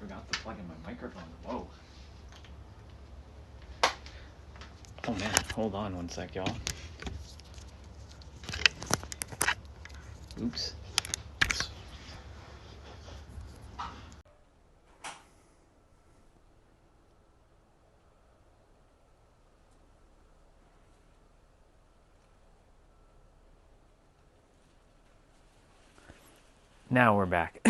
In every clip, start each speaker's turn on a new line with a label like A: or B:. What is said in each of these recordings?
A: forgot to plug in my microphone. Whoa. Oh man, hold on one sec, y'all. Oops. Now we're back.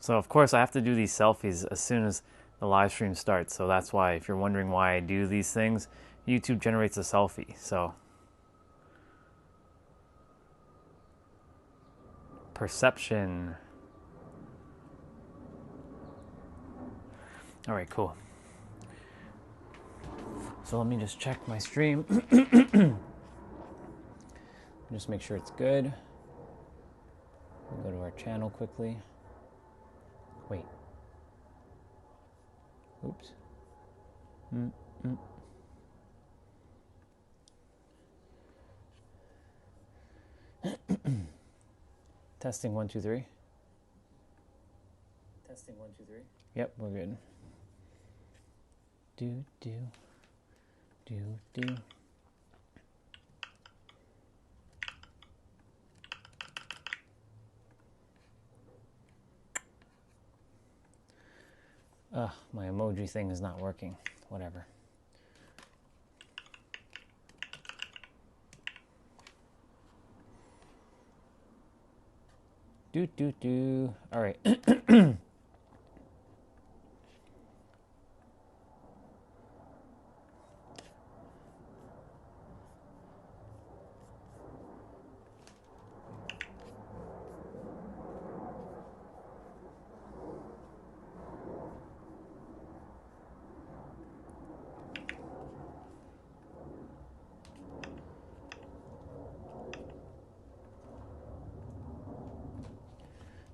A: So of course I have to do these selfies as soon as the live stream starts. So that's why, if you're wondering why I do these things, YouTube generates a selfie. So perception. All right, cool. So let me just check my stream. Just make sure it's good. We'll go to our channel quickly. Wait. Oops. Testing 1 2 3. Testing 1 2 3. Yep, we're good. Do. My emoji thing is not working. Whatever. Do. All right.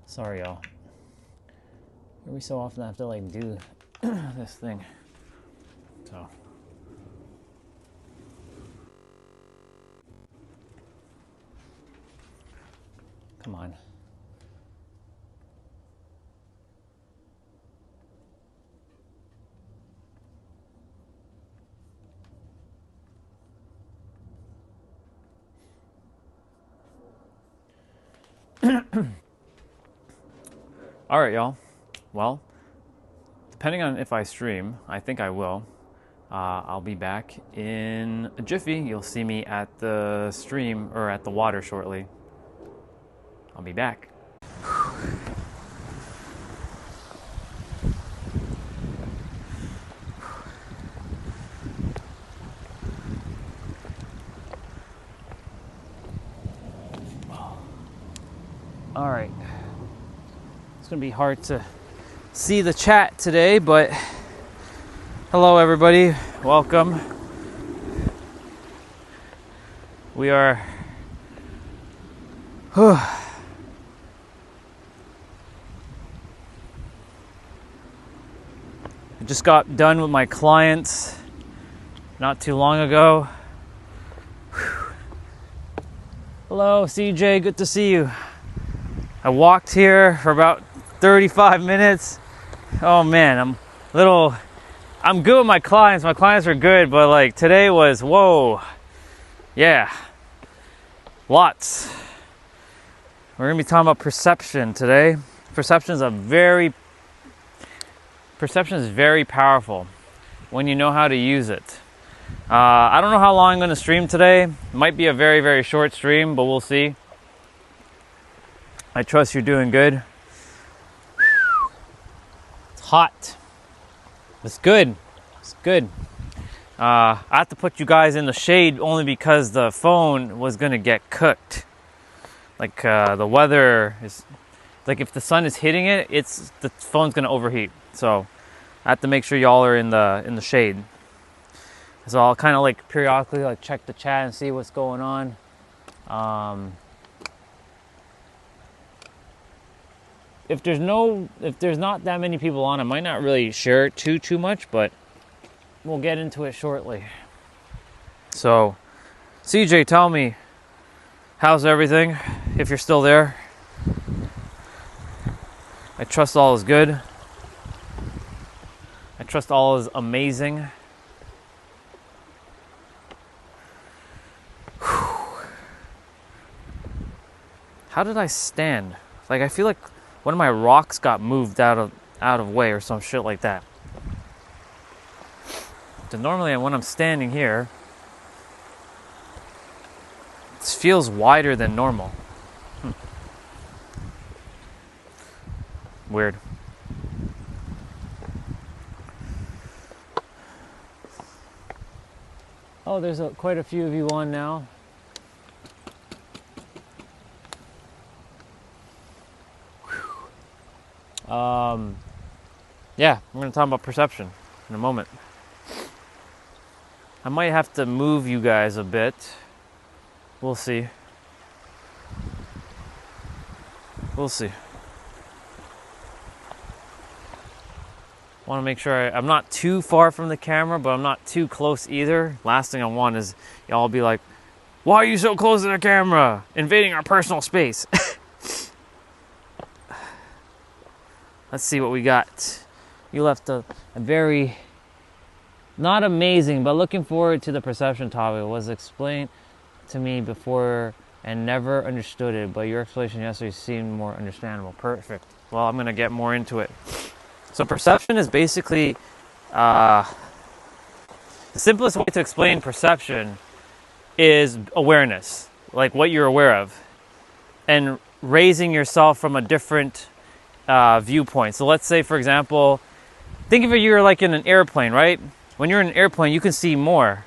A: Sorry, y'all. Every so often I have to like do this thing. So. Come on. All right, y'all. Well, depending on if I stream, I think I will. I'll be back in a jiffy. You'll see me at the stream or at the water shortly. I'll be back. All right. It's going to be hard to see the chat today, but hello everybody. Welcome. We are I just got done with my clients not too long ago. Hello, CJ, good to see you. I walked here for about 35 minutes. Oh man, I'm good with my clients. My clients are good, but like today was, whoa. Yeah. Lots. We're gonna be talking about perception today. Perception is very powerful when you know how to use it. I don't know how long I'm going to stream today. It might be a very, very short stream, but we'll see. I trust you're doing good. It's hot. It's good. It's good. I have to put you guys in the shade only because the phone was going to get cooked. Like the weather is, like if the sun is hitting it, the phone's going to overheat. So I have to make sure y'all are in the shade. So I'll kind of like periodically like check the chat and see what's going on. If there's not that many people on, I might not really share it too much, but we'll get into it shortly. So, CJ, tell me, how's everything? If you're still there, I trust all is good. I trust all is amazing. How did I stand? Like, I feel like one of my rocks got moved out of way or some shit like that. So normally when I'm standing here, it feels wider than normal. Weird. Oh, there's quite a few of you on now. Yeah, I'm going to talk about perception in a moment. I might have to move you guys a bit. We'll see. We'll see. Want to make sure I'm not too far from the camera, but I'm not too close either. Last thing I want is y'all be like, why are you so close to the camera? Invading our personal space. Let's see what we got. You left a very, not amazing, but looking forward to the perception topic. It was explained to me before and never understood it, but your explanation yesterday seemed more understandable. Perfect. Well, I'm going to get more into it. So perception is basically, the simplest way to explain perception is awareness, like what you're aware of, and raising yourself from a different viewpoint. So let's say, for example, think of it, you're like in an airplane, right? When you're in an airplane, you can see more.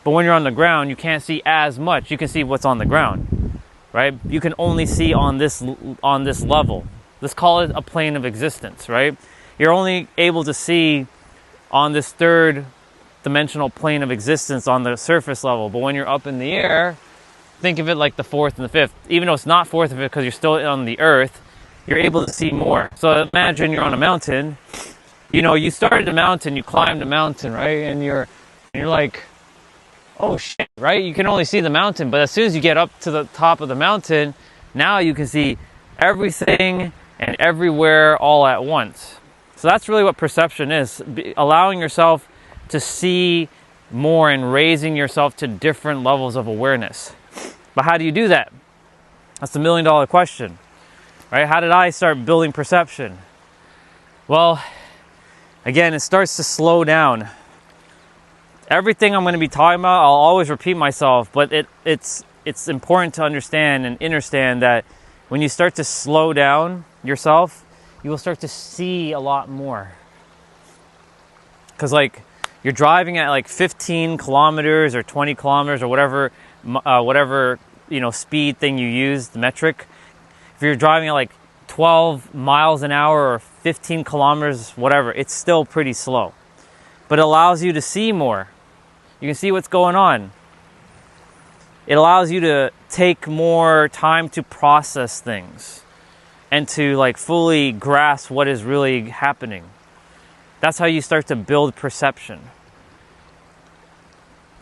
A: But when you're on the ground, you can't see as much. You can see what's on the ground, right? You can only see on this level. Let's call it a plane of existence, right? You're only able to see on this third dimensional plane of existence on the surface level. But when you're up in the air, think of it like the fourth and the fifth. Even though it's not fourth of it because you're still on the earth, you're able to see more. So imagine you're on a mountain. You know, you started the mountain, you climbed the mountain, right? And you're like, oh shit, right? You can only see the mountain, but as soon as you get up to the top of the mountain, now you can see everything and everywhere all at once. So that's really what perception is, allowing yourself to see more and raising yourself to different levels of awareness. But how do you do that? That's the $1,000,000 question, right? How did I start building perception? Well, again, it starts to slow down. Everything I'm going to be talking about, I'll always repeat myself, but it's important to understand and understand that when you start to slow down yourself, you will start to see a lot more. Because like you're driving at like 15 kilometers or 20 kilometers or whatever speed thing you use, the metric. If you're driving at like 12 miles an hour or 15 kilometers, whatever, it's still pretty slow. But it allows you to see more. You can see what's going on. It allows you to take more time to process things and to like fully grasp what is really happening. That's how you start to build perception.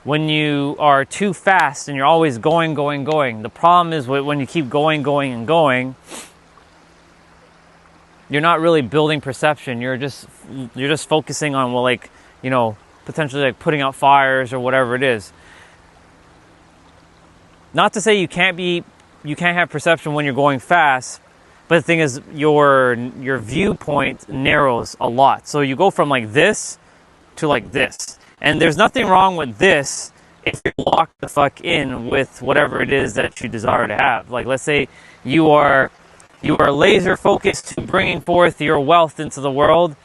A: When you are too fast and you're always going, the problem is when you keep going, you're not really building perception. You're just focusing on, potentially like putting out fires or whatever it is. Not to say you can't have perception when you're going fast, but the thing is your viewpoint narrows a lot. So you go from like this to like this. And there's nothing wrong with this if you're locked the fuck in with whatever it is that you desire to have. Like, let's say you are laser focused to bringing forth your wealth into the world,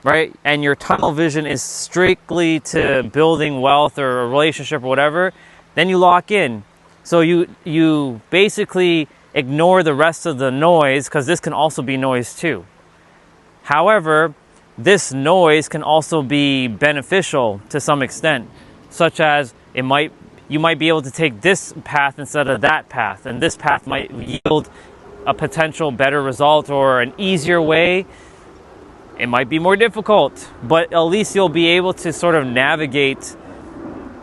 A: right? And your tunnel vision is strictly to building wealth or a relationship or whatever. Then you lock in. So you basically ignore the rest of the noise, because this can also be noise too. However, this noise can also be beneficial to some extent, such as you might you might be able to take this path instead of that path, and this path might yield a potential better result or an easier way. It might be more difficult, but at least you'll be able to sort of navigate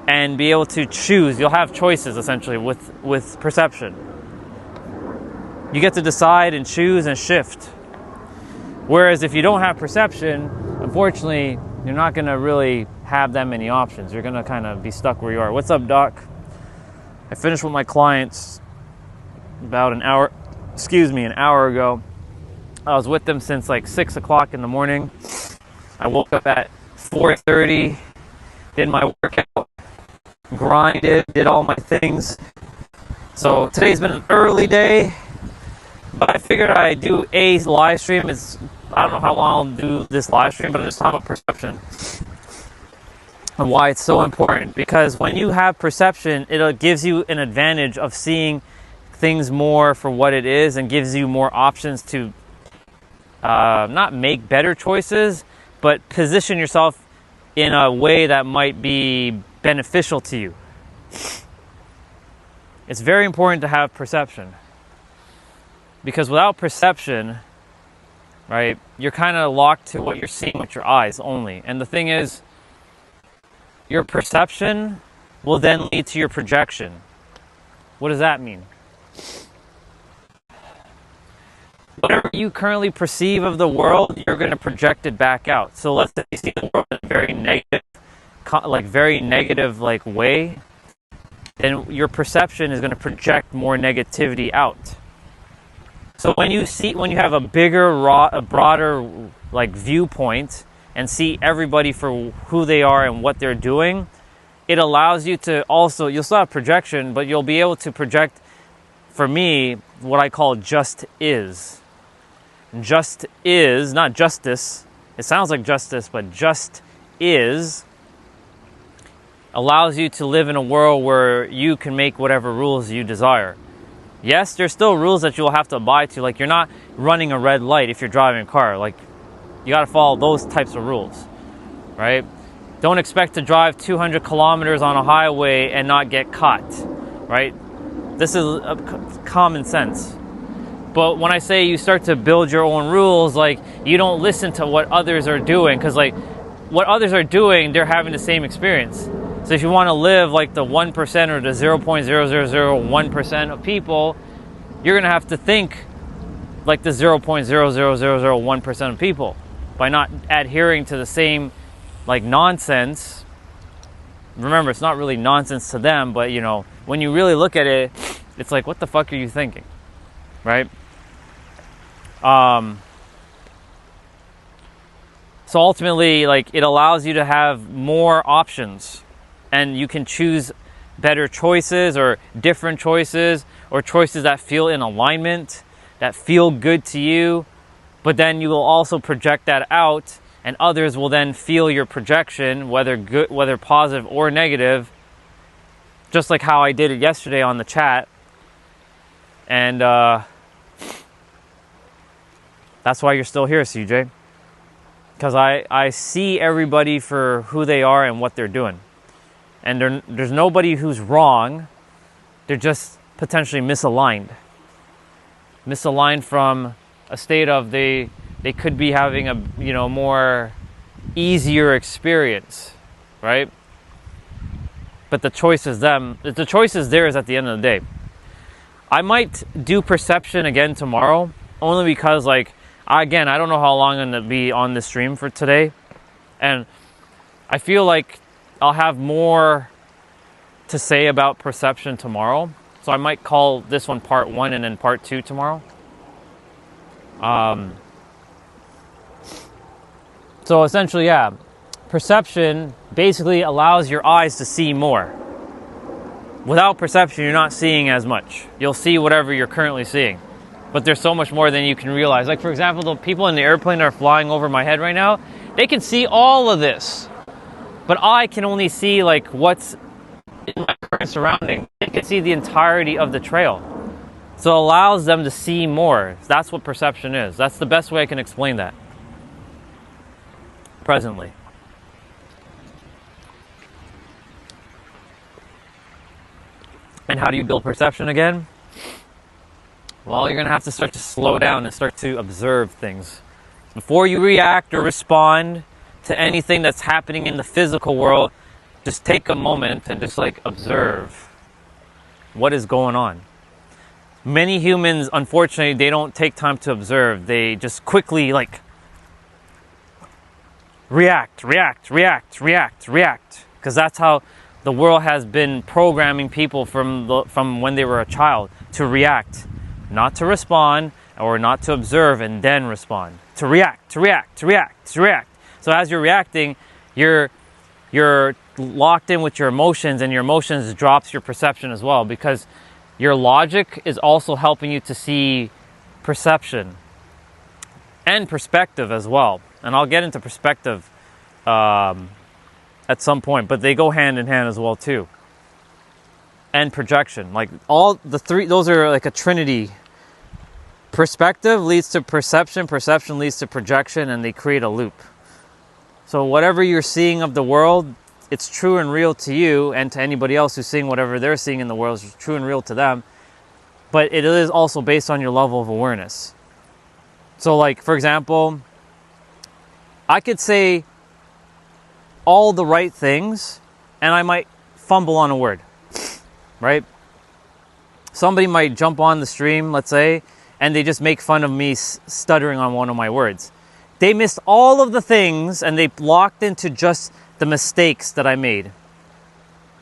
A: and be able to choose. You'll have choices essentially with perception. You get to decide and choose and shift. Whereas if you don't have perception, unfortunately, you're not going to really have that many options. You're going to kind of be stuck where you are. What's up, Doc? I finished with my clients about an hour ago. I was with them since like 6 o'clock in the morning. I woke up at 4:30, did my workout, grinded, did all my things. So today's been an early day, but I figured I'd do a live stream. I don't know how long I'll do this live stream, but I just have a perception. And why it's so important, because when you have perception, it gives you an advantage of seeing things more for what it is and gives you more options to not make better choices, but position yourself in a way that might be beneficial to you. It's very important to have perception, because without perception, right, you're kind of locked to what you're seeing with your eyes only. And the thing is, your perception will then lead to your projection. What does that mean? Whatever you currently perceive of the world, you're going to project it back out. So let's say you see the world in a very negative way, then your perception is going to project more negativity out. So when you have a bigger, a broader viewpoint and see everybody for who they are and what they're doing, it allows you to also, you'll still have projection, but you'll be able to project, for me, what I call just is. Just is, not justice. It sounds like justice, but just is allows you to live in a world where you can make whatever rules you desire. Yes, there's still rules that you'll have to abide to. Like, you're not running a red light if you're driving a car. Like, you got to follow those types of rules, right? Don't expect to drive 200 kilometers on a highway and not get caught, right? This is common sense. But when I say you start to build your own rules, like, you don't listen to what others are doing, because like what others are doing, they're having the same experience. So if you want to live like the 1% or the 0.0001% of people, you're going to have to think like the 0.00001% of people by not adhering to the same like nonsense. Remember, it's not really nonsense to them, but you know, when you really look at it, it's like, what the fuck are you thinking? Right? So ultimately, like, it allows you to have more options, and you can choose better choices or different choices, or choices that feel in alignment, that feel good to you. But then you will also project that out, and others will then feel your projection, whether good, whether positive or negative, just like how I did it yesterday on the chat. And that's why you're still here, CJ. Because I see everybody for who they are and what they're doing. And there's nobody who's wrong. They're just potentially misaligned. Misaligned from a state of they could be having a, you know, more easier experience, right? But the choice is them. The choice is theirs at the end of the day. I might do perception again tomorrow, only because, like, again, I don't know how long I'm going to be on this stream for today. And I feel like I'll have more to say about perception tomorrow. So I might call this one part 1 and then part 2 tomorrow. So essentially, yeah, perception basically allows your eyes to see more. Without perception, you're not seeing as much. You'll see whatever you're currently seeing. But there's so much more than you can realize. Like, for example, the people in the airplane that are flying over my head right now, they can see all of this. But I can only see, like, what's in my current surrounding. They can see the entirety of the trail. So it allows them to see more. That's what perception is. That's the best way I can explain that. Presently. And how do you build perception again? Well, you're going to have to start to slow down and start to observe things. Before you react or respond to anything that's happening in the physical world, just take a moment and just like observe what is going on. Many humans, unfortunately, they don't take time to observe. They just quickly like react, because that's how the world has been programming people from when they were a child, to react, not to respond, or not to observe and then respond. To react. So as you're reacting, you're locked in with your emotions, and your emotions drops your perception as well, because your logic is also helping you to see perception and perspective as well. And I'll get into perspective at some point, but they go hand in hand as well too. And projection, like all the three, those are like a trinity. Perspective leads to perception, perception leads to projection, and they create a loop. So whatever you're seeing of the world, it's true and real to you, and to anybody else who's seeing whatever they're seeing in the world is true and real to them. But it is also based on your level of awareness. So like, for example, I could say all the right things, and I might fumble on a word, right? Somebody might jump on the stream, let's say, and they just make fun of me stuttering on one of my words. They missed all of the things, and they locked into just the mistakes that I made.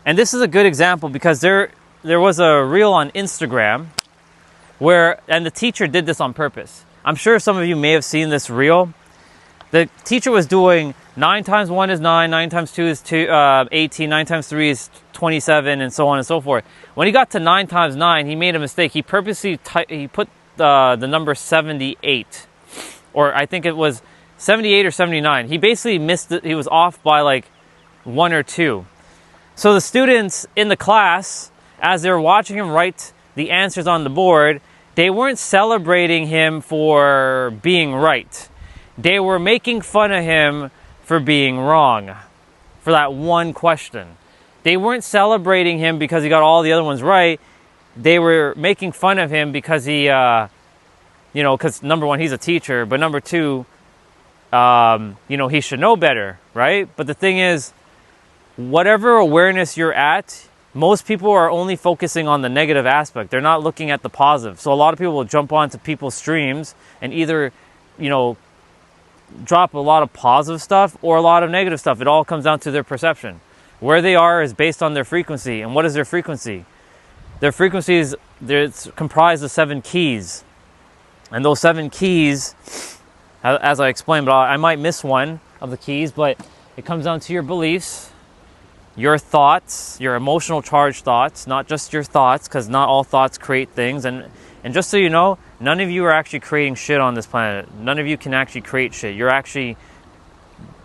A: And this is a good example, because there was a reel on Instagram where, and the teacher did this on purpose. I'm sure some of you may have seen this reel. The teacher was doing 9 times 1 is 9, 9 times 2 is 18, 9 times 3 is 27, and so on and so forth. When he got to 9 times 9, he made a mistake. He purposely he put the number 78, or I think it was 78 or 79. He basically missed it. He was off by like 1 or 2. So the students in the class, as they're watching him write the answers on the board, they weren't celebrating him for being right. They were making fun of him for being wrong, for that one question. They weren't celebrating him because he got all the other ones right. They were making fun of him because he, because number one, he's a teacher, but number two, he should know better, right? But the thing is, whatever awareness you're at, most people are only focusing on the negative aspect. They're not looking at the positive. So a lot of people will jump onto people's streams and either, drop a lot of positive stuff or a lot of negative stuff. It all comes down to their perception. Where they are is based on their frequency. And what is their frequency? Their frequency is, it's comprised of 7 keys. And those 7 keys, as I explained, but I might miss one of the keys, but it comes down to your beliefs, your thoughts, your emotional charged thoughts, not just your thoughts, because not all thoughts create things. And just so you know, none of you are actually creating shit on this planet. None of you can actually create shit. You're actually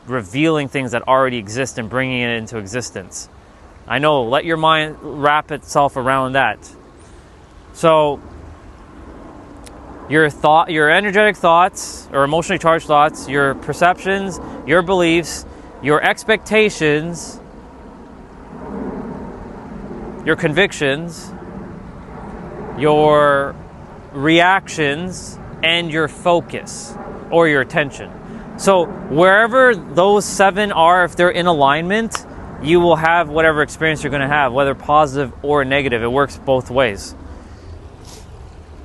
A: revealing things that already exist and bringing it into existence. I know, let your mind wrap itself around that. So your energetic thoughts or emotionally charged thoughts, your perceptions, your beliefs, your expectations, your convictions, your reactions, and your focus or your attention. So wherever those 7 are, if they're in alignment, you will have whatever experience you're going to have, whether positive or negative. It works both ways.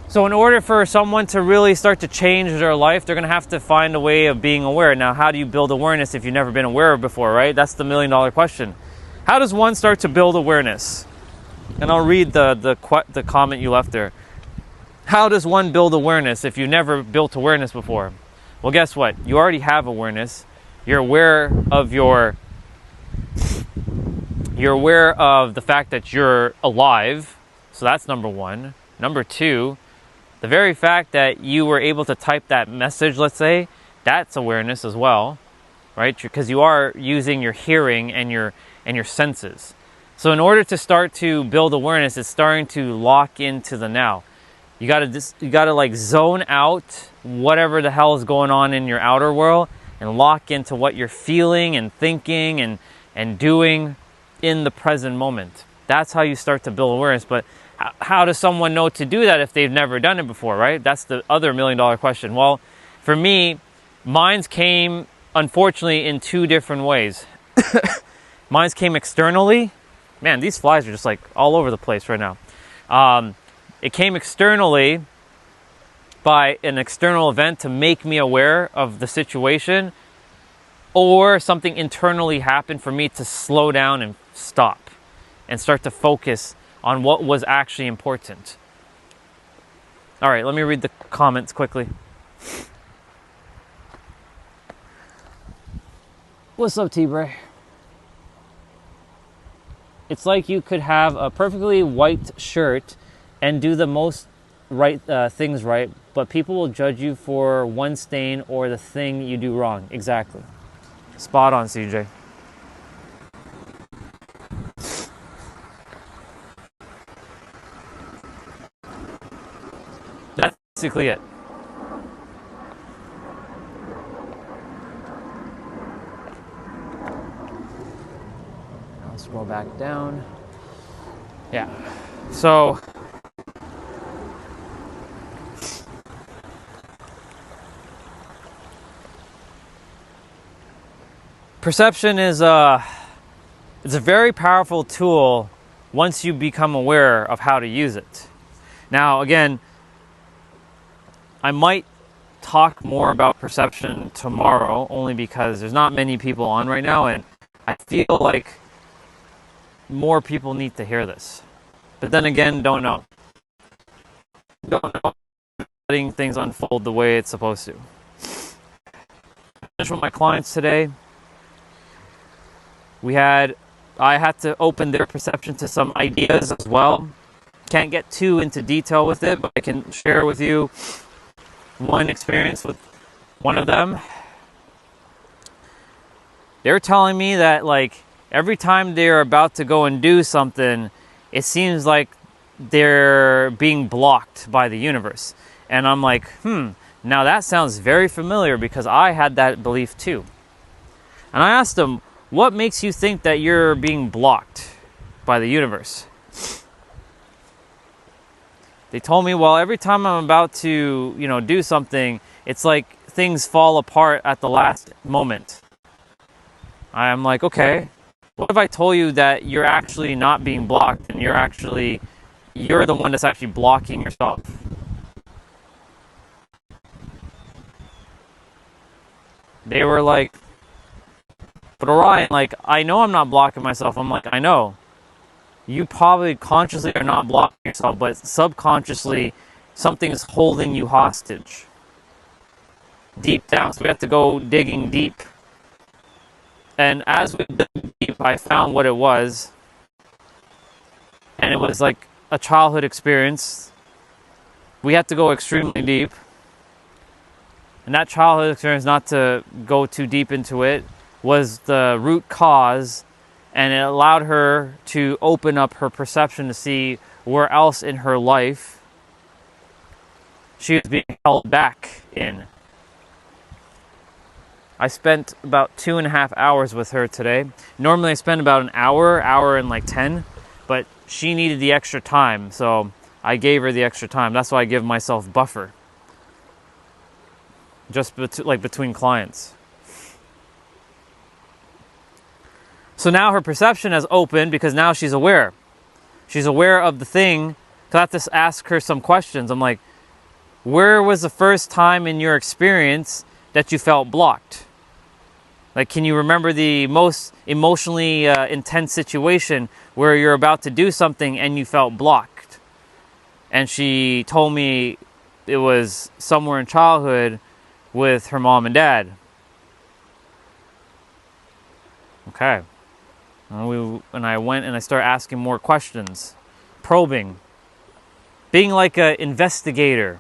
A: So in order for someone to really start to change their life, they're going to have to find a way of being aware. Now, how do you build awareness if you've never been aware before, right? That's the $1 million question. How does one start to build awareness? And I'll read the comment you left there. How does one build awareness if you never built awareness before? Well, guess what? You already have awareness. You're aware of the fact that you're alive. So that's number 1. Number 2, the very fact that you were able to type that message, let's say, that's awareness as well, right? Because you are using your hearing and your senses. So in order to start to build awareness, it's starting to lock into the now. You gotta like zone out whatever the hell is going on in your outer world and lock into what you're feeling and thinking and doing in the present moment. That's how you start to build awareness. But how does someone know to do that if they've never done it before, right? That's the other $1 million question. Well, for me, mine's came, unfortunately, in two different ways. Mine's came externally. Man, these flies are just like all over the place right now. It came externally by an external event to make me aware of the situation, or something internally happened for me to slow down and stop and start to focus on what was actually important. All right, let me read the comments quickly. What's up, T-Bray? It's like you could have a perfectly white shirt and do the most right things right, but people will judge you for one stain or the thing you do wrong. Exactly. Spot on, CJ. That's basically it. I'll scroll back down. Yeah. So perception is it's a very powerful tool once you become aware of how to use it. Now, again, I might talk more about perception tomorrow, only because there's not many people on right now, and I feel like more people need to hear this. But then again, don't know. Letting things unfold the way it's supposed to. I finished with my clients today. I had to open their perception to some ideas as well. Can't get too into detail with it, but I can share with you one experience with one of them. They're telling me that, like, every time they're about to go and do something, it seems like they're being blocked by the universe. And I'm like, now that sounds very familiar, because I had that belief too. And I asked them, what makes you think that you're being blocked by the universe? They told me, well, every time I'm about to, do something, it's like things fall apart at the last moment. I'm like, okay, what if I told you that you're actually not being blocked, and you're the one that's actually blocking yourself? They were like, but Orion, like, I know I'm not blocking myself. I'm like, I know. You probably consciously are not blocking yourself, but subconsciously something is holding you hostage. Deep down. So we have to go digging deep. And as we dug deep, I found what it was. And it was like a childhood experience. We had to go extremely deep. And that childhood experience, not to go too deep into it, was the root cause, and it allowed her to open up her perception to see where else in her life she was being held back in. I spent about 2.5 hours with her today. Normally I spend about an hour and like 10, but she needed the extra time, so I gave her the extra time. That's why I give myself buffer, just between clients. So now her perception has opened, because now she's aware. She's aware of the thing. So I have to ask her some questions. I'm like, where was the first time in your experience that you felt blocked? Like, can you remember the most emotionally intense situation where you're about to do something and you felt blocked? And she told me it was somewhere in childhood with her mom and dad. Okay. And I went and I started asking more questions, probing, being like an investigator.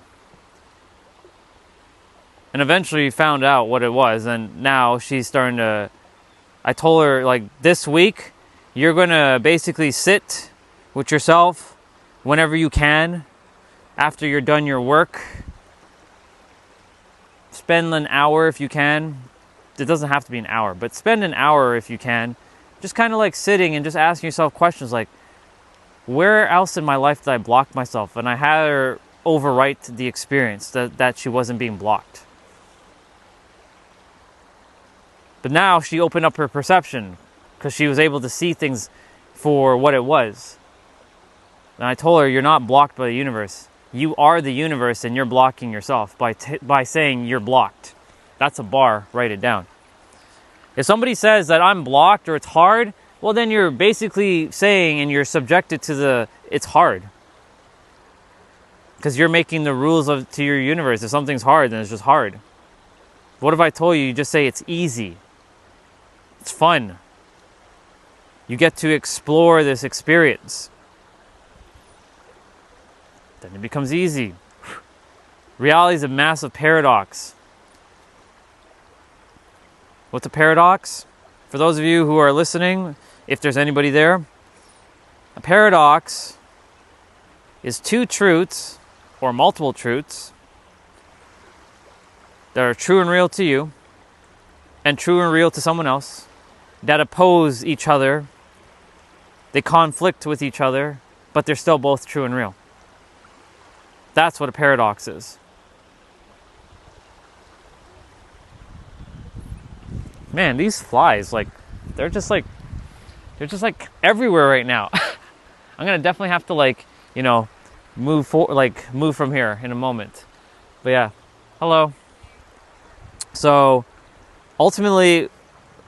A: And eventually found out what it was, and now she's starting to... I told her, like, this week, you're going to basically sit with yourself whenever you can, after you're done your work. Spend an hour if you can. It doesn't have to be an hour, but spend an hour if you can. Just kind of like sitting and just asking yourself questions like, where else in my life did I block myself? And I had her overwrite the experience that she wasn't being blocked. But now she opened up her perception because she was able to see things for what it was. And I told her, you're not blocked by the universe. You are the universe, and you're blocking yourself by saying you're blocked. That's a bar. Write it down. If somebody says that I'm blocked or it's hard, well, then you're basically saying, and you're subjected to it's hard. Because you're making the rules to your universe. If something's hard, then it's just hard. What if I told you just say it's easy? It's fun. You get to explore this experience. Then it becomes easy. Reality is a massive paradox. What's a paradox? For those of you who are listening, if there's anybody there, a paradox is two truths or multiple truths that are true and real to you and true and real to someone else that oppose each other. They conflict with each other, but they're still both true and real. That's what a paradox is. Man, these flies, they're just everywhere right now. I'm gonna definitely have to move from here in a moment. But yeah, hello. So ultimately,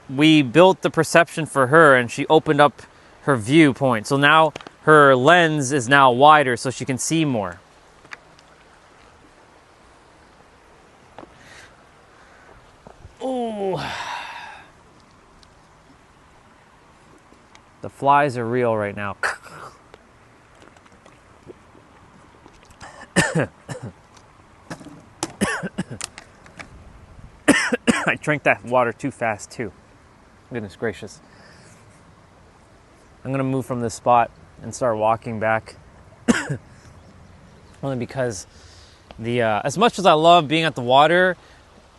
A: we built the perception for her, and she opened up her viewpoint. So now her lens is now wider, so she can see more. Oh. The flies are real right now. I drank that water too fast too. Goodness gracious. I'm gonna move from this spot and start walking back. Only because as much as I love being at the water,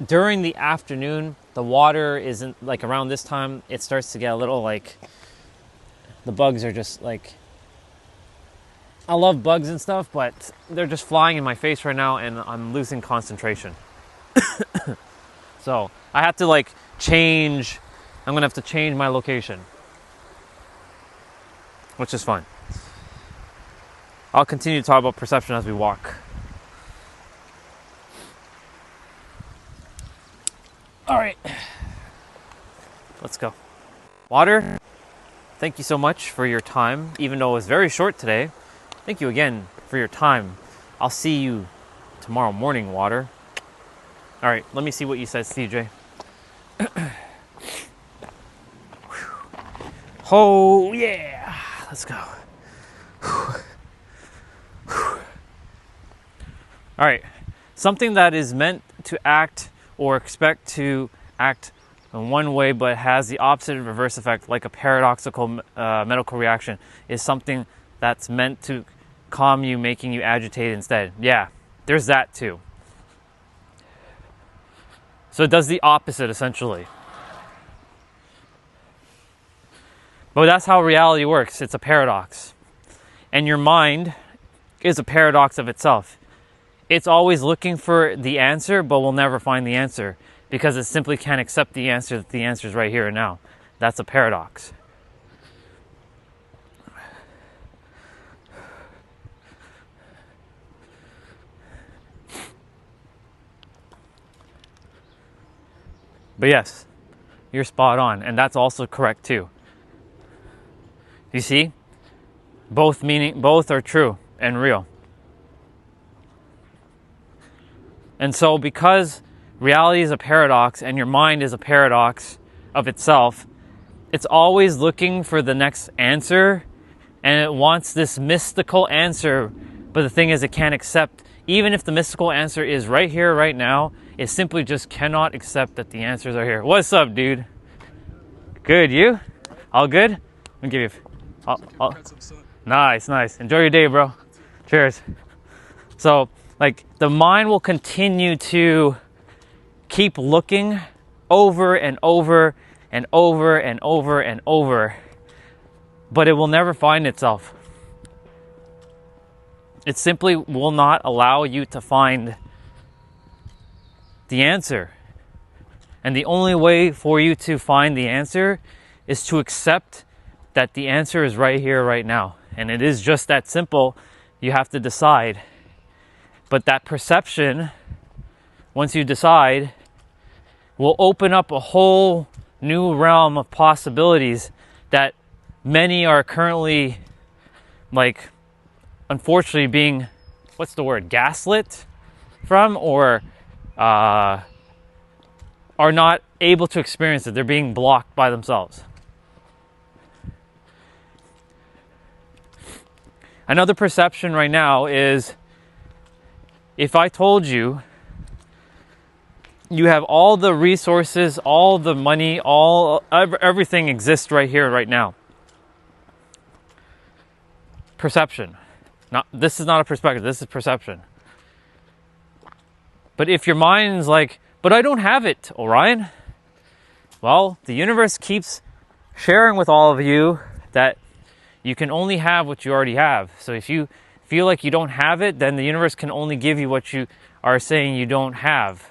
A: during the afternoon, the water isn't around this time, it starts to get a little the bugs are just I love bugs and stuff, but they're just flying in my face right now and I'm losing concentration. So I have to change. I'm gonna have to change my location, which is fine. I'll continue to talk about perception as we walk. All right, let's go. Water, thank you so much for your time, even though it was very short today. Thank you again for your time. I'll see you tomorrow morning, water. All right, let me see what you said, CJ. Oh, yeah. Let's go. All right. Something that is meant to act or expect to act in one way but has the opposite reverse effect, like a paradoxical medical reaction, is something that's meant to calm you, making you agitate instead. Yeah, there's that too. So it does the opposite, essentially. But that's how reality works. It's a paradox. And your mind is a paradox of itself. It's always looking for the answer, but will never find the answer because it simply can't accept the answer that the answer is right here and now. That's a paradox. But yes, you're spot on, and that's also correct too. You see? Both are true and real. And so because reality is a paradox and your mind is a paradox of itself, it's always looking for the next answer, and it wants this mystical answer, but the thing is it can't accept, even if the mystical answer is right here, right now, it simply just cannot accept that the answers are here. What's up, dude? Good, you? All good? Let me give you nice. Enjoy your day, bro. Cheers. So, the mind will continue to keep looking over and over and over and over and over, but it will never find itself. It simply will not allow you to find the answer. And the only way for you to find the answer is to accept that the answer is right here, right now. And it is just that simple. You have to decide. But that perception, once you decide, will open up a whole new realm of possibilities that many are currently, like, unfortunately being, what's the word, gaslit from, or are not able to experience it. They're being blocked by themselves. Another perception right now is, if I told you you have all the resources, all the money, everything exists right here, right now. Perception. This is not a perspective, this is perception. But if your mind's like, but I don't have it, Orion. Well, the universe keeps sharing with all of you that you can only have what you already have. So if you feel like you don't have it, then the universe can only give you what you are saying you don't have.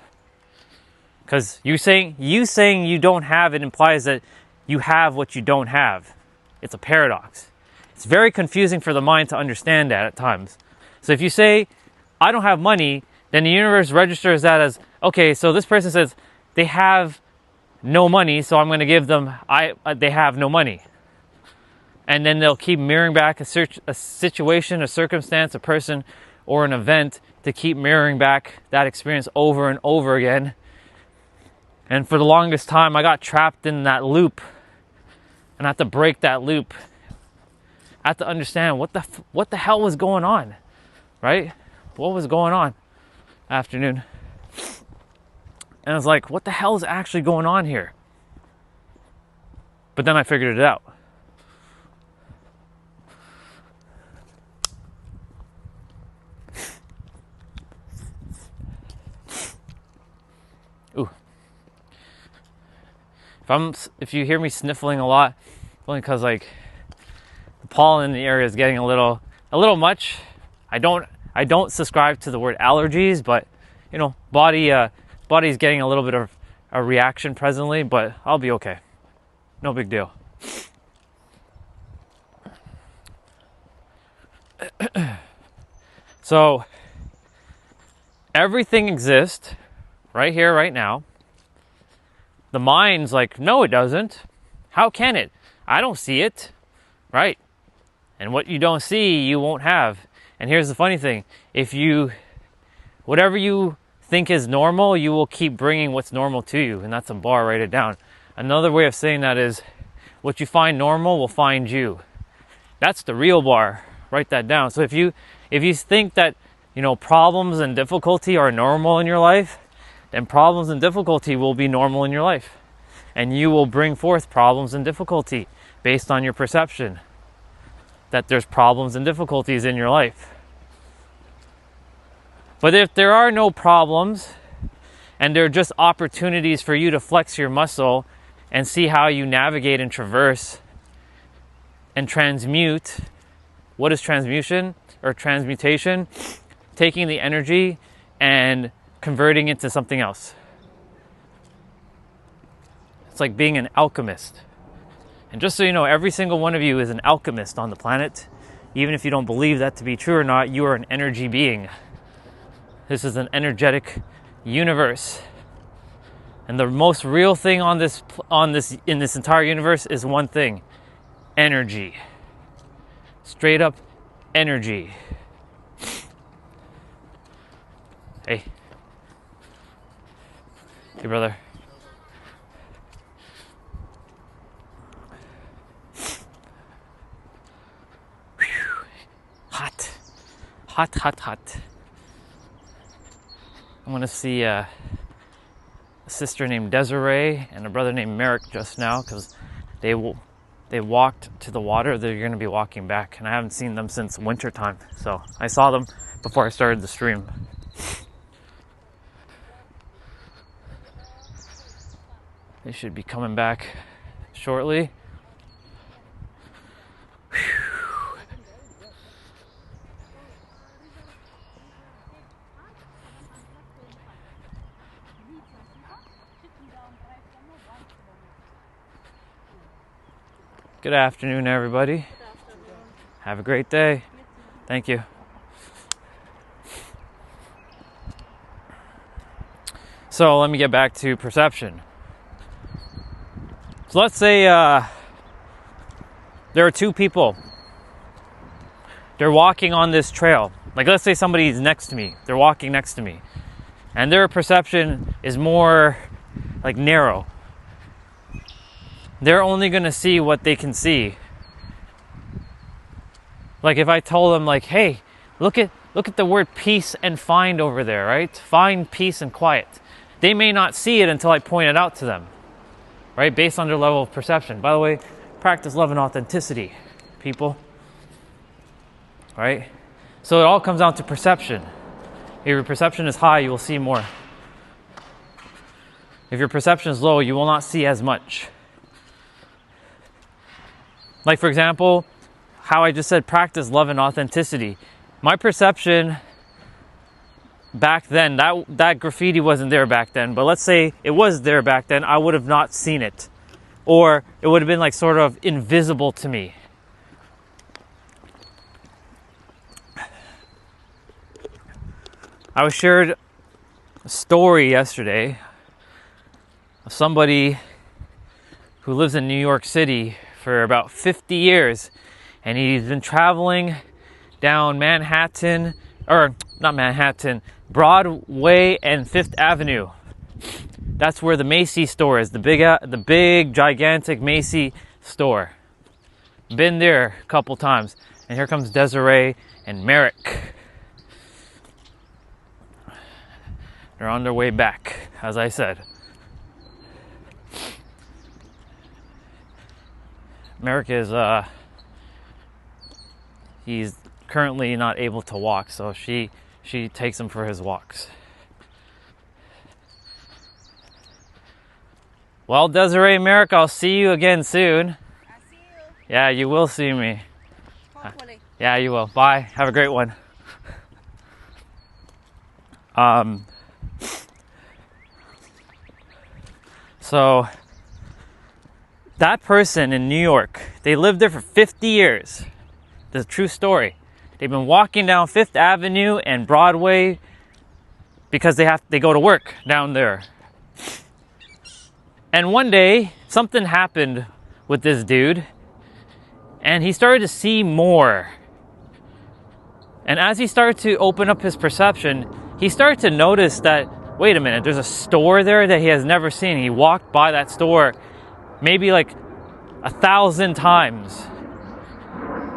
A: Because you saying you don't have it implies that you have what you don't have. It's a paradox. It's very confusing for the mind to understand that at times. So if you say, I don't have money, then the universe registers that as, okay, so this person says they have no money, so I'm going to give them, they have no money. And then they'll keep mirroring back a situation, a circumstance, a person, or an event to keep mirroring back that experience over and over again. And for the longest time, I got trapped in that loop. And I had to break that loop. I had to understand what the hell was going on, right? What was going on? Afternoon. And I was like, what the hell is actually going on here? But then I figured it out. Ooh. If you hear me sniffling a lot, only because like the pollen in the area is getting a little much. I don't subscribe to the word allergies, but you know, body's getting a little bit of a reaction presently, but I'll be okay. No big deal. So everything exists right here, right now. The mind's like, no, it doesn't. How can it? I don't see it. Right. And what you don't see, you won't have. And here's the funny thing. Whatever you think is normal, you will keep bringing what's normal to you. And that's a bar, write it down. Another way of saying that is, what you find normal will find you. That's the real bar. Write that down. So if you think that, you know, problems and difficulty are normal in your life, then problems and difficulty will be normal in your life. And you will bring forth problems and difficulty based on your perception that there's problems and difficulties in your life. But if there are no problems and they're just opportunities for you to flex your muscle and see how you navigate and traverse and transmute. What is transmutation or transmutation? Taking the energy and converting it to something else. It's like being an alchemist. And just so you know, every single one of you is an alchemist on the planet. Even if you don't believe that to be true or not, you are an energy being. This is an energetic universe. And the most real thing in this entire universe is one thing: energy. Straight up energy. Hey. Hey, brother. Hot. Hot, hot, hot. I'm going to see a sister named Desiree and a brother named Merrick just now, because they walked to the water. They're going to be walking back, and I haven't seen them since winter time. So I saw them before I started the stream. They should be coming back shortly. Good afternoon, everybody. Have a great day. Thank you. So let me get back to perception. So let's say there are two people. They're walking on this trail. Like, let's say somebody's next to me. They're walking next to me. And their perception is more like narrow. They're only going to see what they can see. Like if I told them like, hey, look at the word peace and find over there, right? Find peace and quiet. They may not see it until I point it out to them, right? Based on their level of perception. By the way, practice love and authenticity, people, right? So it all comes down to perception. If your perception is high, you will see more. If your perception is low, you will not see as much. Like, for example, how I just said practice love and authenticity. My perception back then, that graffiti wasn't there back then, but let's say it was there back then, I would have not seen it. Or it would have been like sort of invisible to me. I was shared a story yesterday of somebody who lives in New York City for about 50 years, and he's been traveling down Manhattan, or not Manhattan, Broadway and Fifth Avenue. That's where the Macy's store is, the big gigantic Macy's store. Been there a couple times. And here comes Desiree and Merrick. They're on their way back, as I said. Merrick is he's currently not able to walk, so she takes him for his walks. Well, Desiree and Merrick, I'll see you again soon.
B: I see you.
A: Yeah, you will see me.
B: Hopefully.
A: Yeah, you will. Bye. Have a great one. So that person in New York, they lived there for 50 years. This is a true story. They've been walking down Fifth Avenue and Broadway because they go to work down there. And one day, something happened with this dude, and he started to see more. And as he started to open up his perception, he started to notice that, wait a minute, there's a store there that he has never seen. He walked by that store maybe like 1,000 times.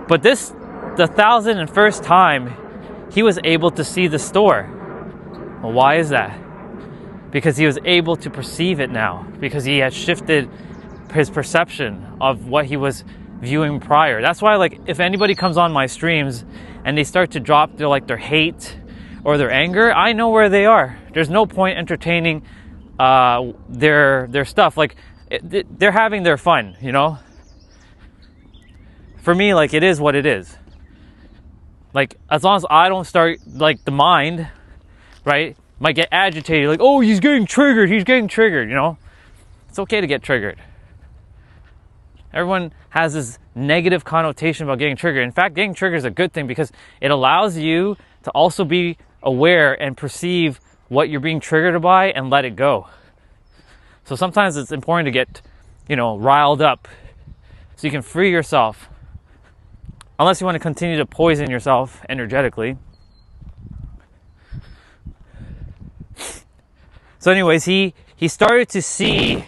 A: But the 1,001st time, he was able to see the store. Well, why is that? Because he was able to perceive it now. Because he had shifted his perception of what he was viewing prior. That's why, like, if anybody comes on my streams and they start to drop their hate or their anger, I know where they are. There's no point entertaining their stuff. Like, they're having their fun, you know? For me, like, it is what it is. Like, as long as I don't start, like, the mind, right, might get agitated, like, oh, he's getting triggered, you know? It's okay to get triggered. Everyone has this negative connotation about getting triggered. In fact, getting triggered is a good thing because it allows you to also be aware and perceive what you're being triggered by and let it go. So sometimes it's important to get, riled up so you can free yourself. Unless you want to continue to poison yourself energetically. So anyways, he started to see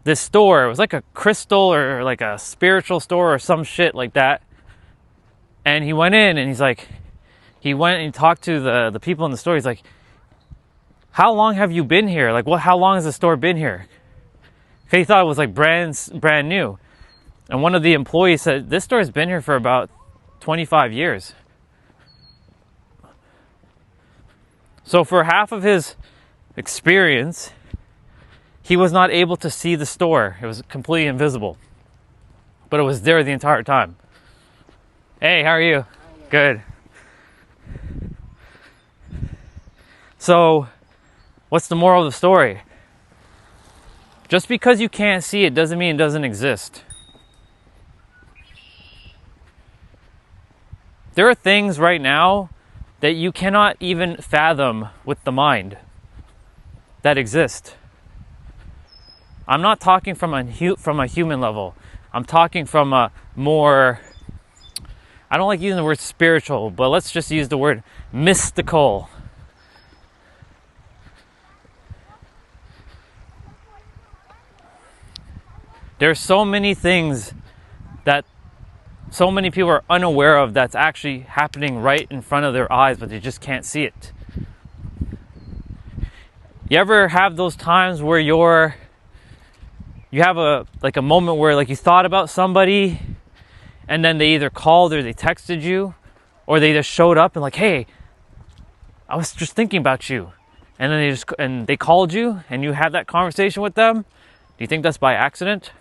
A: this store. It was like a crystal or like a spiritual store or some shit like that. And he went in and he went and talked to the people in the store. He's like, how long have you been here? Like, how long has the store been here? He thought it was like brand new. And one of the employees said, this store has been here for about 25 years. So for half of his experience, he was not able to see the store. It was completely invisible. But it was there the entire time. Hey, how are you? Good. So, what's the moral of the story? Just because you can't see it doesn't mean it doesn't exist. There are things right now that you cannot even fathom with the mind that exist. I'm not talking from a human level. I'm talking from a more, I don't like using the word spiritual, but let's just use the word mystical. There's so many things that so many people are unaware of that's actually happening right in front of their eyes, but they just can't see it. You ever have those times where you have a moment where like you thought about somebody and then they either called or they texted you or they just showed up and like, hey, I was just thinking about you. And then they called you and you had that conversation with them. Do you think that's by accident?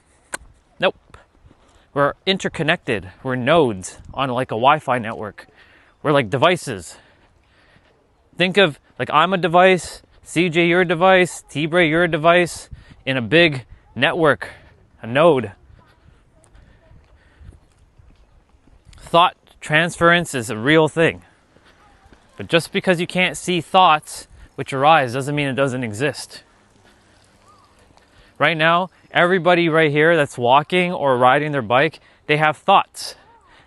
A: Nope. We're interconnected. We're nodes on like a Wi-Fi network. We're like devices. Think of like I'm a device, CJ you're a device, T-Bray you're a device in a big network, a node. Thought transference is a real thing. But just because you can't see thoughts with your eyes doesn't mean it doesn't exist. Right now, everybody right here that's walking or riding their bike, they have thoughts.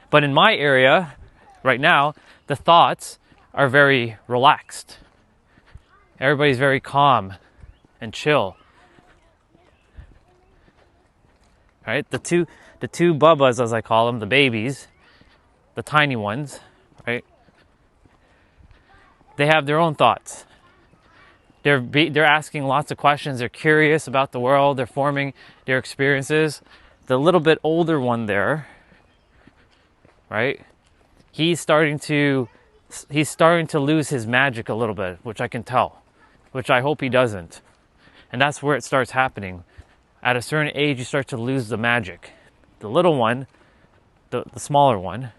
A: But in my area, right now, the thoughts are very relaxed. Everybody's very calm and chill. Right? The two bubbas, as I call them, the babies, the tiny ones, right? They have their own thoughts. They're asking lots of questions. They're curious about the world. They're forming their experiences. The little bit older one there, right? He's starting to lose his magic a little bit, which I can tell, which I hope he doesn't. And that's where it starts happening. At a certain age, you start to lose the magic. The little one, the smaller one,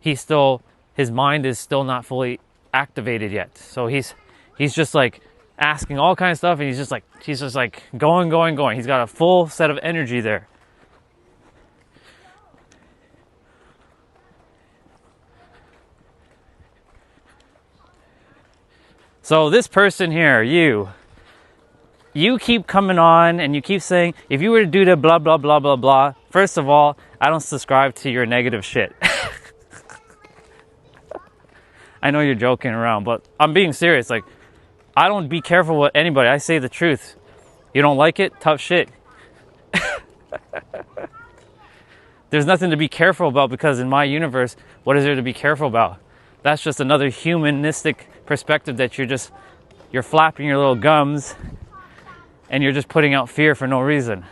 A: his mind is still not fully activated yet. So he's just like asking all kinds of stuff, and he's just like going. He's got a full set of energy there. So this person here, you keep coming on and you keep saying, if you were to do the blah, blah, blah, blah, blah, first of all, I don't subscribe to your negative shit. I know you're joking around, but I'm being serious. Like, I don't be careful with anybody. I say the truth. You don't like it? Tough shit. There's nothing to be careful about, because in my universe, what is there to be careful about? That's just another humanistic perspective that you're flapping your little gums and you're just putting out fear for no reason.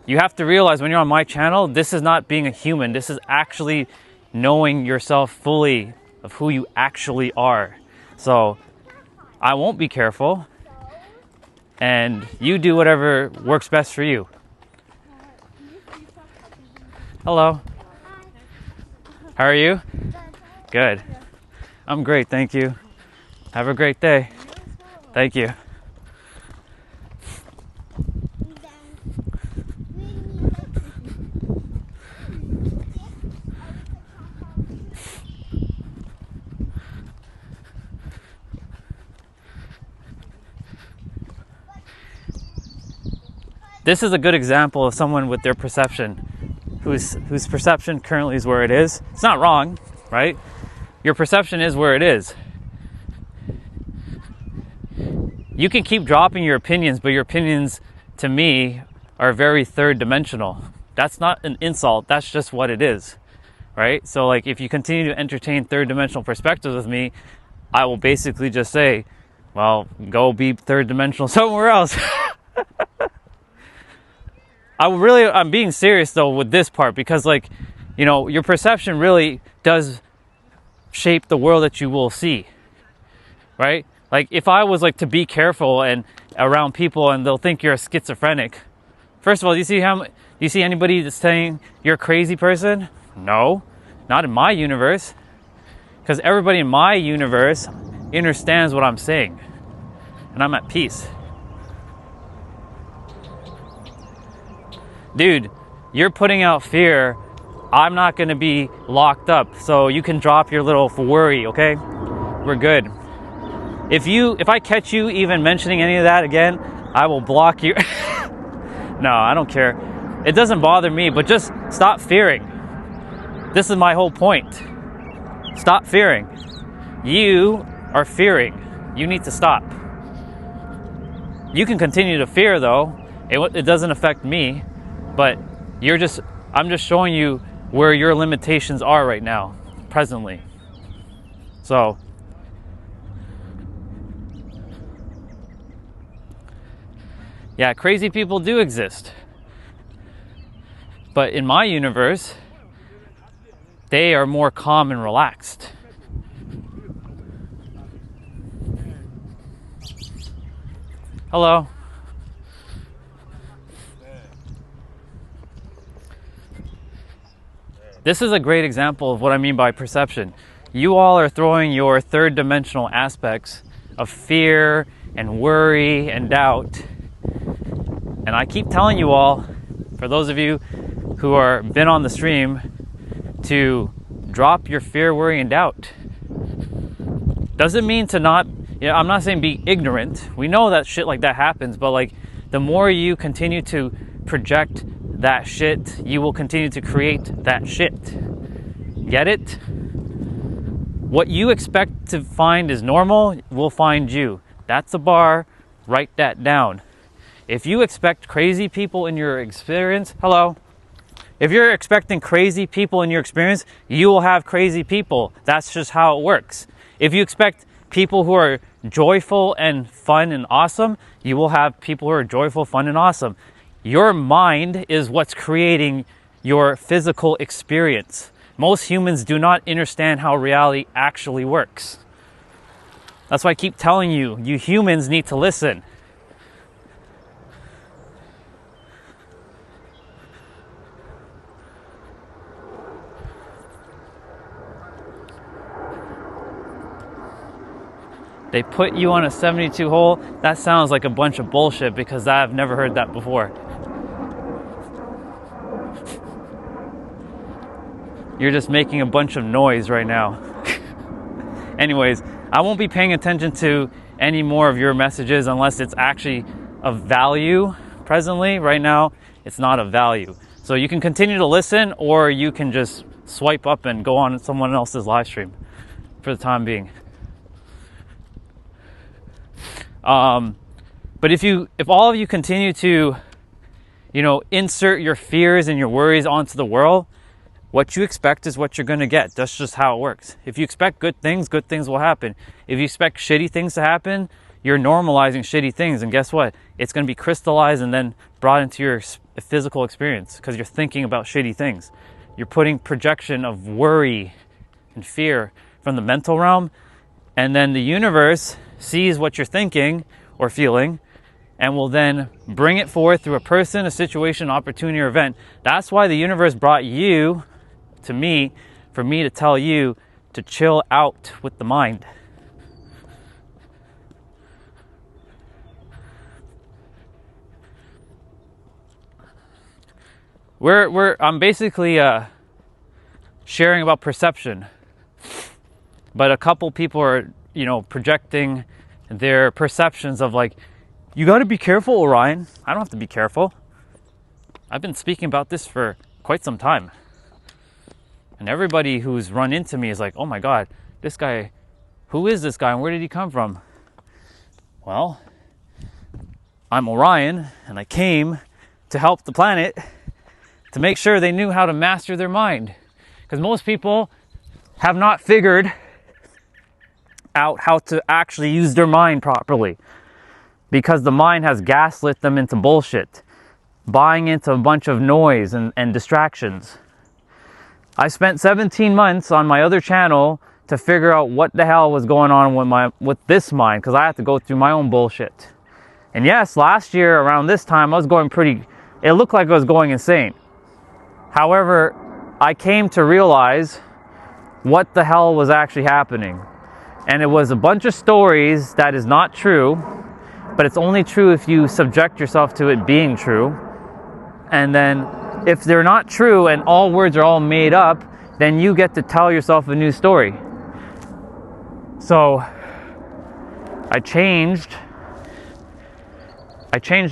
A: You have to realize when you're on my channel, this is not being a human. This is actually knowing yourself fully of who you actually are. So I won't be careful, and you do whatever works best for you. Hello. How are you? Good. I'm great, thank you. Have a great day. Thank you. This is a good example of someone with their perception, whose perception currently is where it is. It's not wrong, right? Your perception is where it is. You can keep dropping your opinions, but your opinions, to me, are very third dimensional. That's not an insult. That's just what it is, right? So, like, if you continue to entertain third dimensional perspectives with me, I will basically just say, well, go be third dimensional somewhere else. I'm being serious though with this part, because, like, you know, your perception really does shape the world that you will see, right? Like, if I was like to be careful and around people and they'll think you're a schizophrenic. First of all, do you see anybody that's saying you're a crazy person? No, not in my universe, because everybody in my universe understands what I'm saying, and I'm at peace. Dude, you're putting out fear I'm not going to be locked up, so you can drop your little worry, okay? We're good. If I catch you even mentioning any of that again, I will block you. No, I don't care. It doesn't bother me, but just stop fearing. This is my whole point. Stop fearing. You are fearing. You need to stop. You can continue to fear though. It doesn't affect me, but I'm just showing you where your limitations are right now, presently. So, yeah, crazy people do exist. But in my universe, they are more calm and relaxed. Hello. This is a great example of what I mean by perception. You all are throwing your third dimensional aspects of fear and worry and doubt. And I keep telling you all, for those of you who are been on the stream, to drop your fear, worry, and doubt. Doesn't mean to not, I'm not saying be ignorant. We know that shit like that happens, but like the more you continue to project that shit, you will continue to create that shit. Get it? What you expect to find is normal will find you. That's a bar. Write that down. If you expect crazy people in your experience, hello. If you're expecting crazy people in your experience, you will have crazy people. That's just how it works. If you expect people who are joyful and fun and awesome, you will have people who are joyful, fun, and awesome. Your mind is what's creating your physical experience. Most humans do not understand how reality actually works. That's why I keep telling you, you humans need to listen. They put you on a 72 hole. That sounds like a bunch of bullshit because I've never heard that before. You're just making a bunch of noise right now. Anyways, I won't be paying attention to any more of your messages unless it's actually of value. Presently, right now, it's not of value. So you can continue to listen, or you can just swipe up and go on someone else's live stream for the time being. But if all of you continue to, insert your fears and your worries onto the world, what you expect is what you're going to get. That's just how it works. If you expect good things will happen. If you expect shitty things to happen, you're normalizing shitty things. And guess what? It's going to be crystallized and then brought into your physical experience because you're thinking about shitty things. You're putting projection of worry and fear from the mental realm. And then the universe sees what you're thinking or feeling and will then bring it forth through a person, a situation, opportunity, or event. That's why the universe brought you to me, for me to tell you to chill out with the mind. I'm basically sharing about perception, but a couple people are, projecting their perceptions of like, you got to be careful, Orion. I don't have to be careful. I've been speaking about this for quite some time. And everybody who's run into me is like, oh my God, this guy, who is this guy and where did he come from? Well, I'm Orion and I came to help the planet to make sure they knew how to master their mind. Because most people have not figured out how to actually use their mind properly. Because the mind has gaslit them into bullshit, buying into a bunch of noise and distractions. I spent 17 months on my other channel to figure out what the hell was going on with this mind, because I had to go through my own bullshit. And yes, last year around this time, I was going it looked like I was going insane. However, I came to realize what the hell was actually happening. And it was a bunch of stories that is not true, but it's only true if you subject yourself to it being true. And then if they're not true and all words are all made up, then you get to tell yourself a new story. So I changed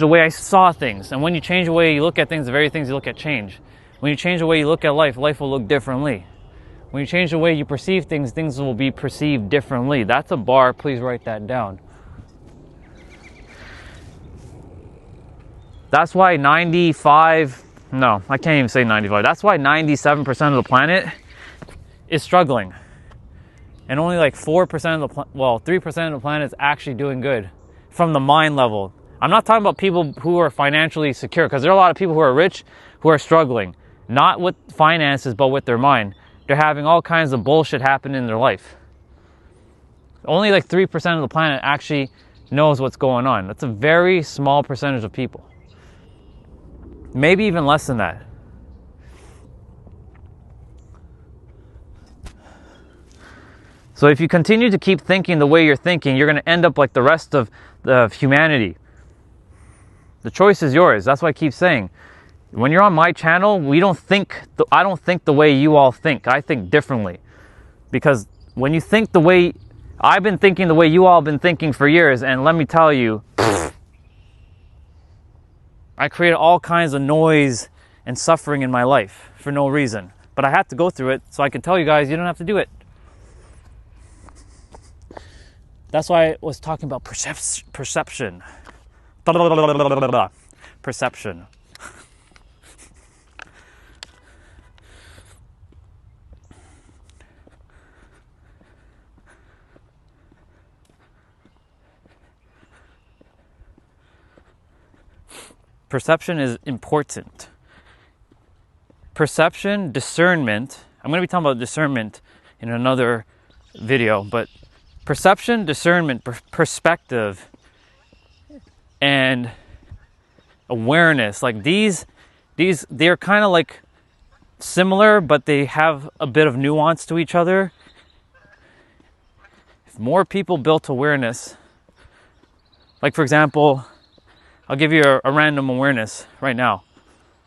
A: the way I saw things. And when you change the way you look at things, the very things you look at change. When you change the way you look at life, life will look differently. When you change the way you perceive things, things will be perceived differently. That's a bar. Please write that down. That's why 97% of the planet is struggling. And only like 4% of 3% of the planet is actually doing good from the mind level. I'm not talking about people who are financially secure, because there are a lot of people who are rich who are struggling, not with finances, but with their mind. They're having all kinds of bullshit happen in their life. Only like 3% of the planet actually knows what's going on. That's a very small percentage of people. Maybe even less than that. So if you continue to keep thinking the way you're thinking, you're going to end up like the rest of humanity. The choice is yours. That's why I keep saying, when you're on my channel, I don't think the way you all think. I think differently. Because when you think the way I've been thinking, the way you all have been thinking for years, and let me tell you, I created all kinds of noise and suffering in my life for no reason. But I had to go through it so I could tell you guys you don't have to do it. That's why I was talking about perception. Perception. Perception is important. Perception, discernment. I'm going to be talking about discernment in another video, but perception, discernment, perspective, and awareness, like these they're kind of like similar, but they have a bit of nuance to each other. If more people built awareness, like for example, I'll give you a random awareness right now.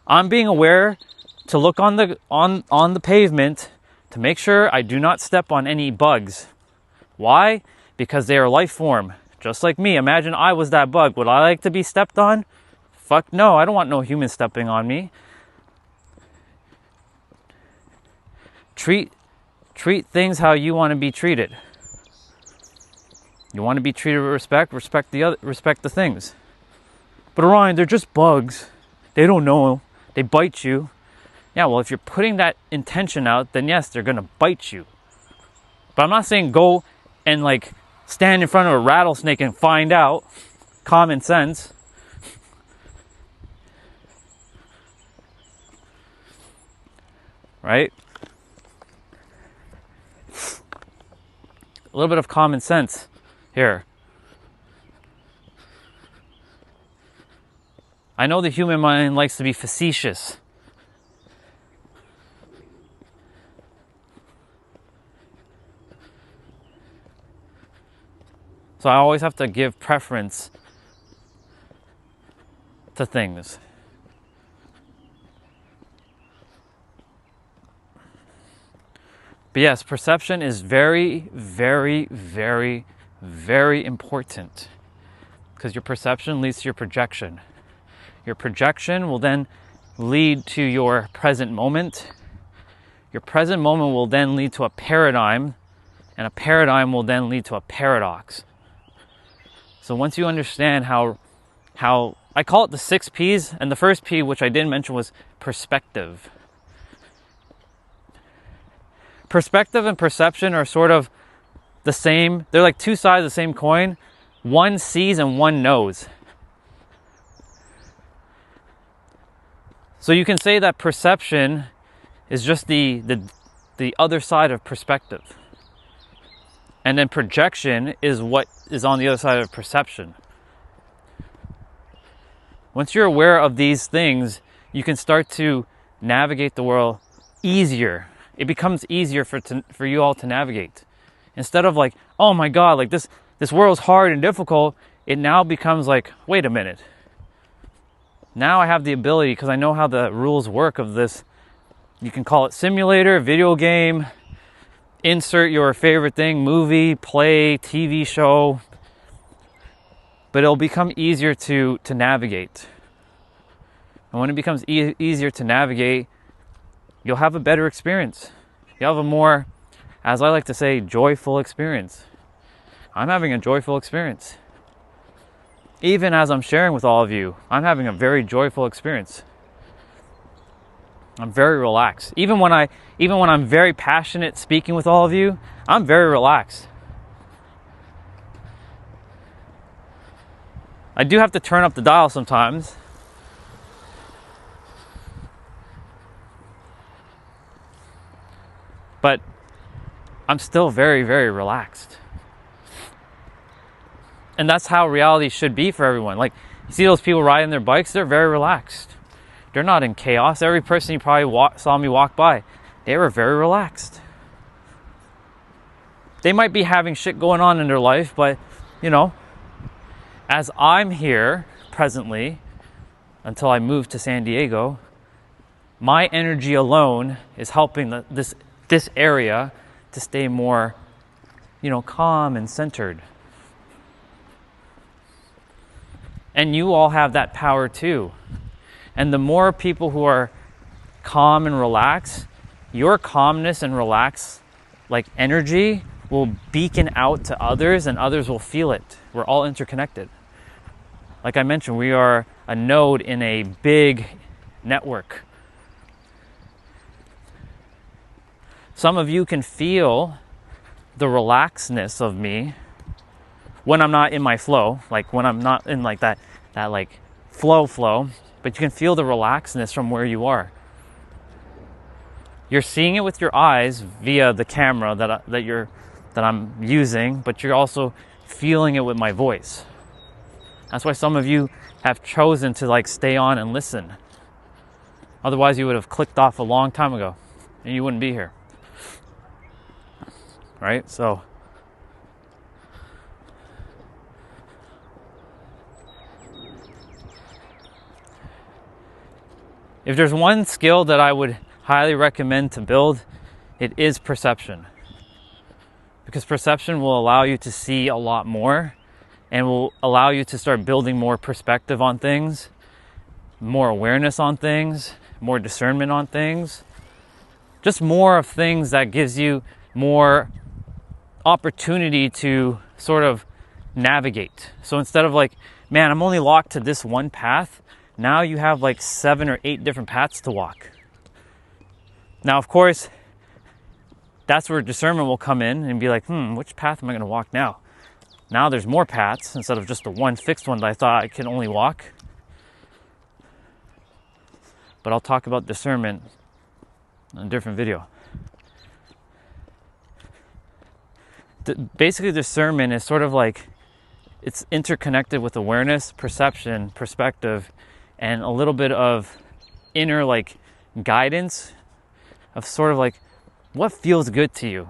A: I'm being aware to look on the pavement to make sure I do not step on any bugs. Why? Because they are life form, just like me. Imagine I was that bug. Would I like to be stepped on? Fuck no, I don't want no human stepping on me. Treat things how you want to be treated. You want to be treated with respect, respect the things. But Orion, they're just bugs. They don't know. They bite you. Yeah, well, if you're putting that intention out, then yes, they're going to bite you. But I'm not saying go and like stand in front of a rattlesnake and find out. Common sense. Right? A little bit of common sense here. I know the human mind likes to be facetious. So I always have to give preference to things. But yes, perception is very, very, very, very important. Because your perception leads to your projection. Your projection will then lead to your present moment. Your present moment will then lead to a paradigm, and a paradigm will then lead to a paradox. So once you understand how I call it the 6 P's, and the first P, which I didn't mention, was perspective. Perspective and perception are sort of the same. They're like two sides of the same coin. One sees and one knows. So you can say that perception is just the other side of perspective. And then projection is what is on the other side of perception. Once you're aware of these things, you can start to navigate the world easier. It becomes easier for you all to navigate. Instead of like, oh my God, like this world's hard and difficult, it now becomes like, wait a minute. Now I have the ability, because I know how the rules work of this. You can call it simulator, video game, insert your favorite thing, movie, play, TV show, but it'll become easier to navigate. And when it becomes easier to navigate, you'll have a better experience. You'll have a more, as I like to say, joyful experience. I'm having a joyful experience. Even as I'm sharing with all of you, I'm having a very joyful experience. I'm very relaxed. Even when I'm very passionate speaking with all of you, I'm very relaxed. I do have to turn up the dial sometimes. But I'm still very, very relaxed. And that's how reality should be for everyone. Like, you see those people riding their bikes, they're very relaxed. They're not in chaos. Every person you probably saw me walk by, they were very relaxed. They might be having shit going on in their life, but, you know, as I'm here presently, until I move to San Diego, my energy alone is helping this area to stay more, you know, calm and centered. And you all have that power too. And the more people who are calm and relaxed, your calmness and relaxed, like energy, will beacon out to others and others will feel it. We're all interconnected. Like I mentioned, we are a node in a big network. Some of you can feel the relaxedness of me when I'm not in my flow, like when I'm not in like that like flow, but you can feel the relaxedness from where you are. You're seeing it with your eyes via the camera that I'm using, but you're also feeling it with my voice. That's why some of you have chosen to like stay on and listen. Otherwise you would have clicked off a long time ago and you wouldn't be here. Right? So if there's one skill that I would highly recommend to build, it is perception. Because perception will allow you to see a lot more and will allow you to start building more perspective on things, more awareness on things, more discernment on things. Just more of things that gives you more opportunity to sort of navigate. So instead of like, man, I'm only locked to this one path, now you have like 7 or 8 different paths to walk. Now, of course, that's where discernment will come in and be like, which path am I going to walk now? Now there's more paths instead of just the one fixed one that I thought I could only walk. But I'll talk about discernment in a different video. Basically, discernment is sort of like, it's interconnected with awareness, perception, perspective, and a little bit of inner like guidance of sort of like what feels good to you.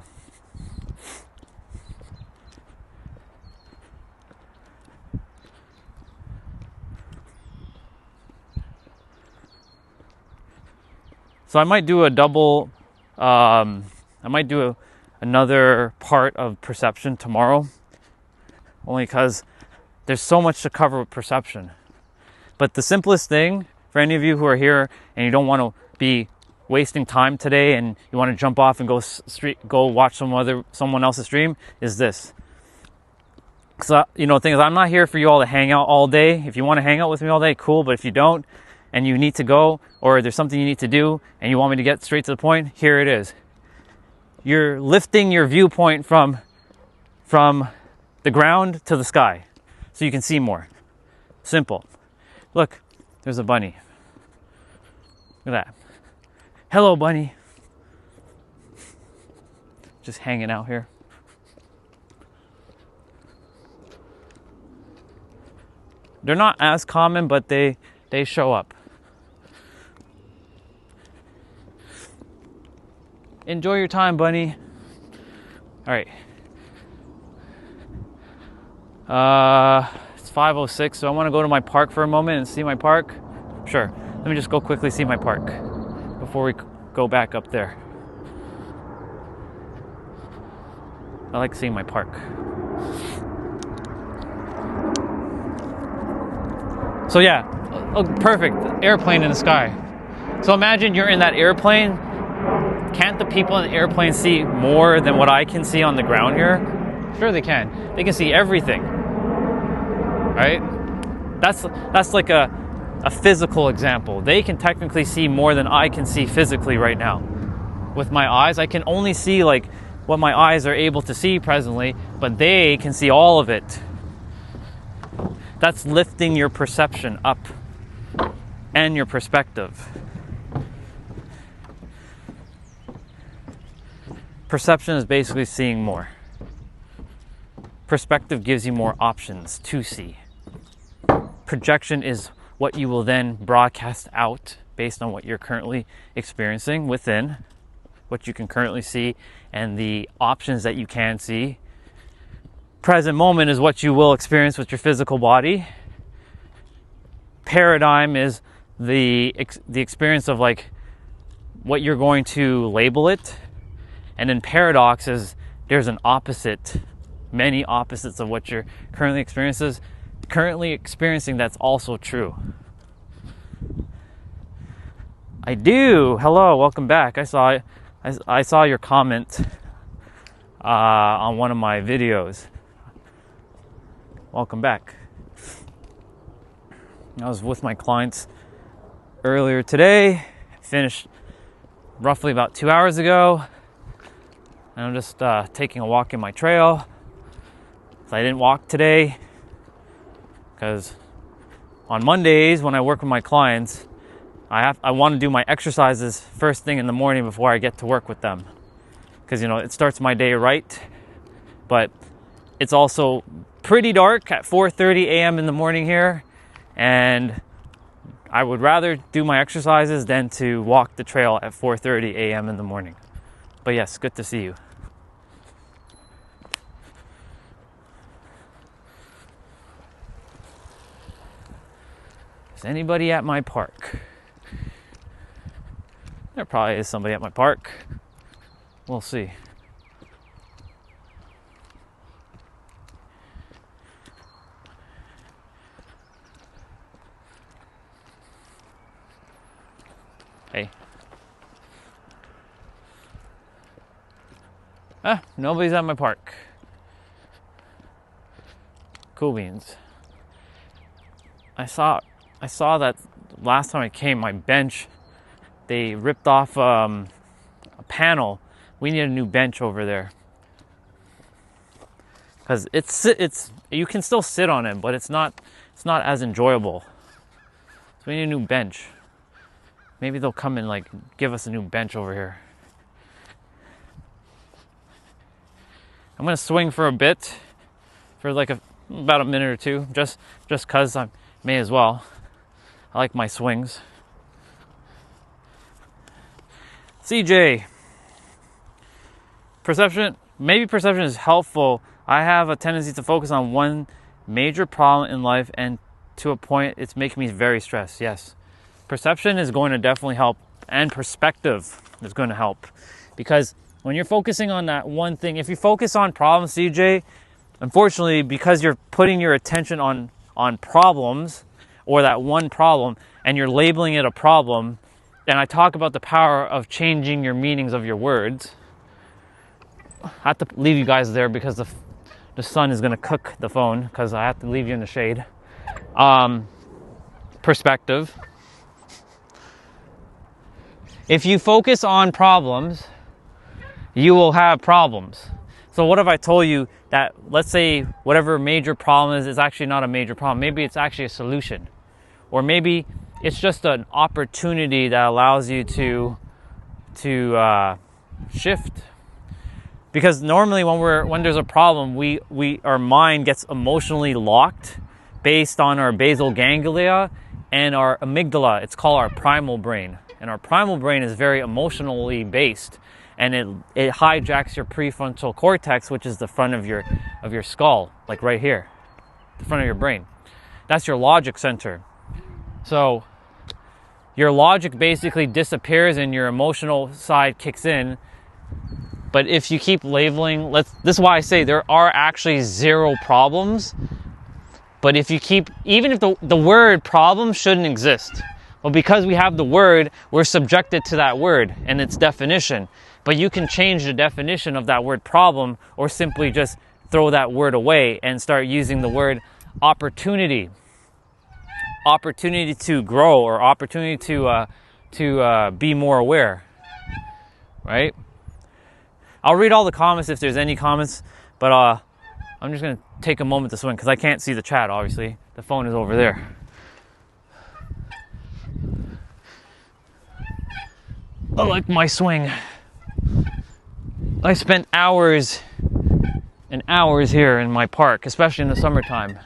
A: So I might do a double, another part of perception tomorrow, only because there's so much to cover with perception. But the simplest thing for any of you who are here and you don't want to be wasting time today and you want to jump off and go watch someone else's stream is this. So, you know, the thing is, I'm not here for you all to hang out all day. If you want to hang out with me all day, cool. But if you don't and you need to go, or there's something you need to do and you want me to get straight to the point, here it is. You're lifting your viewpoint from the ground to the sky so you can see more. Simple. Look, there's a bunny. Look at that. Hello, bunny. Just hanging out here. They're not as common, but they show up. Enjoy your time, bunny. All right. It's 5:06, so I want to go to my park for a moment and see my park. Sure. Let me just go quickly see my park before we go back up there. I like seeing my park. So yeah, oh, perfect. Airplane in the sky. So imagine you're in that airplane. Can't the people in the airplane see more than what I can see on the ground here? Sure they can. They can see everything. Right? That's like a physical example. They can technically see more than I can see physically right now. With my eyes, I can only see like what my eyes are able to see presently, but they can see all of it. That's lifting your perception up and your perspective. Perception is basically seeing more. Perspective gives you more options to see. Projection is what you will then broadcast out based on what you're currently experiencing within, what you can currently see, and the options that you can see. Present moment is what you will experience with your physical body. Paradigm is the experience of like what you're going to label it. And then paradox is there's an opposite, many opposites of what you're currently experiencing that's also true. I do. Hello, welcome back. I saw your comment on one of my videos. Welcome back. I was with my clients earlier today. Finished roughly about 2 hours ago. And I'm just taking a walk in my trail. So I didn't walk today because on Mondays when I work with my clients, I want to do my exercises first thing in the morning before I get to work with them. Because it starts my day right, but it's also pretty dark at 4:30 a.m. in the morning here, and I would rather do my exercises than to walk the trail at 4:30 a.m. in the morning. But yes, good to see you. Is anybody at my park? There probably is somebody at my park. We'll see. Hey. Nobody's at my park. Cool beans. I saw that last time I came, my bench, they ripped off a panel. We need a new bench over there. Because it's you can still sit on it, but it's not as enjoyable. So we need a new bench. Maybe they'll come and like give us a new bench over here. I'm gonna swing for a bit, for like about a minute or two, just cause I may as well. I like my swings. CJ, maybe perception is helpful. I have a tendency to focus on one major problem in life, and to a point, it's making me very stressed. Yes, perception is going to definitely help, and perspective is going to help, because when you're focusing on that one thing, if you focus on problems, CJ, unfortunately, because you're putting your attention on problems, or that one problem, and you're labeling it a problem, and I talk about the power of changing your meanings of your words. I have to leave you guys there because the sun is going to cook the phone, because I have to leave you in the shade. Perspective. If you focus on problems, you will have problems. So what if I told you that, let's say whatever major problem is actually not a major problem. Maybe it's actually a solution. Or maybe it's just an opportunity that allows you to shift. Because normally when there's a problem, our mind gets emotionally locked based on our basal ganglia and our amygdala. It's called our primal brain. And our primal brain is very emotionally based. And it hijacks your prefrontal cortex, which is the front of your skull, like right here, the front of your brain. That's your logic center. So your logic basically disappears and your emotional side kicks in. But if you keep labeling, this is why I say there are actually zero problems. But if you keep, even if the word problem shouldn't exist, but because we have the word, we're subjected to that word and its definition. But you can change the definition of that word problem, or simply just throw that word away and start using the word opportunity. Opportunity to grow, or opportunity to be more aware, right? I'll read all the comments if there's any comments, but I'm just gonna take a moment to swing because I can't see the chat, obviously. The phone is over there. I like my swing. I spent hours and hours here in my park, especially in the summertime.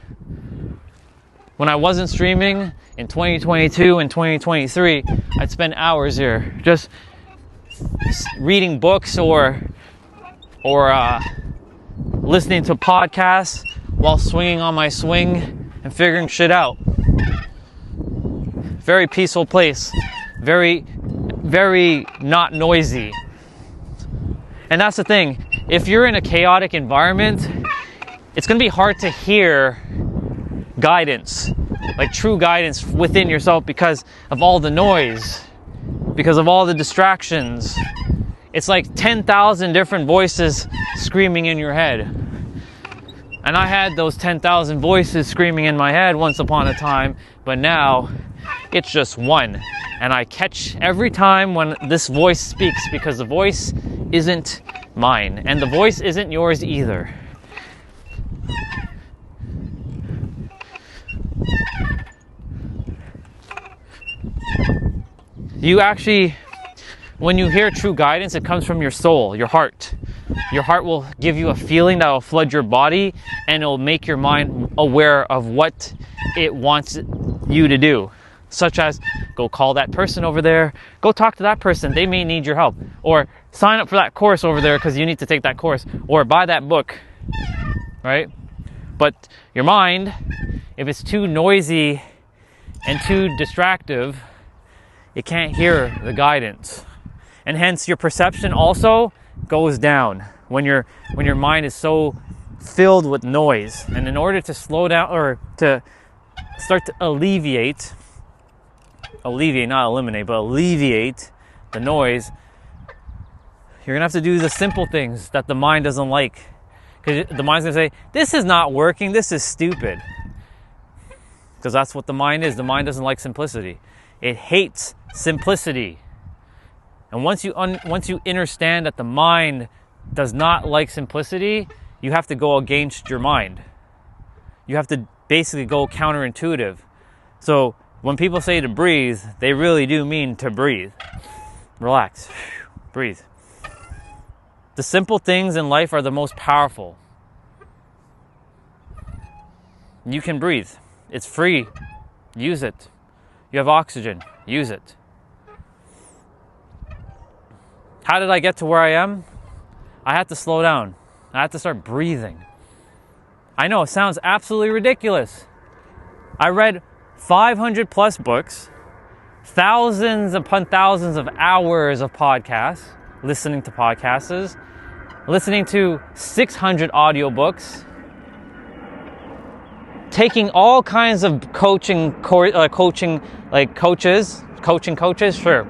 A: When I wasn't streaming in 2022 and 2023, I'd spend hours here just reading books or listening to podcasts while swinging on my swing and figuring shit out. Very peaceful place. Very, very not noisy. And that's the thing. If you're in a chaotic environment, it's going to be hard to hear guidance, like true guidance within yourself, because of all the noise, because of all the distractions. It's like 10,000 different voices screaming in your head. And I had those 10,000 voices screaming in my head once upon a time, but now it's just one. And I catch every time when this voice speaks, because the voice isn't mine and the voice isn't yours either. You actually, when you hear true guidance, it comes from your soul, your heart. Your heart will give you a feeling that will flood your body, and it will make your mind aware of what it wants you to do. Such as, go call that person over there, go talk to that person, they may need your help. Or sign up for that course over there because you need to take that course. Or buy that book, right? But your mind, if it's too noisy and too distractive, it can't hear the guidance. And hence your perception also goes down when your mind is so filled with noise. And in order to slow down, or to start to alleviate, not eliminate, but alleviate the noise, you're gonna have to do the simple things that the mind doesn't like. Because the mind's gonna say, this is not working, this is stupid. Because that's what the mind is. The mind doesn't like simplicity. It hates simplicity. And once you understand that the mind does not like simplicity, you have to go against your mind. You have to basically go counterintuitive. So when people say to breathe, they really do mean to breathe. Relax. Breathe. The simple things in life are the most powerful. You can breathe. It's free. Use it. You have oxygen. Use it. How did I get to where I am? I had to slow down. I had to start breathing. I know it sounds absolutely ridiculous. I read 500 plus books, thousands upon thousands of hours of podcasts, listening to podcasts, listening to 600 audiobooks, taking all kinds of coaching coaches, sure.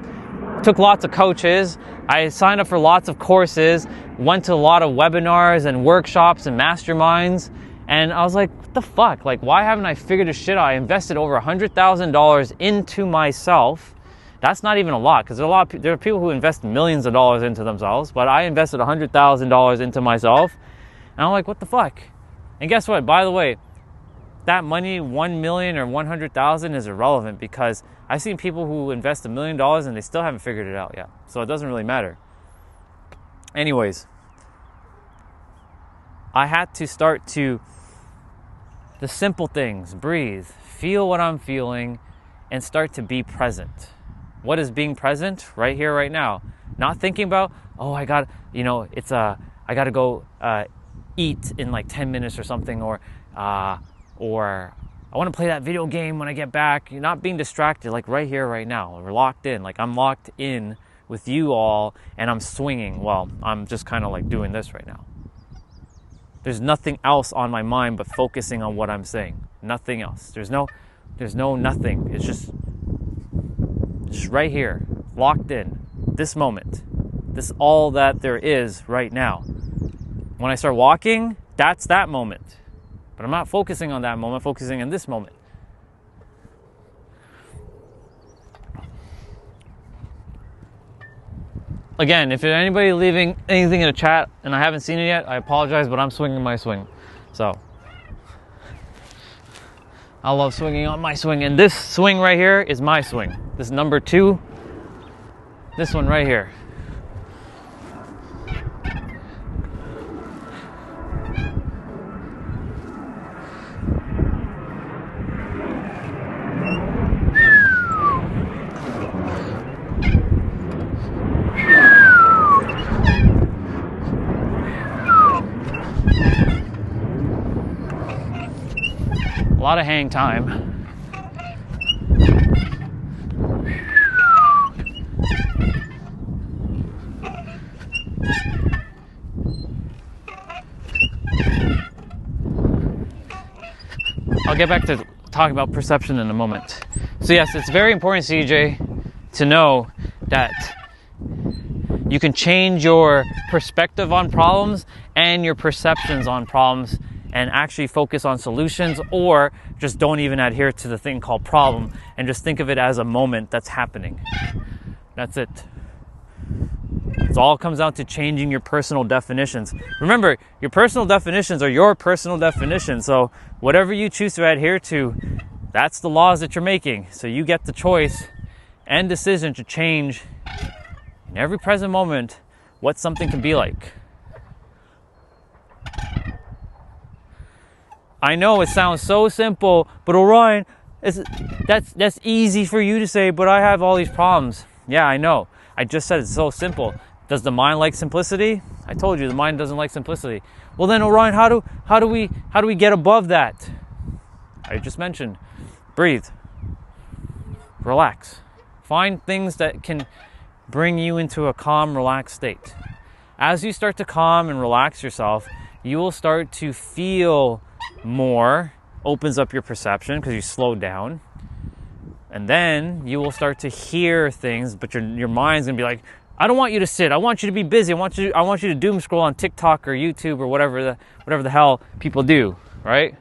A: Took lots of coaches. I signed up for lots of courses, went to a lot of webinars and workshops and masterminds, and I was like, what the fuck? Like, why haven't I figured this shit out? I invested over $100,000 into myself. That's not even a lot, because there are people who invest millions of dollars into themselves, but I invested $100,000 into myself, and I'm like, what the fuck? And guess what? By the way, that money, 1 million or 100,000, is irrelevant, because I've seen people who invest $1 million and they still haven't figured it out yet. So it doesn't really matter. Anyways, I had to start to the simple things, breathe, feel what I'm feeling, and start to be present. What is being present? Right here, right now. Not thinking about, oh, I got to go eat in like 10 minutes or something, or I want to play that video game when I get back. You're not being distracted, like right here, right now. We're locked in. Like I'm locked in with you all, and I'm swinging. Well, I'm just kind of like doing this right now. There's nothing else on my mind but focusing on what I'm saying. Nothing else. There's no nothing. It's just right here, locked in, this moment. This is all that there is right now. When I start walking, that's that moment. But I'm not focusing on that moment, I'm focusing on this moment. Again, if there's anybody leaving anything in the chat and I haven't seen it yet, I apologize, but I'm swinging my swing. So, I love swinging on my swing. And this swing right here is my swing. This number 2, this one right here. A lot of hang time. I'll get back to talking about perception in a moment. So yes, it's very important, CJ, to know that you can change your perspective on problems and your perceptions on problems and actually focus on solutions, or just don't even adhere to the thing called problem and just think of it as a moment that's happening. That's it. It all comes down to changing your personal definitions. Remember, your personal definitions are your personal definitions. So whatever you choose to adhere to, that's the laws that you're making. So you get the choice and decision to change in every present moment what something can be like. I know it sounds so simple, but Orion, that's easy for you to say, but I have all these problems. Yeah, I know. I just said it's so simple. Does the mind like simplicity? I told you the mind doesn't like simplicity. Well then, Orion, how do we get above that? I just mentioned, breathe, relax, find things that can bring you into a calm, relaxed state. As you start to calm and relax yourself, you will start to feel more, opens up your perception because you slow down, and then you will start to hear things, but your mind's gonna be like, I don't want you to sit, I want you to be busy, I want you to doom scroll on TikTok or YouTube or whatever the hell people do, right?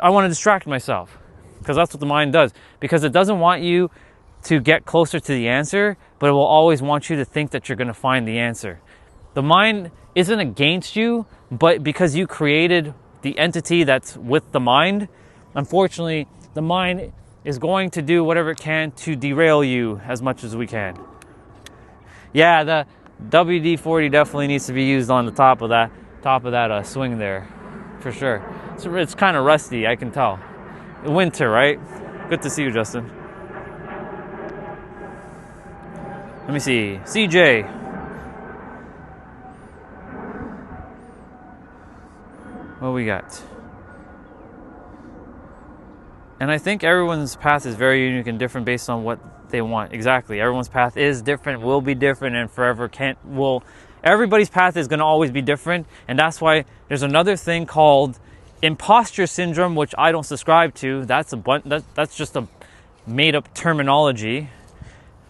A: I want to distract myself because that's what the mind does, because it doesn't want you to get closer to the answer, but it will always want you to think that you're going to find the answer. The mind isn't against you, but because you created the entity that's with the mind, unfortunately, the mind is going to do whatever it can to derail you as much as we can. Yeah, the WD-40 definitely needs to be used on the top of that swing there, for sure. It's kind of rusty, I can tell. Winter, right? Good to see you, Justin. Let me see. CJ. What we got? And I think everyone's path is very unique and different based on what they want. Exactly. Everyone's path is different, will be different, and forever will. Everybody's path is going to always be different. And that's why there's another thing called imposter syndrome, which I don't subscribe to. That's just a made up terminology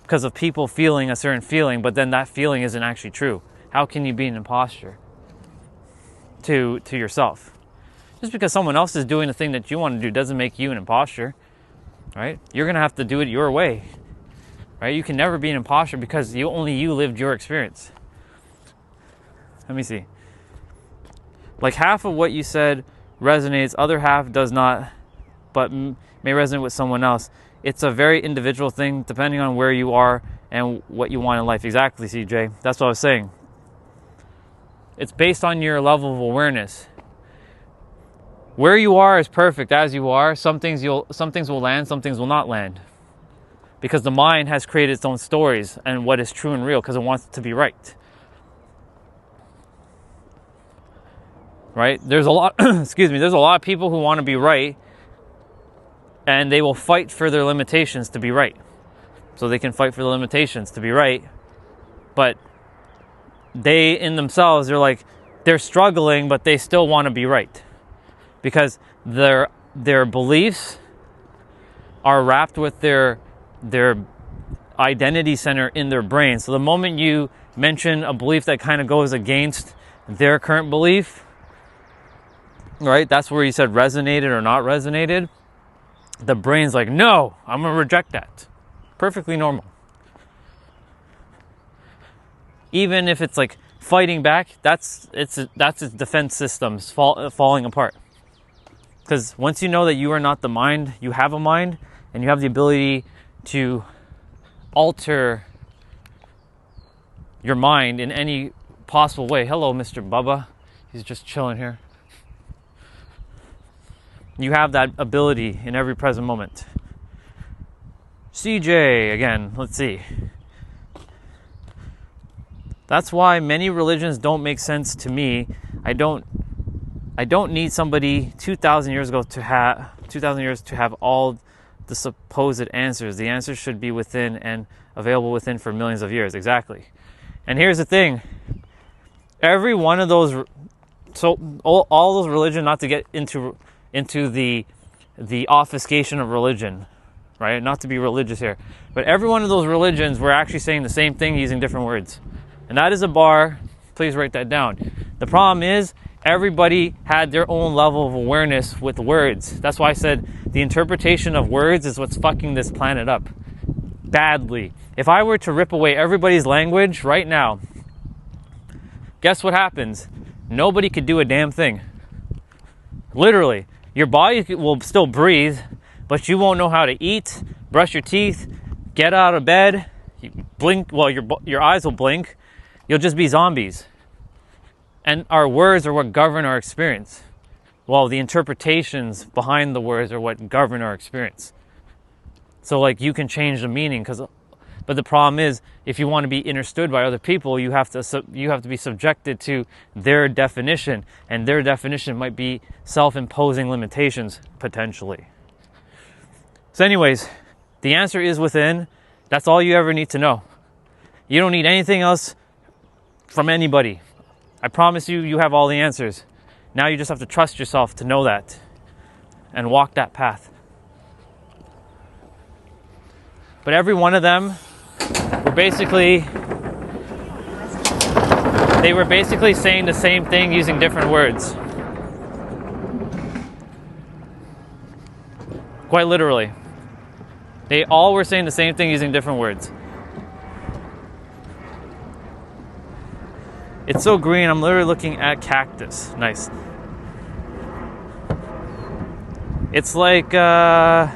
A: because of people feeling a certain feeling, but then that feeling isn't actually true. How can you be an imposter to yourself? Just because someone else is doing the thing that you want to do doesn't make you an imposter, right? You're going to have to do it your way, right? You can never be an imposter because only you lived your experience. Let me see. Like half of what you said resonates, other half does not, but may resonate with someone else. It's a very individual thing depending on where you are and what you want in life. Exactly, CJ. That's what I was saying. It's based on your level of awareness. Where you are is perfect as you are. Some things will land, some things will not land. Because the mind has created its own stories and what is true and real because it wants it to be right. right? There's a lot, excuse me, there's a lot of people who want to be right, and they will fight for their limitations to be right. So they can fight for the limitations to be right, but they in themselves, they're struggling, but they still want to be right because their beliefs are wrapped with their identity center in their brain. So the moment you mention a belief that kind of goes against their current belief, right? That's where you said resonated or not resonated. The brain's like, no, I'm going to reject that. Perfectly normal. Even if it's like fighting back, that's its defense systems falling apart. Because once you know that you are not the mind, you have a mind, and you have the ability to alter your mind in any possible way. Hello, Mr. Bubba. He's just chilling here. You have that ability in every present moment. CJ, again, let's see. That's why many religions don't make sense to me. I don't need somebody 2,000 years to have all the supposed answers. The answers should be within and available within for millions of years. Exactly. And here's the thing. Every one of those, so all those religions, not to get into the obfuscation of religion, right? Not to be religious here, but every one of those religions were actually saying the same thing using different words. And that is a bar. Please write that down. The problem is everybody had their own level of awareness with words. That's why I said the interpretation of words is what's fucking this planet up badly. If I were to rip away everybody's language right now, guess what happens? Nobody could do a damn thing. Literally, your body will still breathe, but you won't know how to eat, brush your teeth, get out of bed, blink. Well, your eyes will blink. You'll just be zombies. And our words are what govern our experience. Well, the interpretations behind the words are what govern our experience. So like you can change the meaning, but the problem is if you want to be understood by other people, you have to be subjected to their definition, and their definition might be self-imposing limitations potentially. So anyways, the answer is within. That's all you ever need to know. You don't need anything else from anybody. I promise you, you have all the answers. Now you just have to trust yourself to know that and walk that path. But every one of them were basically saying the same thing using different words. Quite literally. They all were saying the same thing using different words. It's so green, I'm literally looking at cactus. Nice. It's like, that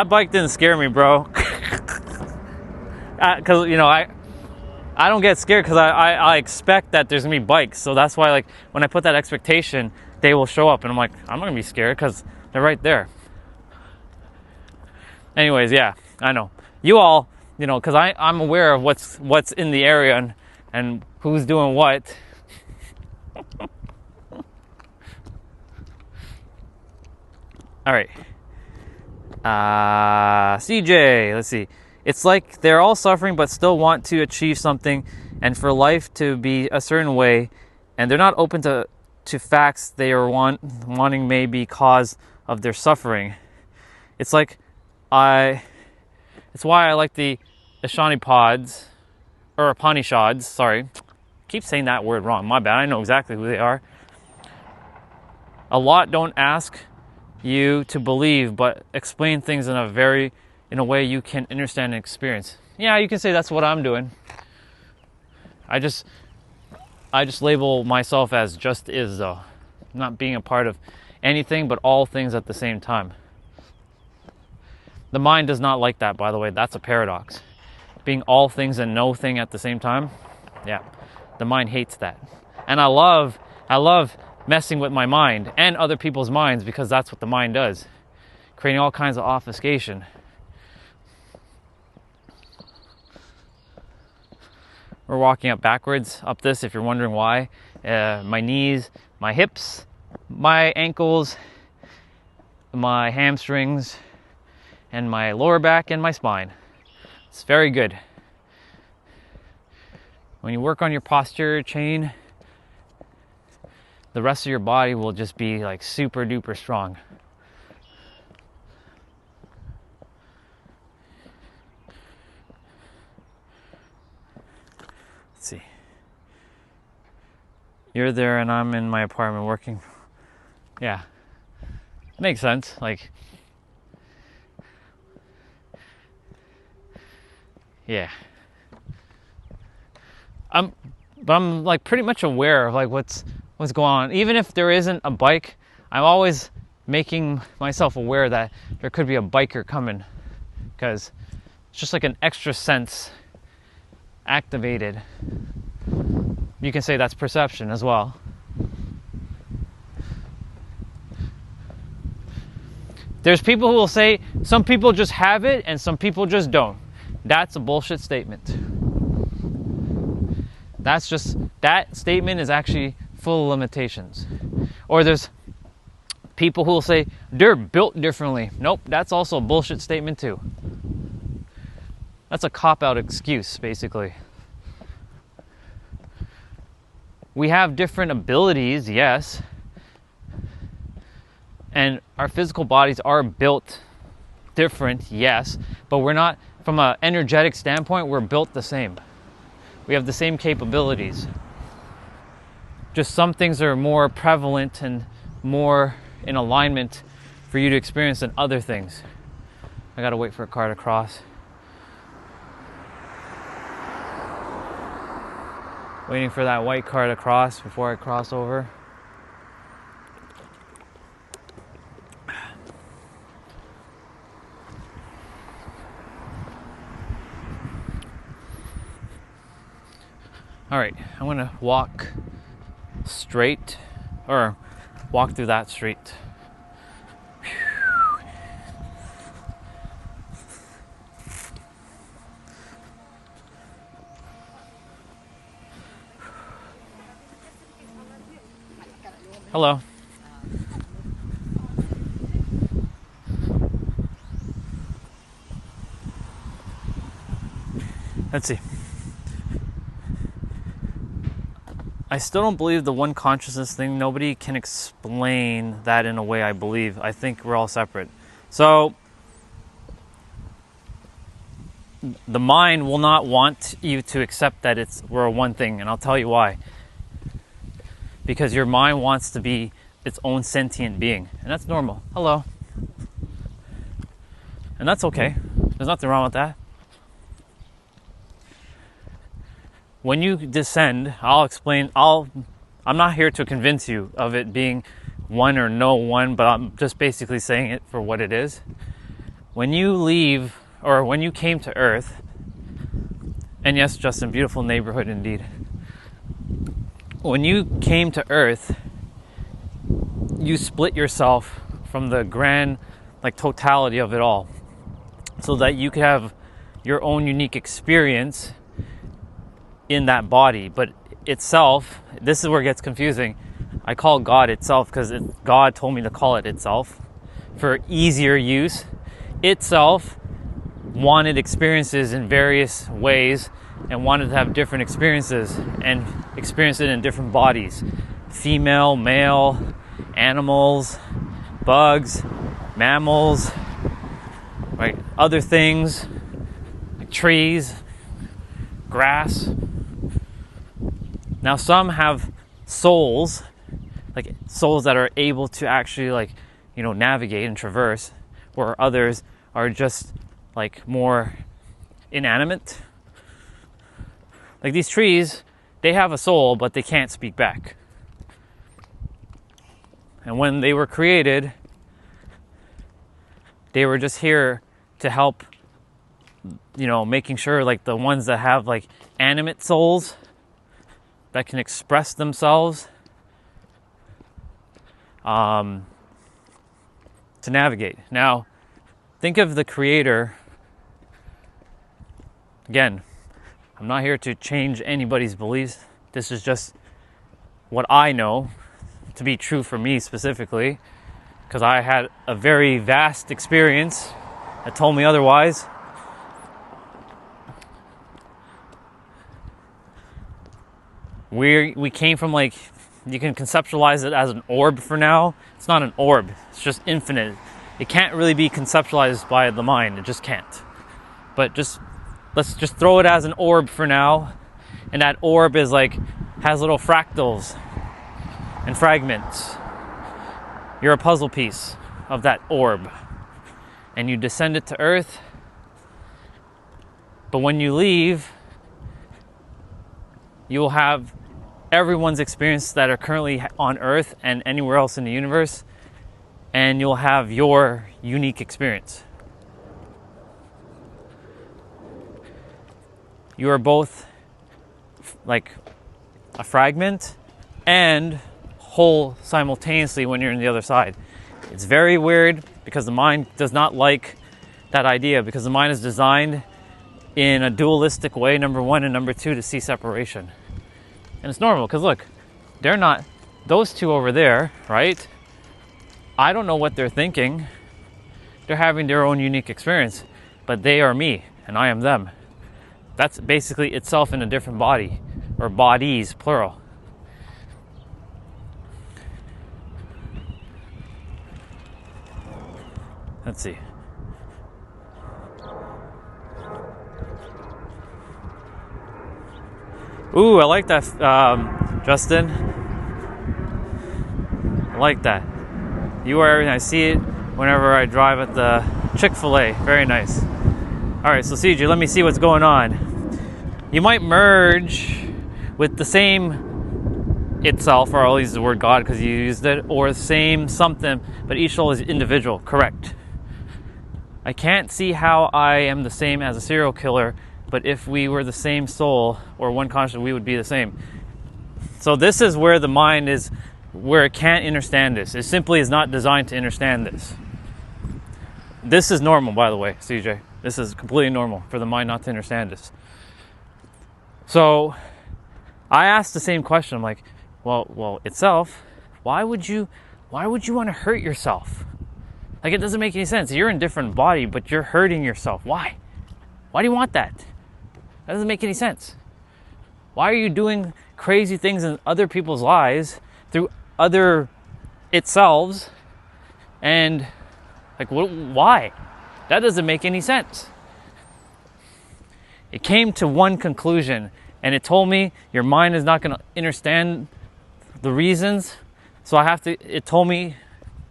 A: bike didn't scare me, bro. Because, you know, I don't get scared because I expect that there's going to be bikes. So that's why, like, when I put that expectation, they will show up. And I'm like, I'm not going to be scared because they're right there. Anyways, yeah, I know. You all, you know, because I'm aware of what's in the area and who's doing what. All right. CJ, let's see. It's like they're all suffering but still want to achieve something and for life to be a certain way, and they're not open to facts they are wanting may be cause of their suffering. It's like it's why I like the Upanishads, or Upanishads, sorry. I keep saying that word wrong, my bad. I know exactly who they are. A lot don't ask you to believe, but explain things in a way you can understand and experience. Yeah, you can say that's what I'm doing. I just label myself as just is, though. Not being a part of anything but all things at the same time. The mind does not like that, by the way. That's a paradox. Being all things and no thing at the same time. Yeah, the mind hates that. And I love messing with my mind and other people's minds, because that's what the mind does. Creating all kinds of obfuscation. We're walking up backwards up this, if you're wondering why. my knees, my hips, my ankles, my hamstrings, and my lower back and my spine. It's very good. When you work on your posterior chain, the rest of your body will just be like super duper strong. Let's see. You're there and I'm in my apartment working. Yeah. Makes sense. Like, yeah. I'm like pretty much aware of like what's going on. Even if there isn't a bike, I'm always making myself aware that there could be a biker coming, because it's just like an extra sense activated. You can say that's perception as well. There's people who will say some people just have it and some people just don't. That's a bullshit statement. That statement is actually full of limitations. Or there's people who will say they're built differently. Nope, that's also a bullshit statement too. That's a cop-out excuse, basically. We have different abilities, yes. And our physical bodies are built different, yes. But we're not, from an energetic standpoint, we're built the same. We have the same capabilities. Just some things are more prevalent and more in alignment for you to experience than other things. I gotta wait for a car to cross. Waiting for that white car to cross before I cross over. All right, I'm gonna walk straight, or walk through that street. Hello. Let's see. I still don't believe the one consciousness thing. Nobody can explain that in a way I believe. I think we're all separate. So, the mind will not want you to accept that we're one thing, and I'll tell you why. Because your mind wants to be its own sentient being, and that's normal. Hello. And that's okay. There's nothing wrong with that. When you descend, I'll explain, I'm not here to convince you of it being one or no one, but I'm just basically saying it for what it is. When you leave, or when you came to Earth, and yes, Justin, beautiful neighborhood indeed. When you came to Earth, you split yourself from the grand, like, totality of it all, so that you could have your own unique experience in that body. But itself, this is where it gets confusing. I call God itself because God told me to call it itself for easier use. Itself wanted experiences in various ways and wanted to have different experiences and experience it in different bodies. Female, male, animals, bugs, mammals, right? Other things like trees, grass. Now some have souls, like souls that are able to actually, like, you know, navigate and traverse, where others are just like more inanimate. Like these trees, they have a soul, but they can't speak back. And when they were created, they were just here to help, you know, making sure like the ones that have like animate souls that can express themselves to navigate. Now, think of the creator. Again, I'm not here to change anybody's beliefs. This is just what I know to be true for me specifically, because I had a very vast experience that told me otherwise. We came from, like, you can conceptualize it as an orb for now. It's not an orb, it's just infinite. It can't really be conceptualized by the mind, it just can't. But let's just throw it as an orb for now. And that orb is like, has little fractals and fragments. You're a puzzle piece of that orb. And you descend it to Earth. But when you leave, you will have everyone's experience that are currently on Earth and anywhere else in the universe. And you'll have your unique experience. You are both like a fragment and whole simultaneously when you're on the other side. It's very weird because the mind does not like that idea, because the mind is designed in a dualistic way, number one, and number two, to see separation. And it's normal because look, they're not, those two over there, right? I don't know what they're thinking. They're having their own unique experience, but they are me and I am them. That's basically itself in a different body, or bodies, plural. Let's see. Ooh, I like that, Justin. I like that. You are everything. I see it whenever I drive at the Chick-fil-A. Very nice. All right, so CJ, let me see what's going on. You might merge with the same itself, or I'll use the word God because you used it, or the same something, but each soul is individual. Correct. I can't see how I am the same as a serial killer, but if we were the same soul or one conscious, we would be the same. So this is where the mind is, where it can't understand this. It simply is not designed to understand this. This is normal, by the way, CJ. This is completely normal for the mind not to understand this. So I asked the same question. I'm like, well, itself, why would you want to hurt yourself? Like, it doesn't make any sense. You're in a different body, but you're hurting yourself. Why? Why do you want that? That doesn't make any sense. Why are you doing crazy things in other people's lives through other itselves? And like, why? That doesn't make any sense. It came to one conclusion, and it told me your mind is not going to understand the reasons. So it told me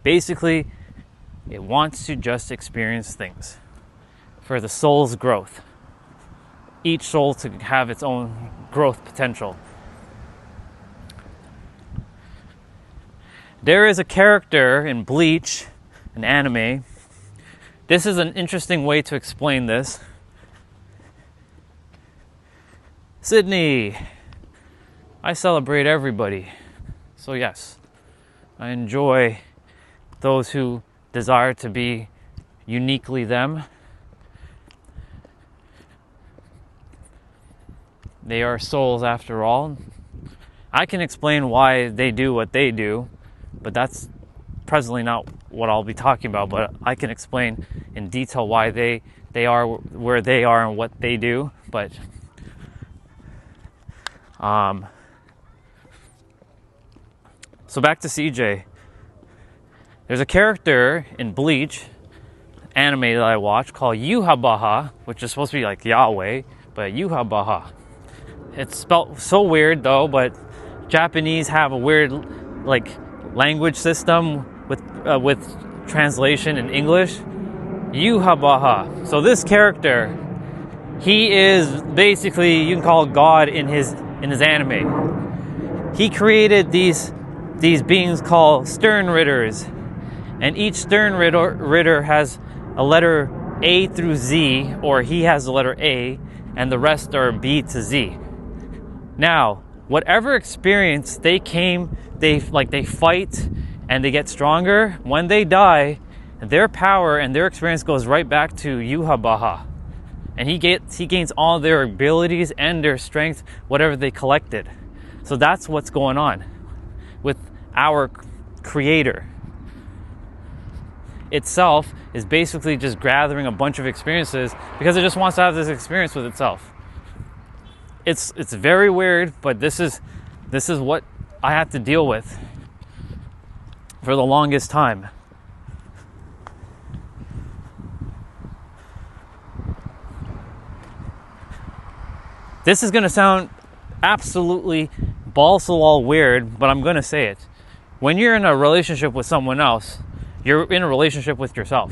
A: basically it wants to just experience things for the soul's growth. Each soul to have its own growth potential. There is a character in Bleach, an anime. This is an interesting way to explain this. Sydney, I celebrate everybody. So yes, I enjoy those who desire to be uniquely them. They are souls after all. I can explain why they do what they do, but that's presently not what I'll be talking about. But I can explain in detail why they are where they are and what they do. But so back to CJ. There's a character in Bleach anime that I watch called Yhwach, which is supposed to be like Yahweh, but Yhwach. It's spelled so weird though, but Japanese have a weird like language system with translation in English. Yhwach. So this character, he is basically, you can call God in his anime. He created these beings called Sternritters, and each Sternritter has a letter A through Z, or he has the letter A, and the rest are B to Z. Now, whatever experience they fight and they get stronger. When they die, their power and their experience goes right back to Yhwach. And he gains all their abilities and their strength, whatever they collected. So that's what's going on. with our creator. Itself is basically just gathering a bunch of experiences because it just wants to have this experience with itself. It's very weird, but this is what I had to deal with for the longest time. This is going to sound absolutely balls to the wall weird, but I'm going to say it. When you're in a relationship with someone else, you're in a relationship with yourself.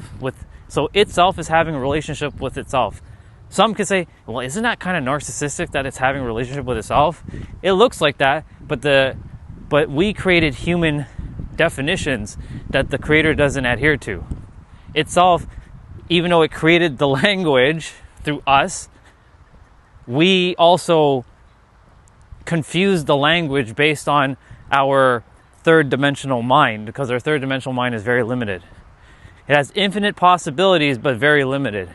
A: So itself is having a relationship with itself. Some could say, well, isn't that kind of narcissistic that it's having a relationship with itself? It looks like that, but we created human definitions that the creator doesn't adhere to. Itself, even though it created the language through us, we also confuse the language based on our third dimensional mind, because our third dimensional mind is very limited. It has infinite possibilities, but very limited.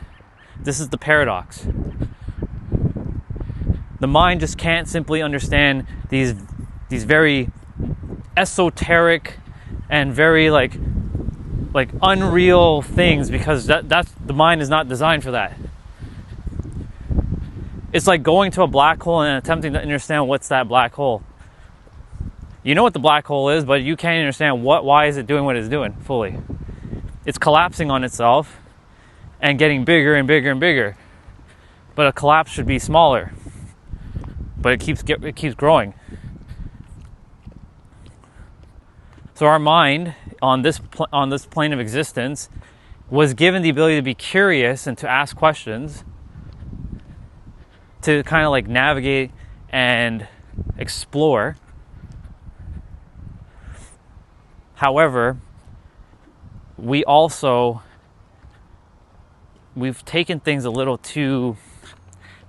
A: This is the paradox. The mind just can't simply understand these very esoteric and very like unreal things, because that's the mind is not designed for that. It's like going to a black hole and attempting to understand what's that black hole. You know what the black hole is, but you can't understand why is it doing what it's doing fully. It's collapsing on itself and getting bigger and bigger and bigger. But a collapse should be smaller. But it keeps growing. So our mind on this plane of existence was given the ability to be curious and to ask questions, to kind of like navigate and explore. However, we've taken things a little too,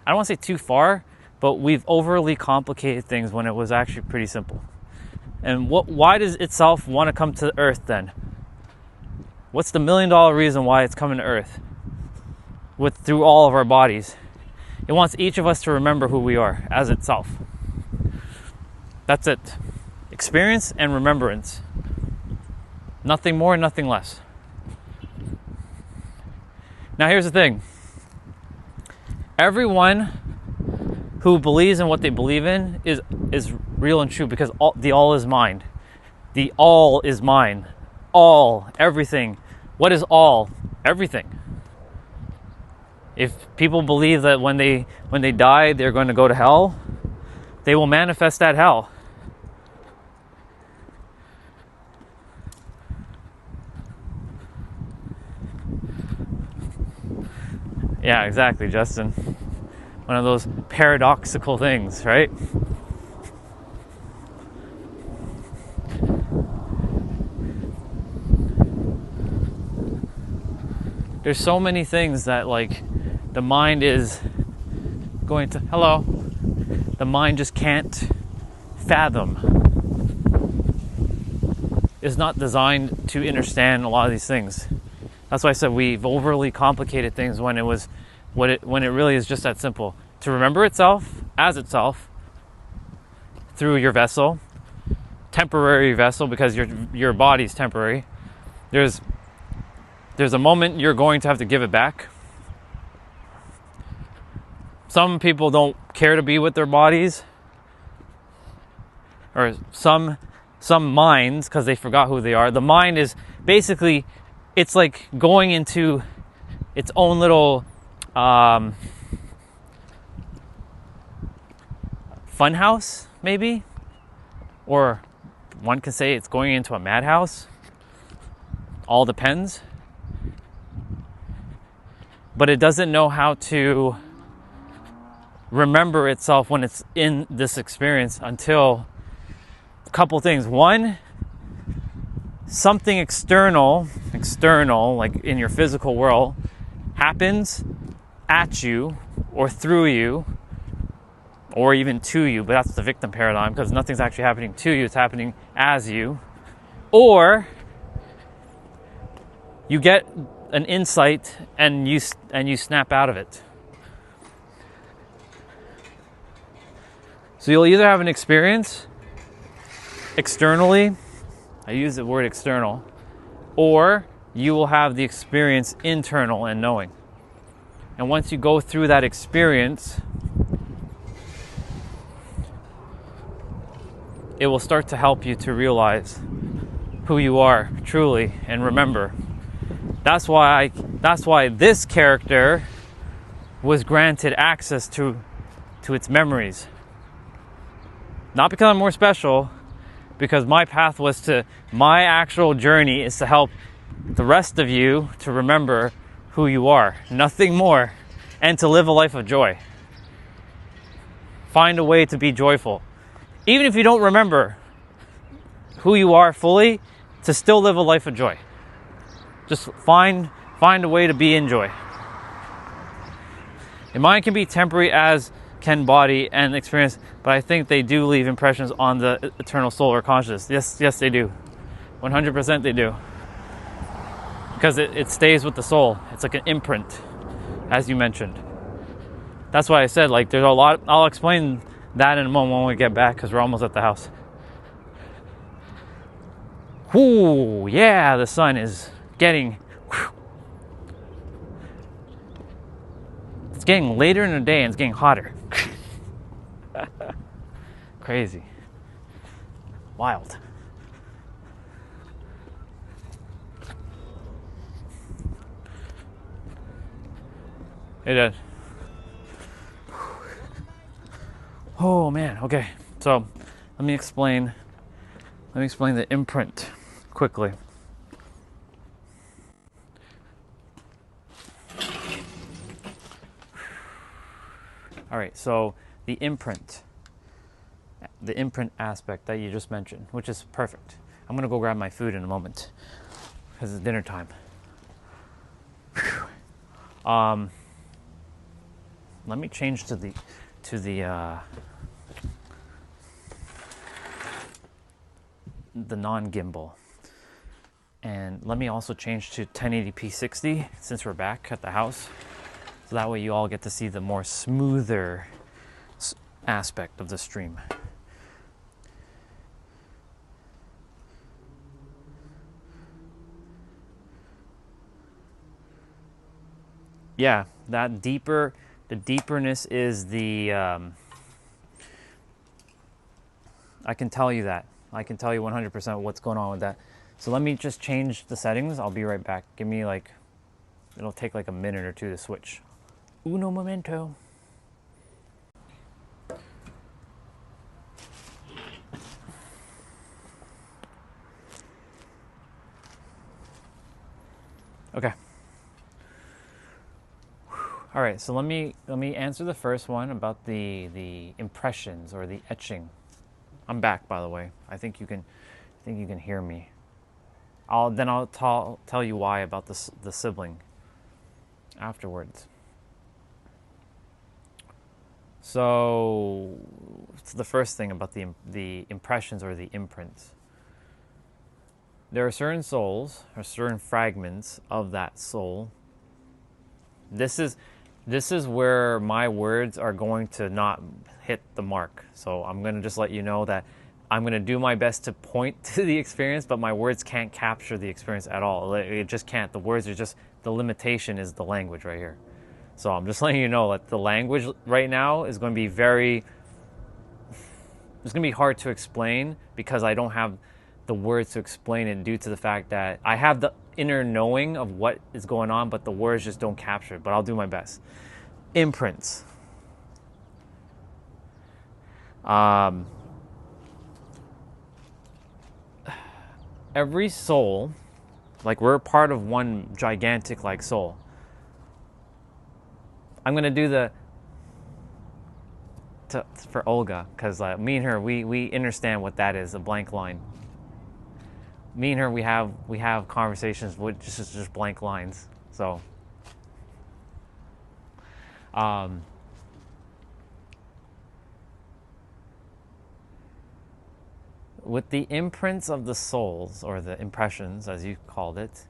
A: I don't want to say too far, but we've overly complicated things when it was actually pretty simple. And why does itself want to come to Earth then? What's the $1 million reason why it's coming to Earth through all of our bodies? It wants each of us to remember who we are as itself. That's it. Experience and remembrance. Nothing more, nothing less. Now here's the thing. Everyone who believes in what they believe in is real and true, because the all is mind. The all is mine. All, everything. What is all? Everything. If people believe that when they die they're going to go to hell, they will manifest that hell. Yeah, exactly, Justin. One of those paradoxical things, right? There's so many things that like the mind is going to, the mind just can't fathom. It's not designed to understand a lot of these things. That's why I said we've overly complicated things when it really is just that simple. To remember itself as itself through your vessel, temporary vessel, because your body's temporary. There's a moment you're going to have to give it back. Some people don't care to be with their bodies, or some minds, because they forgot who they are. The mind is basically, it's like going into its own little fun house, maybe, or one can say it's going into a madhouse. All depends. But it doesn't know how to remember itself when it's in this experience until a couple things. One, something external, like in your physical world, happens at you or through you or even to you, but that's the victim paradigm, because nothing's actually happening to you, it's happening as you. Or you get an insight and you snap out of it. So you'll either have an experience externally, I use the word external, or you will have the experience internal and knowing. And once you go through that experience, it will start to help you to realize who you are truly and remember. That's why this character was granted access to its memories. Not because I'm more special, because my path was to, my actual journey is to help the rest of you to remember who you are, nothing more, and to live a life of joy. Find a way to be joyful. Even if you don't remember who you are fully, to still live a life of joy. Just find a way to be in joy. And mind can be temporary as can body and experience, but I think they do leave impressions on the eternal soul or consciousness. Yes, they do. 100% they do. Because it stays with the soul. It's like an imprint, as you mentioned. That's why I said, like, there's a lot. I'll explain that in a moment when we get back, because we're almost at the house. Ooh, yeah, the sun is getting... It's getting later in the day and it's getting hotter. Crazy. Wild. It is. Oh man, okay. So let me explain the imprint quickly. All right, so the imprint aspect that you just mentioned, which is perfect. I'm gonna go grab my food in a moment because it's dinner time. Let me change to the non-gimbal, and let me also change to 1080p 60 since we're back at the house. So that way you all get to see the more smoother aspect of the stream. Yeah, the deeperness is the, I can tell you that. I can tell you 100% what's going on with that. So let me just change the settings. I'll be right back. Give me like, it'll take like a minute or two to switch. Uno momento. Okay. All right, so let me answer the first one about the impressions or the etching. I'm back, by the way. I think you can hear me. I'll tell you why about the sibling afterwards. So the first thing about the impressions or the imprints. There are certain souls or certain fragments of that soul. This is where my words are going to not hit the mark. So I'm going to just let you know that I'm going to do my best to point to the experience, but my words can't capture the experience at all. It just can't. The words are just, the limitation is the language right here. So I'm just letting you know that the language right now is going to be it's going to be hard to explain because I don't have the words to explain it due to the fact that I have the inner knowing of what is going on, but the words just don't capture it, but I'll do my best. Imprints. Every soul, like we're part of one gigantic like soul. I'm gonna do for Olga, because me and her, we understand what that is, a blank line. Me and her, we have conversations with just blank lines. So, with the imprints of the souls, or the impressions, as you called it,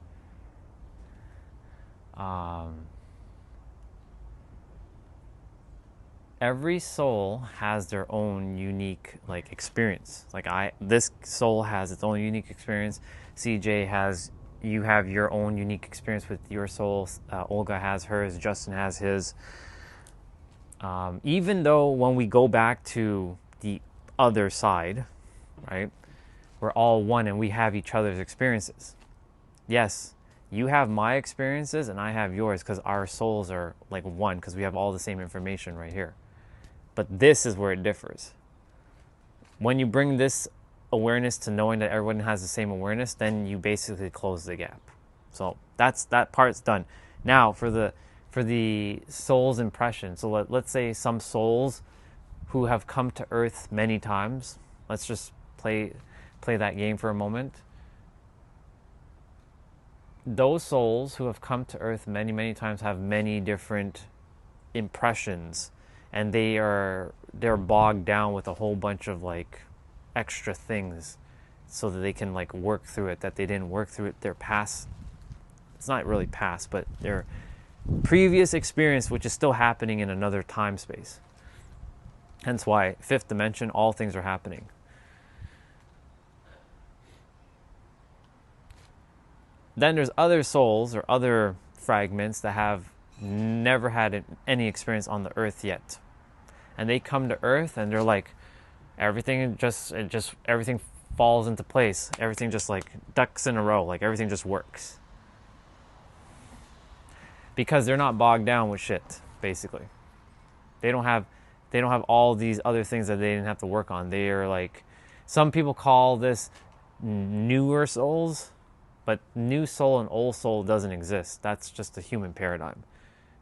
A: every soul has their own unique like experience. Like this soul has its own unique experience. CJ has, you have your own unique experience with your soul. Olga has hers. Justin has his. Even though when we go back to the other side, right, we're all one and we have each other's experiences. Yes, you have my experiences and I have yours because our souls are like one because we have all the same information right here. But this is where it differs. When you bring this awareness to knowing that everyone has the same awareness, then you basically close the gap. So that part's done. Now for the soul's impression. So let's say some souls who have come to Earth many times. Let's just play that game for a moment. Those souls who have come to Earth many, many times have many different impressions, and they're bogged down with a whole bunch of like extra things so that they can like work through it, that they didn't work through it, their past, it's not really past, but their previous experience, which is still happening in another time space. Hence why fifth dimension, all things are happening. Then there's other souls or other fragments that have never had any experience on the Earth yet. And they come to Earth and they're like, everything falls into place. Everything just like ducks in a row, like everything just works. Because they're not bogged down with shit, basically. They don't have all these other things that they didn't have to work on. They are like, some people call this newer souls, but new soul and old soul doesn't exist. That's just a human paradigm.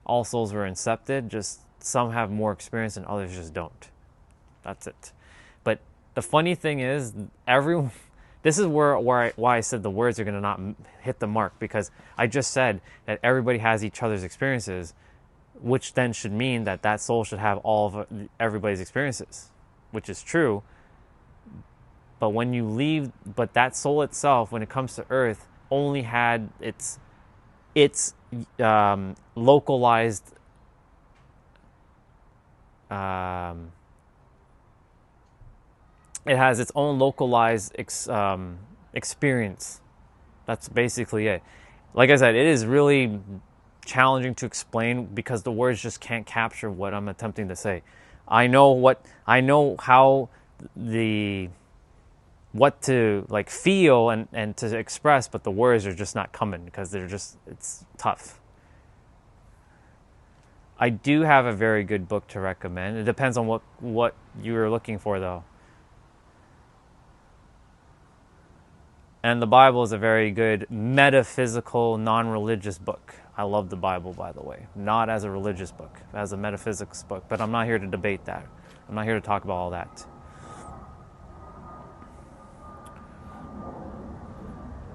A: All souls were incepted, just some have more experience and others just don't. That's it. But the funny thing is, this is why I said the words are going to not hit the mark, because I just said that everybody has each other's experiences, which then should mean that soul should have all of everybody's experiences, which is true. But when you leave, but that soul itself, when it comes to Earth, only had its localized it has its own localized experience. That's basically it. Like I said, it is really challenging to explain because the words just can't capture what I'm attempting to say. I know what to like feel and to express, but the words are just not coming because it's tough. I do have a very good book to recommend. It depends on what you're looking for though. And the Bible is a very good metaphysical, non-religious book. I love the Bible, by the way. Not as a religious book, as a metaphysics book. But I'm not here to debate that. I'm not here to talk about all that.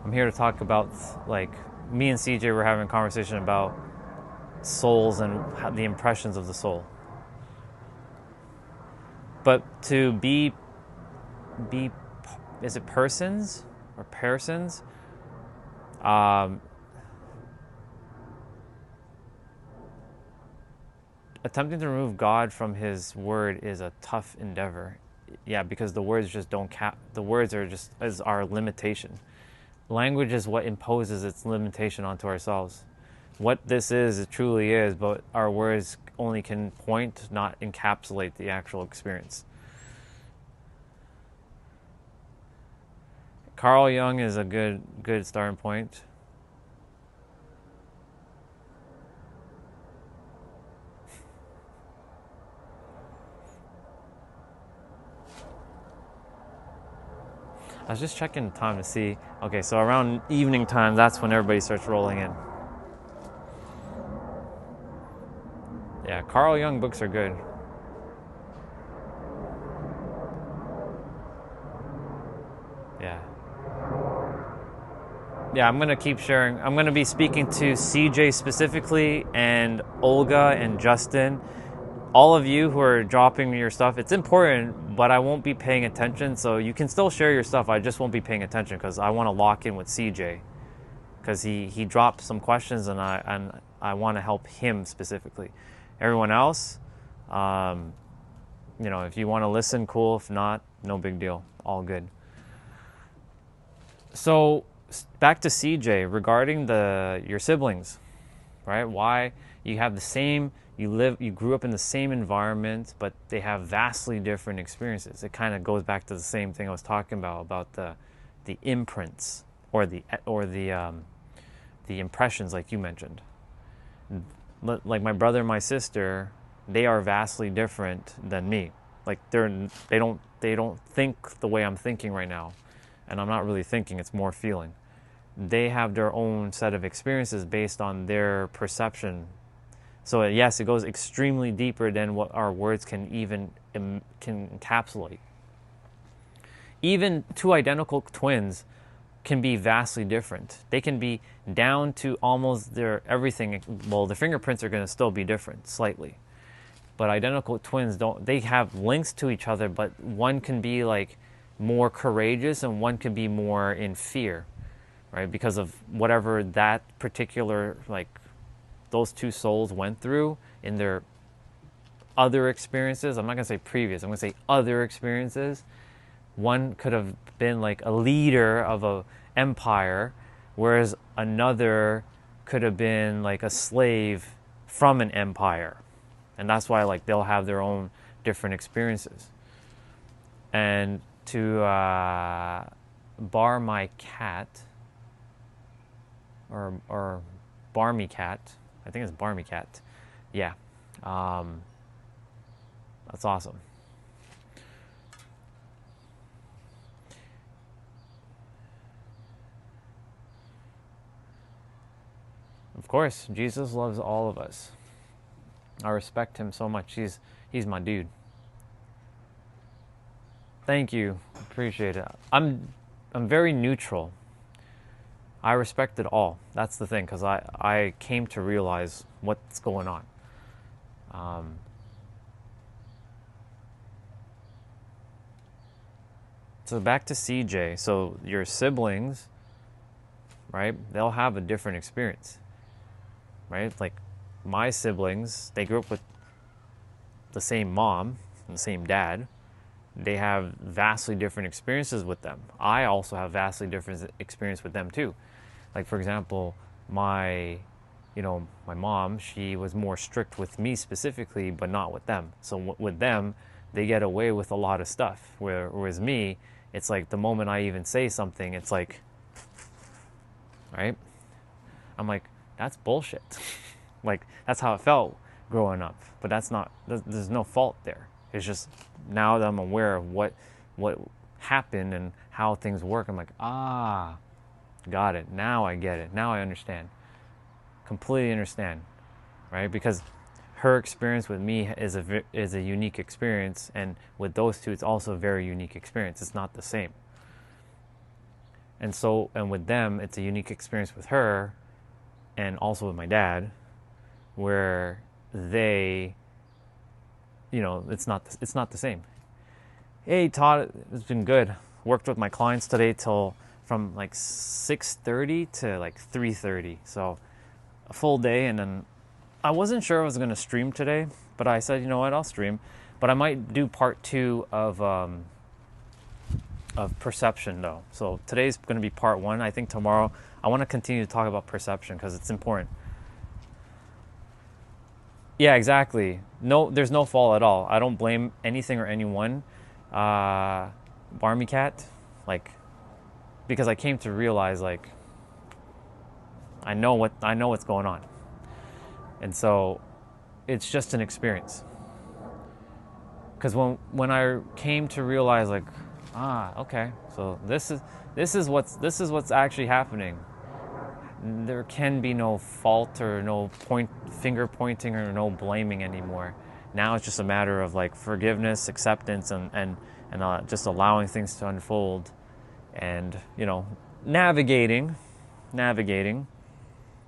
A: I'm here to talk about, like, me and CJ were having a conversation about souls and the impressions of the soul. But to be is it persons or persons? Attempting to remove God from His word is a tough endeavor. Yeah, because the words just don't the words are just as our limitation. Language is what imposes its limitation onto ourselves. What this is, it truly is, but our words only can point, not encapsulate the actual experience. Carl Jung is a good starting point. I was just checking the time to see. Okay, so around evening time, that's when everybody starts rolling in. Yeah, Carl Jung books are good. Yeah, I'm going to keep sharing. I'm going to be speaking to CJ specifically and Olga and Justin. All of you who are dropping me your stuff, it's important, but I won't be paying attention. So you can still share your stuff. I just won't be paying attention because I want to lock in with CJ. Because he dropped some questions and I want to help him specifically. Everyone else, You know, if you want to listen, cool. If not, no big deal. All good. So back to CJ regarding your siblings, right? Why you have the same, you grew up in the same environment, but they have vastly different experiences. It kind of goes back to the same thing I was talking about the imprints or the impressions, like you mentioned. Like my brother and my sister, they are vastly different than me. Like they don't think the way I'm thinking right now, and I'm not really thinking, it's more feeling. They have their own set of experiences based on their perception. So yes, it goes extremely deeper than what our words can even can encapsulate. Even two identical twins can be vastly different. They can be down to almost their everything. Well, the fingerprints are going to still be different slightly, but identical twins they have links to each other, but one can be like more courageous and one can be more in fear, right? Because of whatever that particular, like, those two souls went through in their other experiences. I'm not going to say previous, I'm going to say other experiences. One could have been like a leader of a empire, whereas another could have been like a slave from an empire. And that's why, like, they'll have their own different experiences. And to bar my cat, or Barmy Cat, I think it's Barmy Cat. Yeah, that's awesome. Of course, Jesus loves all of us. I respect him so much. He's my dude. Thank you. Appreciate it. I'm very neutral. I respect it all. That's the thing, because I came to realize what's going on. So back to CJ. So your siblings, right? They'll have a different experience, right? Like my siblings, they grew up with the same mom and the same dad. They have vastly different experiences with them. I also have vastly different experience with them too. Like, for example, my mom, she was more strict with me specifically, but not with them. So with them, they get away with a lot of stuff. Whereas me, it's like the moment I even say something, it's like, right? I'm like, that's bullshit. Like, that's how it felt growing up. But there's no fault there. It's just now that I'm aware of what happened and how things work, I'm like, got it. Now I get it. Now I understand. Completely understand, right? Because her experience with me is a unique experience, and with those two, it's also a very unique experience. It's not the same. And with them, it's a unique experience with her, and also with my dad, where they, it's not the same. Hey Todd, it's been good. Worked with my clients today from like 6:30 to like 3:30, so a full day. And then I wasn't sure I was going to stream today, but I said, you know what, I'll stream, but I might do part 2 of perception though. So today's going to be part 1. I think tomorrow I want to continue to talk about perception because it's important. Yeah, exactly. No, there's no fault at all. I don't blame anything or anyone. Barmy Cat, like, because I came to realize, like, I know what's going on. And so it's just an experience. Because when I came to realize, like, okay, so this is what's actually happening. There can be no fault or no finger pointing or no blaming anymore. Now it's just a matter of like forgiveness, acceptance, and just allowing things to unfold, and navigating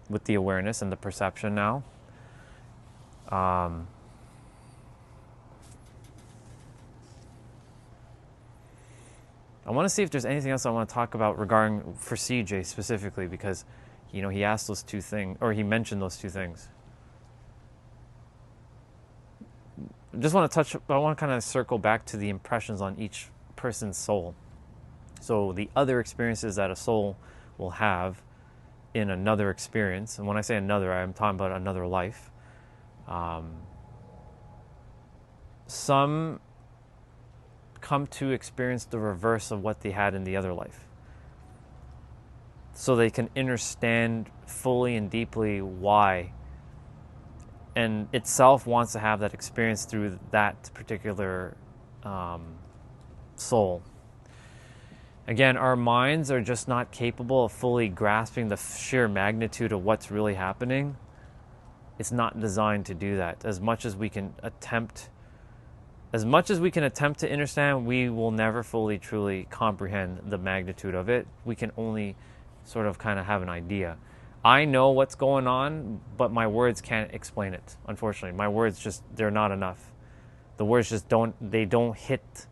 A: with the awareness and the perception now. I want to see if there's anything else I want to talk about regarding for CJ specifically, because he asked those two things, or he mentioned those two things. just want to touch, I want to kind of circle back to the impressions on each person's soul. So the other experiences that a soul will have in another experience, and when I say another, I'm talking about another life. Some come to experience the reverse of what they had in the other life. So they can understand fully and deeply why, and itself wants to have that experience through that particular soul. Again, our minds are just not capable of fully grasping the sheer magnitude of what's really happening. It's not designed to do that. As much as we can attempt to understand, we will never fully, truly comprehend the magnitude of it. We can only sort of kind of have an idea. I know what's going on, but my words can't explain it. Unfortunately, my words just, they're not enough. The words just don't hit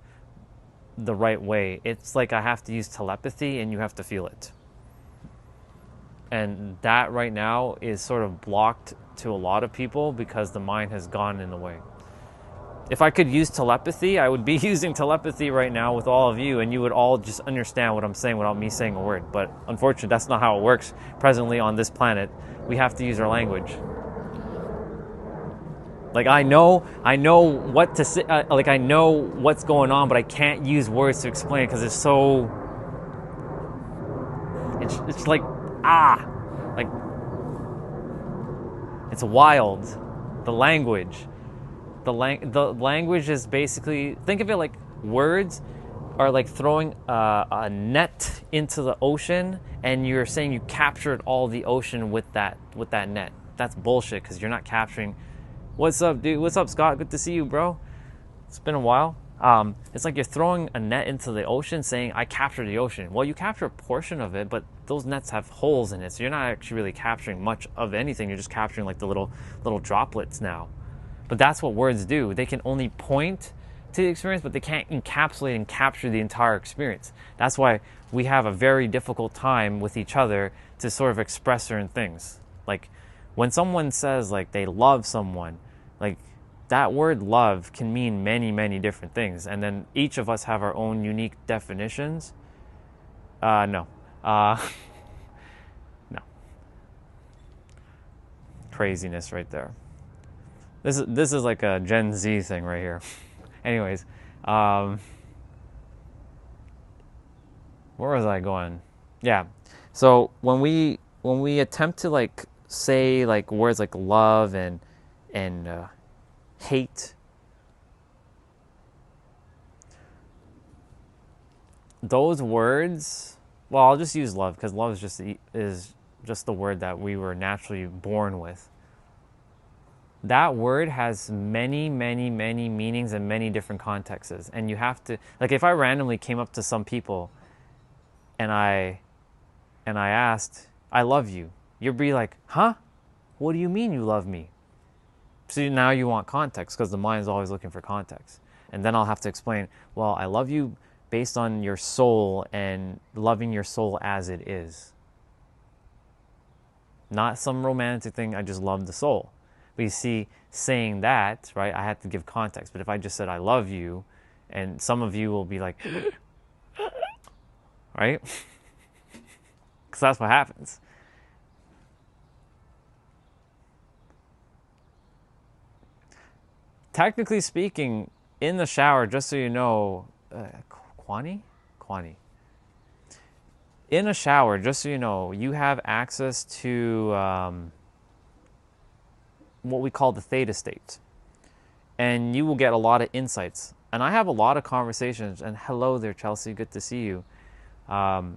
A: the right way. It's like I have to use telepathy and you have to feel it. And that right now is sort of blocked to a lot of people because the mind has gone in the way. If I could use telepathy, I would be using telepathy right now with all of you, and you would all just understand what I'm saying without me saying a word. But unfortunately, that's not how it works presently on this planet. We have to use our language. Like I know what to say. Like I know what's going on, but I can't use words to explain it because it's so. It's like like it's wild. The language. The language is basically, think of it like words are like throwing a net into the ocean, and you're saying you captured all the ocean with that net. That's bullshit because you're not capturing. What's up, dude? What's up, Scott? Good to see you, bro. It's been a while. It's like you're throwing a net into the ocean saying, I captured the ocean. Well, you capture a portion of it, but those nets have holes in it, so you're not actually really capturing much of anything. You're just capturing like the little droplets now. But that's what words do. They can only point to the experience, but they can't encapsulate and capture the entire experience. That's why we have a very difficult time with each other to sort of express certain things. Like when someone says like they love someone, like that word love can mean many, many different things. And then each of us have our own unique definitions. No. No. Craziness right there. This is like a Gen Z thing right here. Anyways, where was I going? Yeah. So when we attempt to like say like words like love and hate, those words. Well, I'll just use love because love is just the word that we were naturally born with. That word has many, many, many meanings and many different contexts. And you have to, like if I randomly came up to some people and I asked, I love you, you'd be like, huh? What do you mean you love me? So now you want context because the mind is always looking for context. And then I'll have to explain, well, I love you based on your soul and loving your soul as it is. Not some romantic thing, I just love the soul. But you see, saying that, right, I had to give context. But if I just said, I love you, and some of you will be like, right? Because that's what happens. Technically speaking, in the shower, just so you know, Kwani? In a shower, just so you know, you have access to what we call the theta state. And you will get a lot of insights. And I have a lot of conversations. And hello there, Chelsea. Good to see you. I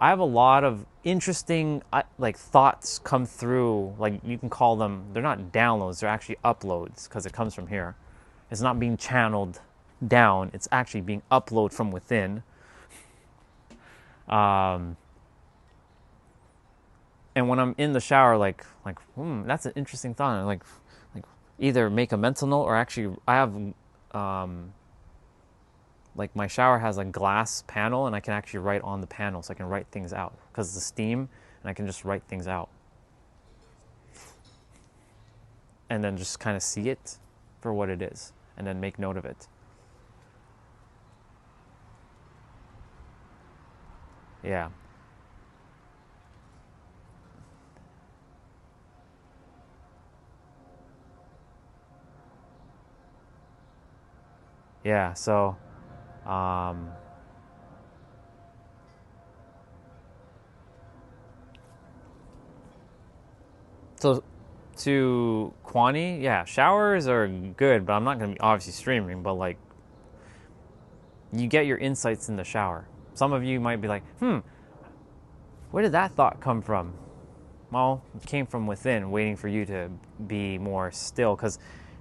A: have a lot of interesting like thoughts come through. Like you can call them, they're not downloads, they're actually uploads because it comes from here. It's not being channeled down. It's actually being uploaded from within. And when I'm in the shower, like, that's an interesting thought. And like either make a mental note or actually, I have, like my shower has a glass panel and I can actually write on the panel, so I can write things out because of the steam, and I can just write things out. And then just kind of see it for what it is. and then make note of it. Yeah. Yeah, um, so to Kwani, yeah, showers are good, but I'm not going to be obviously streaming, but like you get your insights in the shower. Some of you might be like, where did that thought come from? Well, it came from within, waiting for you to be more still, because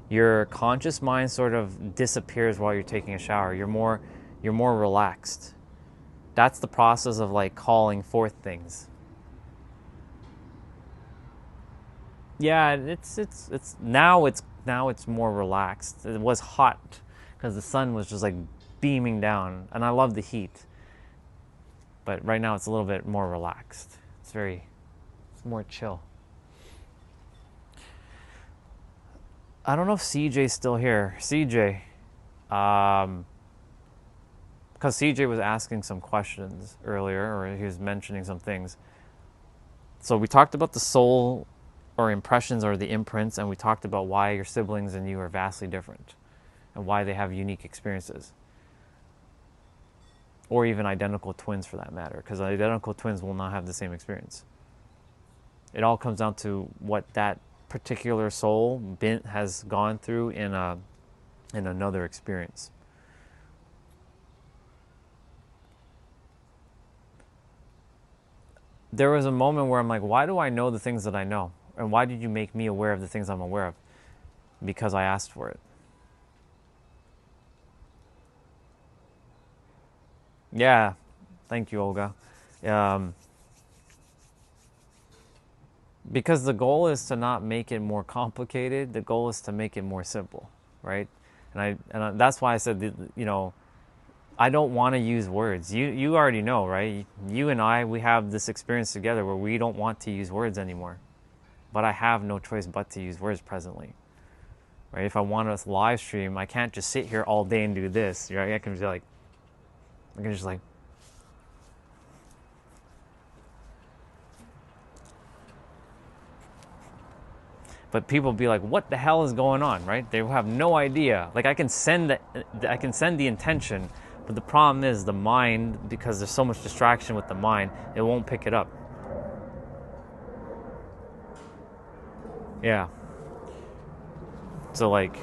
A: your conscious mind sort of disappears while you're taking a shower. You're more relaxed. That's the process of like calling forth things. Yeah, it's now it's more relaxed. It was hot because the sun was just like beaming down, and I love the heat. But right now it's a little bit more relaxed. It's more chill. I don't know if CJ's still here. CJ, because CJ was asking some questions earlier, or he was mentioning some things. So we talked about the soul or impressions or the imprints, and we talked about why your siblings and you are vastly different and why they have unique experiences. Or even identical twins for that matter, because identical twins will not have the same experience. It all comes down to what that particular soul bent has gone through in another experience. There was a moment where I'm like, why do I know the things that I know? And why did you make me aware of the things I'm aware of? Because I asked for it. Yeah, thank you, Olga. Because the goal is to not make it more complicated. The goal is to make it more simple, right? That's why I said, I don't want to use words. You already know, right? You and I, we have this experience together where we don't want to use words anymore. But I have no choice but to use words presently, right? If I want to live stream, I can't just sit here all day and do this, right? I can just like. But people be like, what the hell is going on, right? They have no idea. Like I can send the intention, but the problem is the mind, because there's so much distraction with the mind, it won't pick it up. Yeah. So like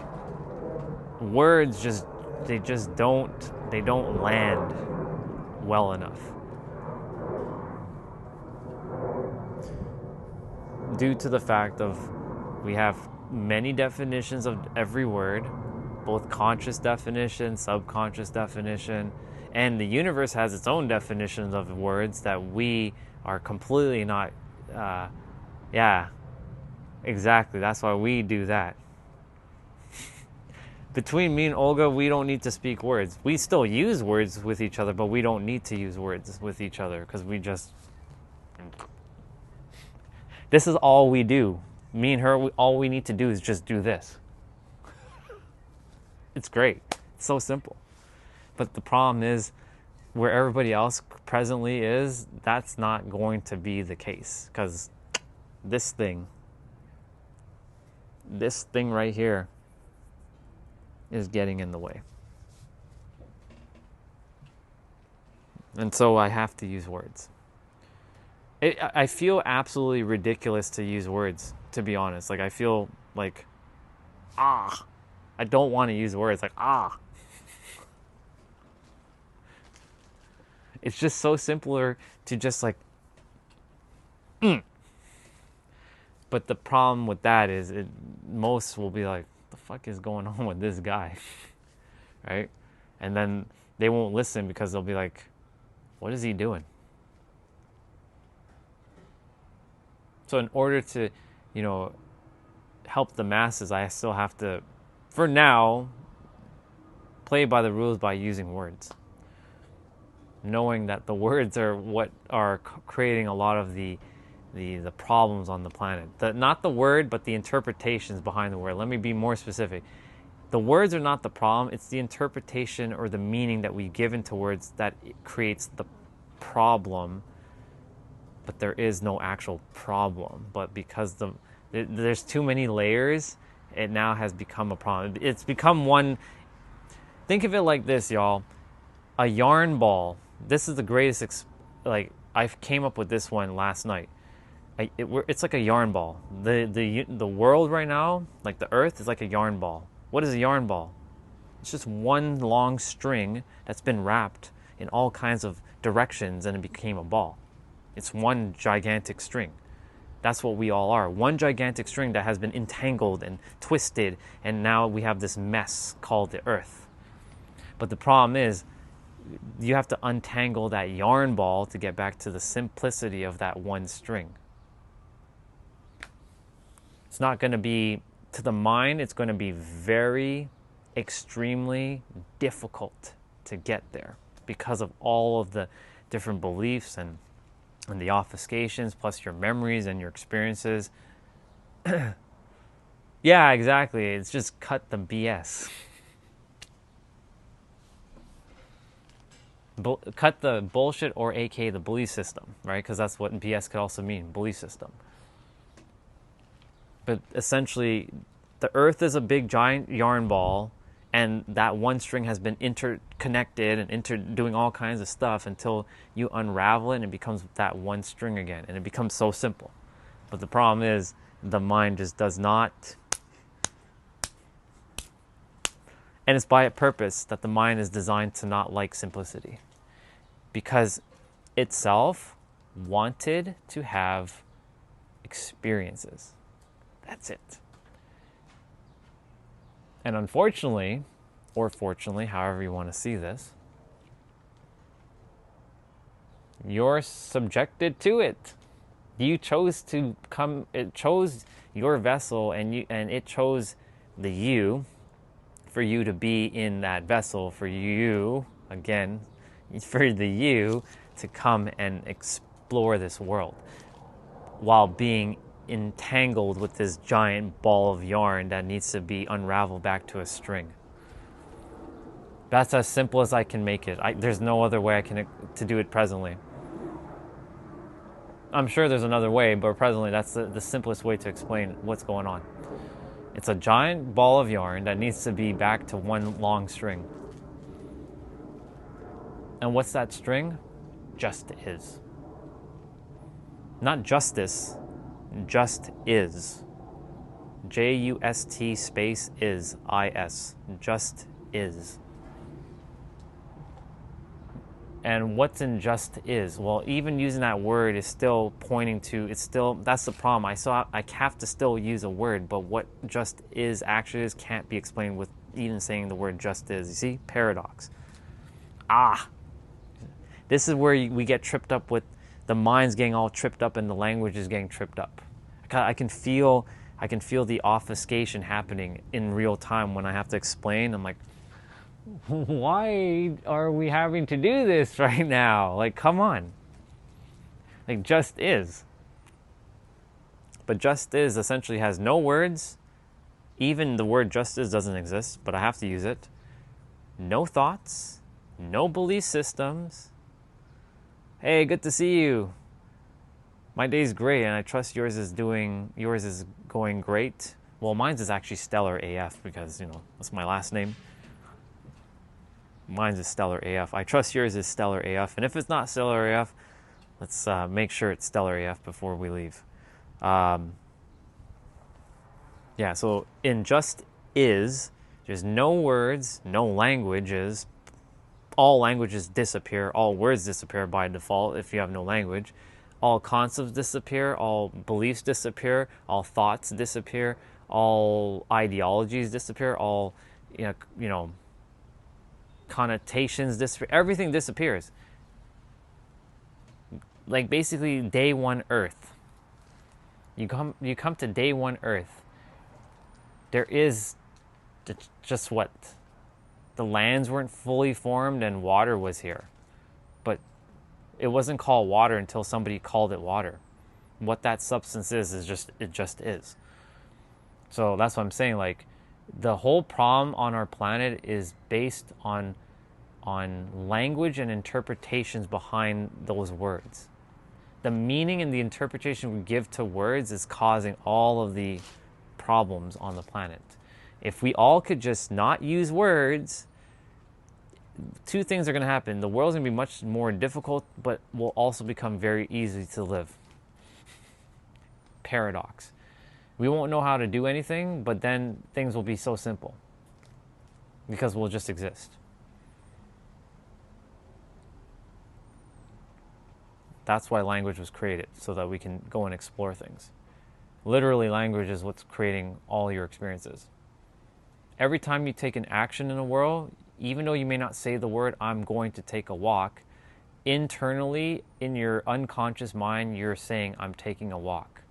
A: words they don't land well enough. Due to the fact of we have many definitions of every word, both conscious definition, subconscious definition, and the universe has its own definitions of words that we are completely not. Yeah, exactly. That's why we do that. Between me and Olga, we don't need to speak words. We still use words with each other, but we don't need to use words with each other because this is all we do. Me and her, all we need to do is just do this. It's great. It's so simple. But the problem is, where everybody else presently is, that's not going to be the case. Because this thing right here is getting in the way. And so I have to use words. I feel absolutely ridiculous to use words, to be honest. Like I feel like, I don't want to use words like, It's just so simpler to just like, But the problem with that is most will be like, the fuck is going on with this guy? Right? And then they won't listen because they'll be like, what is he doing? So in order to, help the masses, I still have to, for now, play by the rules by using words. Knowing that the words are what are creating a lot of the problems on the planet. Not the word, but the interpretations behind the word. Let me be more specific. The words are not the problem. It's the interpretation or the meaning that we give into words that creates the problem. But there is no actual problem. But because there's too many layers, it now has become a problem. It's become one. Think of it like this, y'all. A yarn ball. This is the greatest. I came up with this one last night. It's like a yarn ball. The world right now, like the Earth, is like a yarn ball. What is a yarn ball? It's just one long string that's been wrapped in all kinds of directions and it became a ball. It's one gigantic string. That's what we all are. One gigantic string that has been entangled and twisted, and now we have this mess called the Earth. But the problem is, you have to untangle that yarn ball to get back to the simplicity of that one string. It's not going to be, to the mind, it's going to be very, extremely difficult to get there because of all of the different beliefs and the obfuscations, plus your memories and your experiences. Yeah, exactly. It's just cut the BS. Cut the bullshit, or aka the belief system, right? Because that's what BS could also mean, belief system. But essentially, the Earth is a big giant yarn ball, and that one string has been interconnected and doing all kinds of stuff until you unravel it and it becomes that one string again, and it becomes so simple. But the problem is, the mind just does not. And it's by purpose that the mind is designed to not like simplicity, because itself wanted to have experiences. That's it. And unfortunately, or fortunately, however you want to see this, you're subjected to it. You chose to come, it chose your vessel, and it chose the you, for you to be in that vessel, for you, again, for the you to come and explore this world while being entangled with this giant ball of yarn that needs to be unraveled back to a string. That's as simple as I can make it. There's no other way to do it presently. I'm sure there's another way, but presently that's the simplest way to explain what's going on. It's a giant ball of yarn that needs to be back to one long string. And what's that string? Just is. Not justice, just is. Just space is, is. Just is. And what's in just is? Well, even using that word is still pointing to, that's the problem. I have to still use a word, but what just is actually is can't be explained with even saying the word just is. You see? Paradox. This is where we get tripped up with the mind's getting all tripped up and the language is getting tripped up. I can feel the obfuscation happening in real time when I have to explain. I'm like, why are we having to do this right now? Like, come on. Like, just is. But just is essentially has no words. Even the word just is doesn't exist, but I have to use it. No thoughts, no belief systems. Hey, good to see you. My day's great, and I trust yours is going great. Well, mine's is actually Stellar AF because, that's my last name. Mine's is Stellar AF. I trust yours is Stellar AF. And if it's not Stellar AF, let's make sure it's Stellar AF before we leave. So in just is, there's no words, no languages. All languages disappear. All words disappear by default if you have no language. All concepts disappear. All beliefs disappear. All thoughts disappear. All ideologies disappear. All, connotations disappear. Everything disappears. Like basically day one Earth. You come to day one Earth. There is just what? The lands weren't fully formed and water was here. But it wasn't called water until somebody called it water. What that substance is it just is. So that's what I'm saying, like, The whole problem on our planet is based on language and interpretations behind those words. The meaning and the interpretation we give to words is causing all of the problems on the planet. If we all could just not use words, two things are going to happen. The world's going to be much more difficult, but will also become very easy to live. Paradox. We won't know how to do anything, but then things will be so simple because we'll just exist. That's why language was created, so that we can go and explore things. Literally, language is what's creating all your experiences. Every time you take an action in the world, even though you may not say the word, I'm going to take a walk, internally, in your unconscious mind, you're saying, I'm taking a walk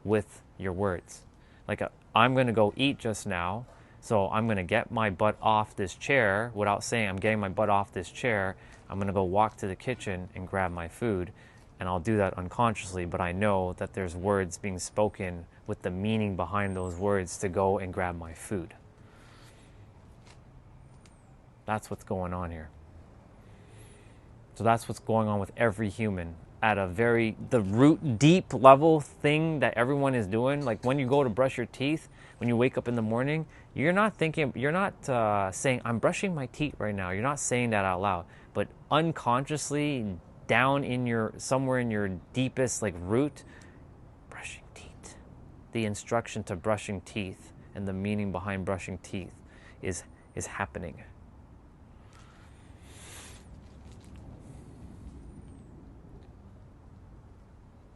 A: with your words. Like, I'm going to go eat just now, so I'm going to get my butt off this chair without saying I'm getting my butt off this chair. I'm going to go walk to the kitchen and grab my food, and I'll do that unconsciously, but I know that there's words being spoken with the meaning behind those words to go and grab my food. That's what's going on here. So that's what's going on with every human at the root, deep level thing that everyone is doing. Like when you go to brush your teeth, when you wake up in the morning, you're not saying, I'm brushing my teeth right now. You're not saying that out loud, but unconsciously down somewhere in your deepest root, brushing teeth. The instruction to brushing teeth and the meaning behind brushing teeth is happening.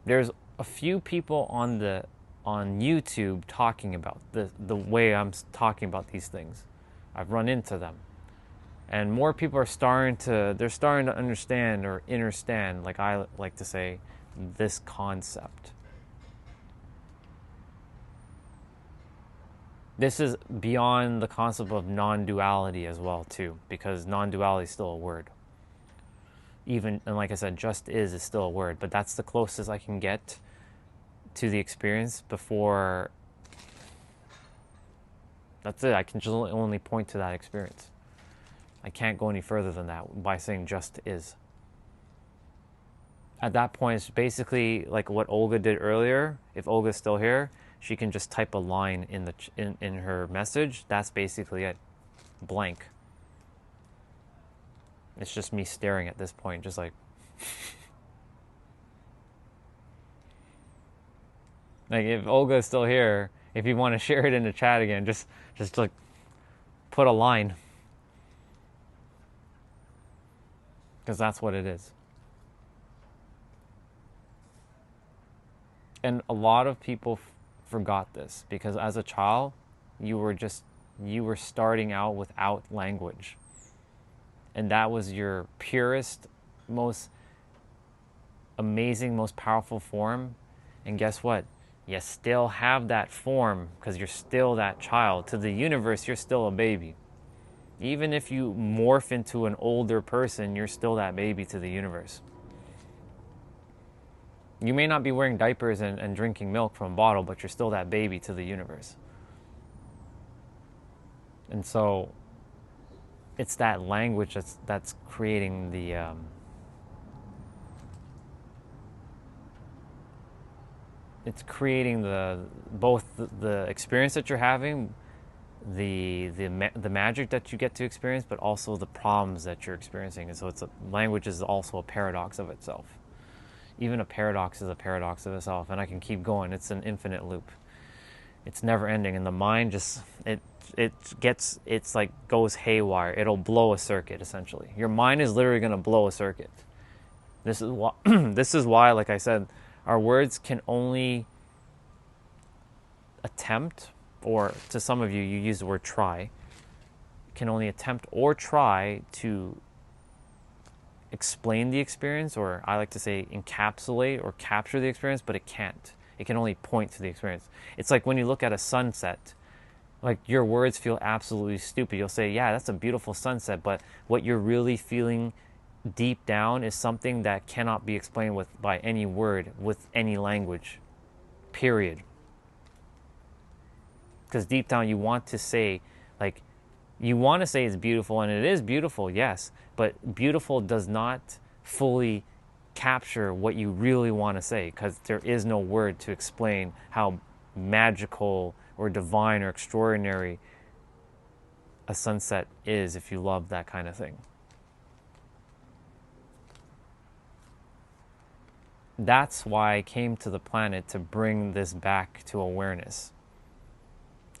A: There's a few people on YouTube talking about the way I'm talking about these things. I've run into them. And more people are starting to understand or understand, like I like to say, this concept. This is beyond the concept of non-duality as well too, because non-duality is still a word. And like I said, just is still a word, but that's the closest I can get to the experience before. That's it. I can just only point to that experience. I can't go any further than that by saying just is. At that point, it's basically like what Olga did earlier. If Olga's still here, she can just type a line in her message. That's basically it. Blank. It's just me staring at this point, just like if Olga is still here, if you want to share it in the chat again, just like put a line, because that's what it is. And a lot of people forgot this, because as a child, you were starting out without language. And that was your purest, most amazing, most powerful form. And guess what? You still have that form because you're still that child. To the universe, you're still a baby. Even if you morph into an older person, you're still that baby to the universe. You may not be wearing diapers and drinking milk from a bottle, but you're still that baby to the universe. And so it's that language that's creating the it's creating both the experience that you're having, the magic that you get to experience, but also the problems that you're experiencing. And so language is also a paradox of itself. Even a paradox is a paradox of itself, and I can keep going. It's an infinite loop. It's never ending, and the mind just goes haywire. It'll blow a circuit, essentially. Your mind is literally going to blow a circuit. This is why, like I said, our words can only attempt, or to some of you use the word try, can only attempt or try to explain the experience, or I like to say encapsulate or capture the experience, but it can't. It can only point to the experience. It's like when you look at a sunset, like your words feel absolutely stupid. You'll say, yeah, that's a beautiful sunset, but what you're really feeling deep down is something that cannot be explained by any word, with any language, period. because deep down you want to say, like, you want to say it's beautiful, and it is beautiful, yes, but beautiful does not fully capture what you really want to say, because there is no word to explain how magical or divine or extraordinary a sunset is if you love that kind of thing. That's why I came to the planet, to bring this back to awareness.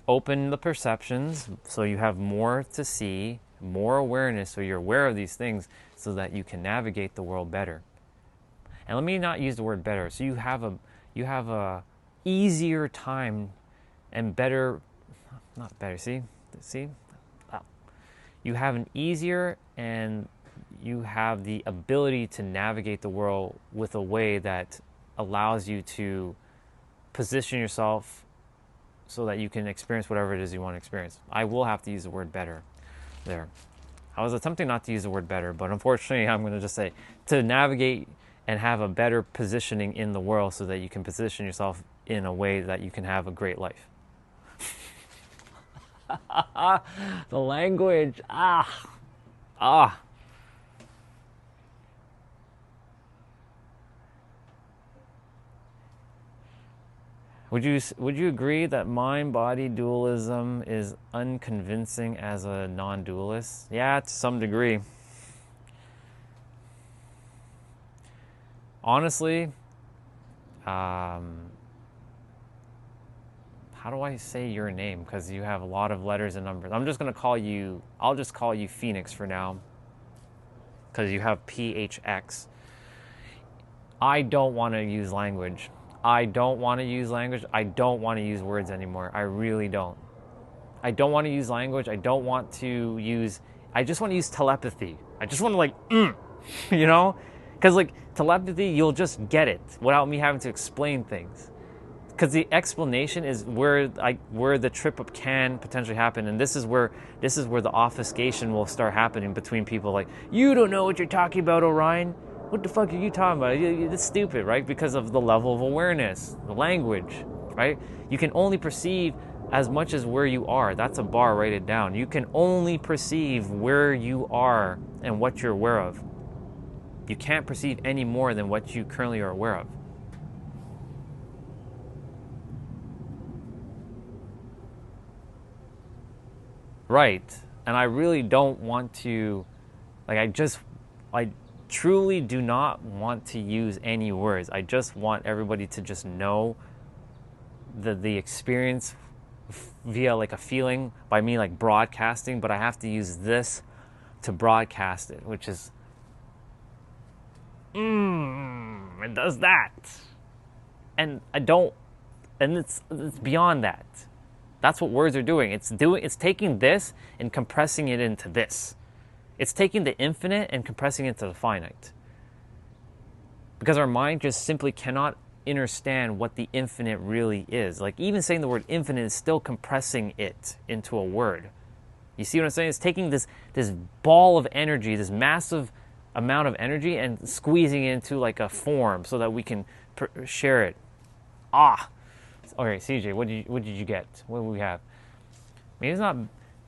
A: Open the perceptions so you have more to see, more awareness so you're aware of these things so that you can navigate the world better. And let me not use the word better. So you have a easier time and better, not better, see? Wow. You have an easier, and you have the ability to navigate the world with a way that allows you to position yourself so that you can experience whatever it is you want to experience. I will have to use the word better there. I was attempting not to use the word better, but unfortunately I'm going to just say to navigate and have a better positioning in the world so that you can position yourself in a way that you can have a great life. The language, Would you agree that mind-body dualism is unconvincing as a non-dualist? Yeah, to some degree. Honestly, how do I say your name? Because you have a lot of letters and numbers. I'll just call you Phoenix for now, because you have PHX. I don't want to use language. I don't want to use language. I don't want to use words anymore. I really don't. I don't want to use language. I just want to use telepathy. I just want to you know? Because like telepathy, you'll just get it without me having to explain things. Because the explanation is where the trip up can potentially happen, and this is where the obfuscation will start happening between people. Like, you don't know what you're talking about, Orion. What the fuck are you talking about? It's stupid, right? Because of the level of awareness, the language, right? You can only perceive as much as where you are. That's a bar, write it down. You can only perceive where you are and what you're aware of. You can't perceive any more than what you currently are aware of. Right. And I really don't want to, I truly do not want to use any words. I just want everybody to just know the experience via like a feeling by me like broadcasting, but I have to use this to broadcast it, which is it does that. And it's beyond that. That's what words are doing. It's taking this and compressing it into this. It's taking the infinite and compressing it to the finite. Because our mind just simply cannot understand what the infinite really is. Like, even saying the word infinite is still compressing it into a word. You see what I'm saying? It's taking this ball of energy, this massive amount of energy, and squeezing it into like a form so that we can share it. Okay, CJ, what did you get? What do we have?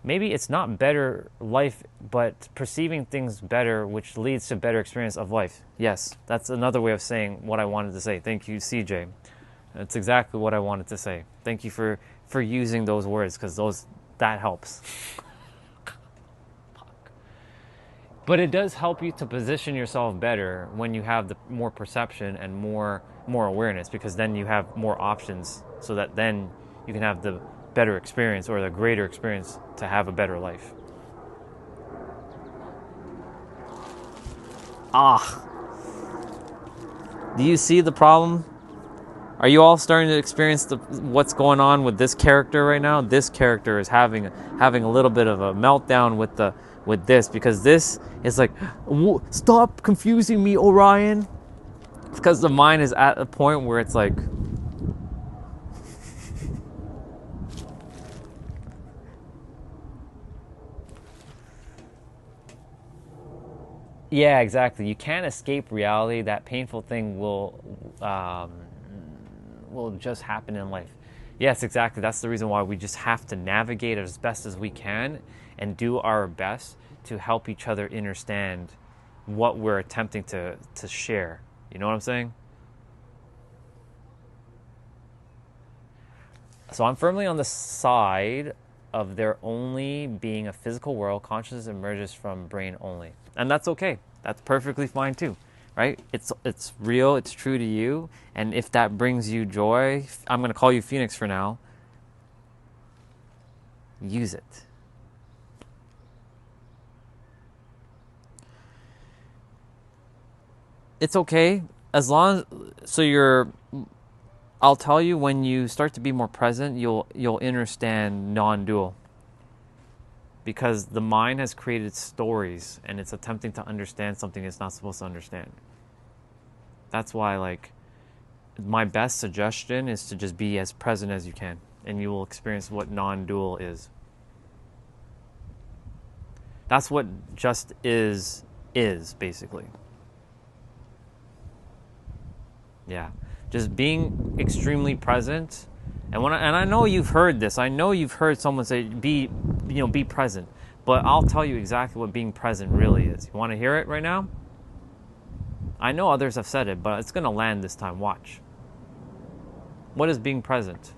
A: Maybe it's not better life, but perceiving things better, which leads to better experience of life. Yes, that's another way of saying what I wanted to say. Thank you, CJ. That's exactly what I wanted to say. Thank you for using those words, because that helps. But it does help you to position yourself better when you have the more perception and more awareness, because then you have more options, so that then you can have the better experience or the greater experience to have a better life. Do you see the problem? Are you all starting to experience what's going on with this character right now? This character is having a little bit of a meltdown with this, because this is like, stop confusing me, Orion. It's because the mind is at a point where it's like, yeah, exactly. You can't escape reality. That painful thing will just happen in life. Yes, exactly. That's the reason why we just have to navigate as best as we can and do our best to help each other understand what we're attempting to share. You know what I'm saying? So I'm firmly on the side of there only being a physical world. Consciousness emerges from brain only. And that's okay. That's perfectly fine too. Right? It's real, it's true to you, and if that brings you joy, I'm going to call you Phoenix for now. Use it. It's okay as long as I'll tell you, when you start to be more present, you'll understand non-dual, because the mind has created stories and it's attempting to understand something it's not supposed to understand. That's why, like, my best suggestion is to just be as present as you can, and you will experience what non-dual is. That's what just is basically. Yeah, just being extremely present. And I know you've heard this. I know you've heard someone say be present. But I'll tell you exactly what being present really is. You want to hear it right now? I know others have said it, but it's going to land this time. Watch. What is being present?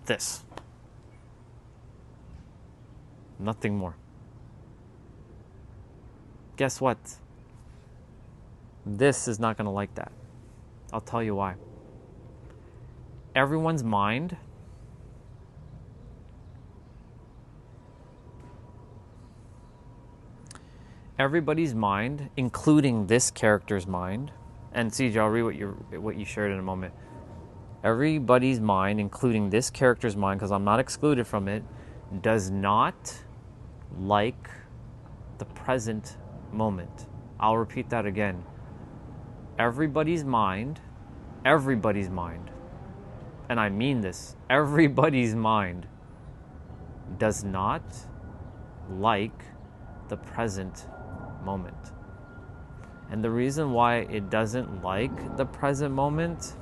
A: This. Nothing more. Guess what? This is not going to like that. I'll tell you why. Everyone's mind everybody's mind, including this character's mind, and CJ, I'll read what you shared in a moment. Everybody's mind, including this character's mind, because I'm not excluded from it, does not like the present moment. I'll repeat that again. Everybody's mind, and I mean this, everybody's mind does not like the present moment. And the reason why it doesn't like the present moment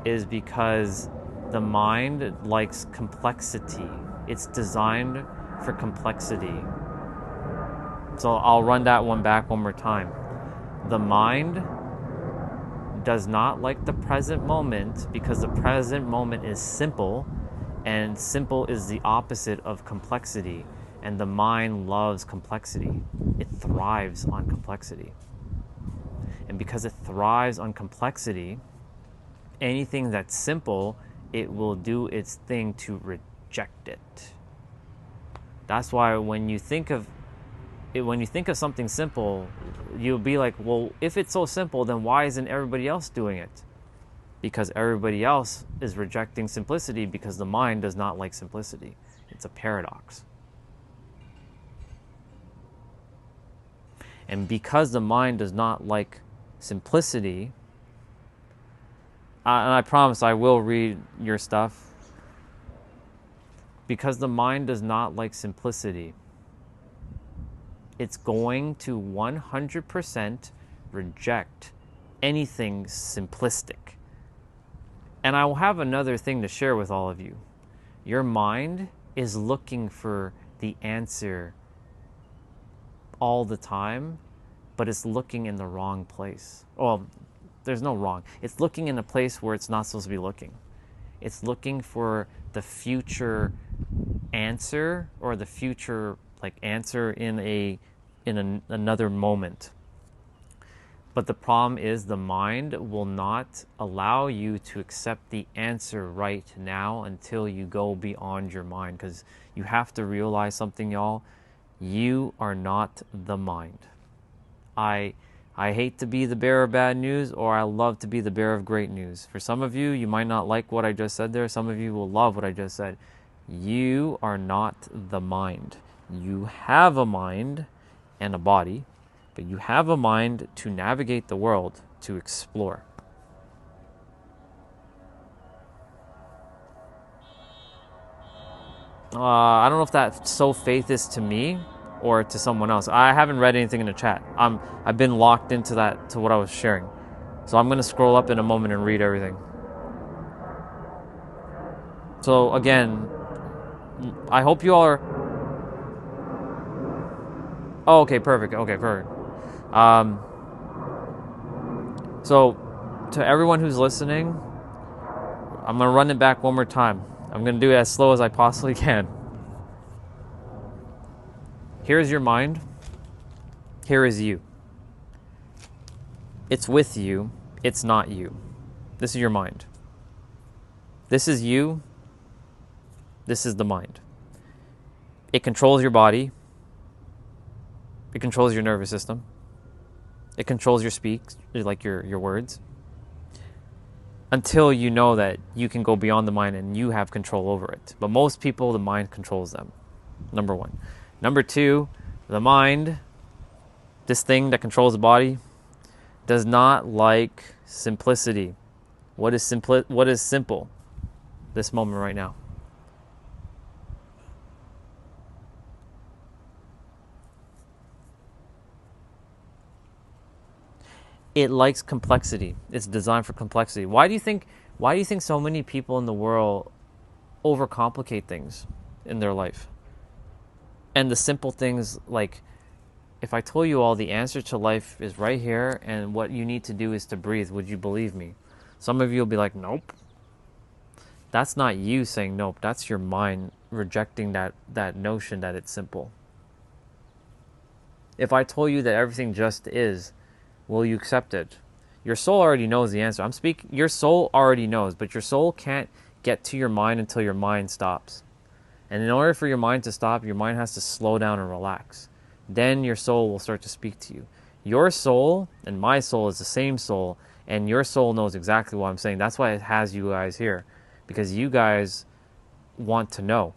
A: is because the mind likes complexity. It's designed for complexity. So I'll run that one back one more time. The mind does not like the present moment because the present moment is simple, and simple is the opposite of complexity. And the mind loves complexity. It thrives on complexity. And because it thrives on complexity, anything that's simple, it will do its thing to reject it. That's why when you think of something simple, you'll be like, well, if it's so simple, then why isn't everybody else doing it? Because everybody else is rejecting simplicity because the mind does not like simplicity. It's a paradox. And because the mind does not like simplicity, and I promise I will read your stuff, because the mind does not like simplicity, it's going to 100% reject anything simplistic. And I will have another thing to share with all of you. Your mind is looking for the answer all the time, but it's looking in the wrong place. Well, there's no wrong. It's looking in a place where it's not supposed to be looking. It's looking for the future answer, or the future answer in another moment. But the problem is the mind will not allow you to accept the answer right now until you go beyond your mind, because you have to realize something, y'all. You are not the mind. I hate to be the bearer of bad news, or I love to be the bearer of great news. For some of you, you might not like what I just said there. Some of you will love what I just said. You are not the mind. You have a mind and a body, but you have a mind to navigate the world, to explore. I don't know if that so faith is to me, or to someone else. I haven't read anything in the chat. I've been locked into that, to what I was sharing. So I'm going to scroll up in a moment and read everything. So again, I hope you all are... Oh, okay, perfect. Okay, perfect. So to everyone who's listening, I'm going to run it back one more time. I'm going to do it as slow as I possibly can. Here's your mind. Here is you. It's with you. It's not you. This is your mind. This is you. This is the mind. It controls your body. It controls your nervous system. It controls your speech, like your words. Until you know that you can go beyond the mind and you have control over it. But most people, the mind controls them. Number one. Number two, the mind, this thing that controls the body, does not like simplicity. What is simple? This moment right now. It likes complexity. It's designed for complexity. Why do you think so many people in the world overcomplicate things in their life? And the simple things, like, if I told you all the answer to life is right here and what you need to do is to breathe, would you believe me? Some of you will be like, nope. That's not you saying nope. That's your mind rejecting that notion that it's simple. If I told you that everything just is, will you accept it? Your soul already knows the answer. Your soul already knows, but your soul can't get to your mind until your mind stops. And in order for your mind to stop, your mind has to slow down and relax. Then your soul will start to speak to you. Your soul and my soul is the same soul, and your soul knows exactly what I'm saying. That's why it has you guys here, because you guys want to know.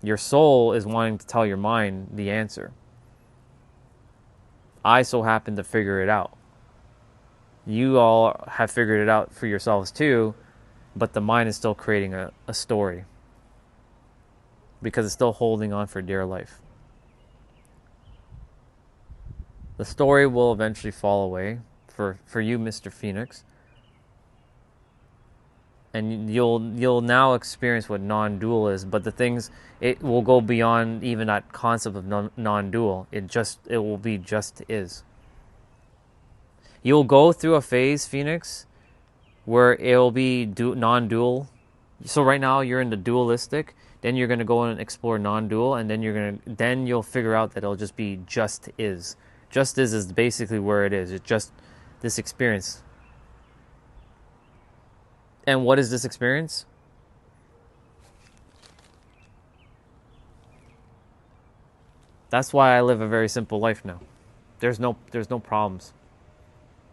A: Your soul is wanting to tell your mind the answer. I so happen to figure it out. You all have figured it out for yourselves too, but the mind is still creating a story because it's still holding on for dear life. The story will eventually fall away for you, Mr. Phoenix. And you'll now experience what non-dual is, but it will go beyond even that concept of non-dual. It will be just is. You'll go through a phase, Phoenix, where it'll be non-dual. So right now you're in the dualistic, then you're going to go and explore non-dual, and then you'll figure out that it'll just be just is. Just is basically where it is. It's just this experience. And what is this experience? That's why I live a very simple life now. There's no problems.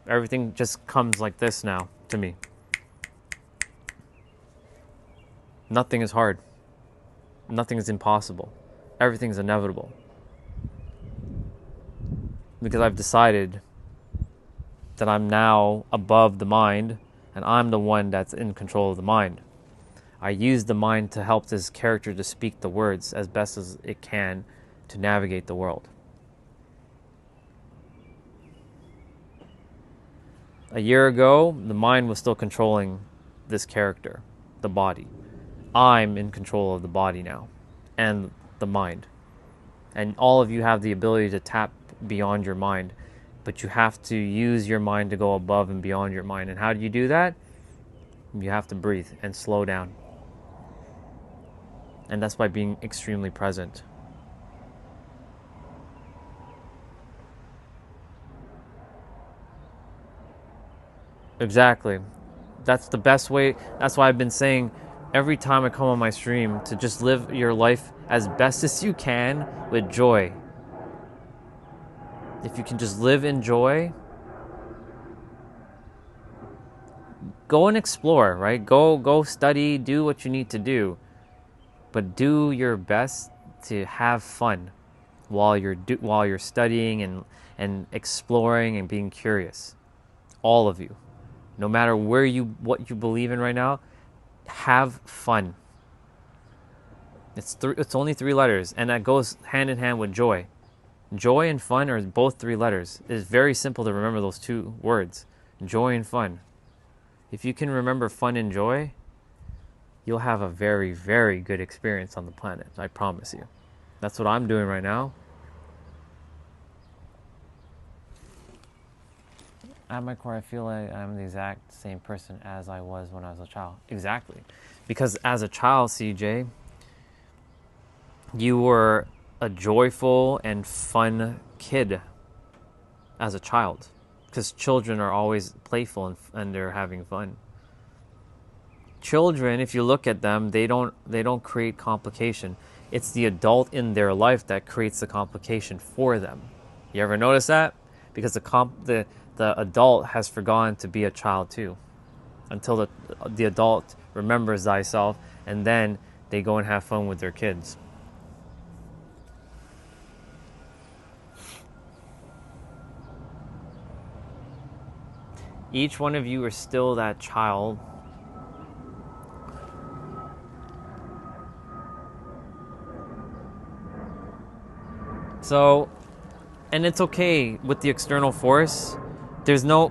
A: Everything just comes like this now to me. Nothing is hard. Nothing is impossible. Everything is inevitable. Because I've decided that I'm now above the mind, and I'm the one that's in control of the mind. I use the mind to help this character to speak the words as best as it can to navigate the world. A year ago, the mind was still controlling this character, the body. I'm in control of the body now, and the mind. And all of you have the ability to tap beyond your mind, but you have to use your mind to go above and beyond your mind. And how do you do that? You have to breathe and slow down. And that's by being extremely present. Exactly. That's the best way. That's why I've been saying every time I come on my stream to just live your life as best as you can with joy. If you can just live in joy, go and explore, right? Go study, do what you need to do. But do your best to have fun while you're studying and exploring and being curious. All of you. No matter what you believe in right now, have fun. It's only 3 letters, and that goes hand in hand with joy. Joy and fun are both 3 letters. It's very simple to remember those 2 words, joy and fun. If you can remember fun and joy, you'll have a very, very good experience on the planet. I promise you. That's what I'm doing right now. At my core, I feel like I'm the exact same person as I was when I was a child. Exactly. Because as a child, CJ, you were a joyful and fun kid as a child. Because children are always playful and they're having fun. Children, if you look at them, they don't create complication. It's the adult in their life that creates the complication for them. You ever notice that? Because the adult has forgotten to be a child too, until the adult remembers thyself, and then they go and have fun with their kids. Each one of you are still that child. So, and it's okay with the external force. So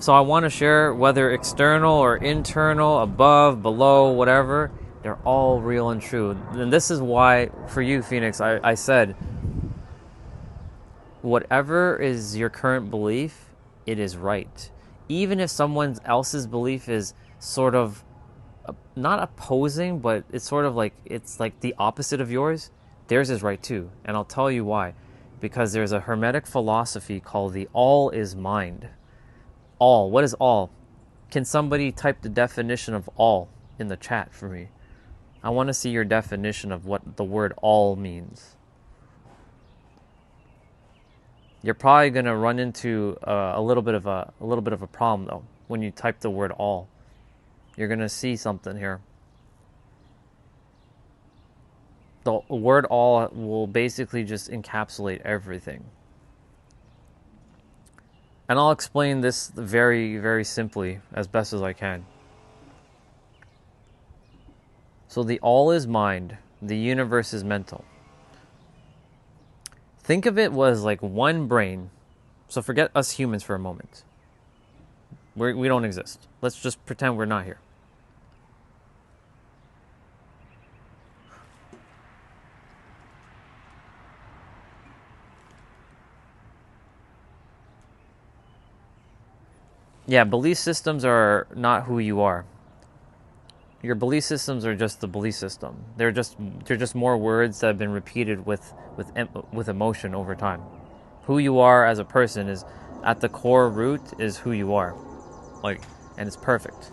A: I want to share, whether external or internal, above, below, whatever, they're all real and true. And this is why, for you, Phoenix, I said, whatever is your current belief, it is right. Even if someone else's belief is sort of, not opposing, but it's sort of like, it's like the opposite of yours, theirs is right too. And I'll tell you why. Because there's a Hermetic philosophy called the all is mind. All. What is all? Can somebody type the definition of all in the chat for me? I want to see your definition of what the word all means. You're probably going to run into a little bit of a problem though when you type the word all. You're going to see something here. The word all will basically just encapsulate everything. And I'll explain this very, very simply as best as I can. So the all is mind, the universe is mental. Think of it was like one brain. So forget us humans for a moment. We don't exist. Let's just pretend we're not here. Yeah, belief systems are not who you are. Your belief systems are just the belief system. They're just more words that have been repeated with emotion over time. Who you are as a person is, at the core root, is who you are. And it's perfect.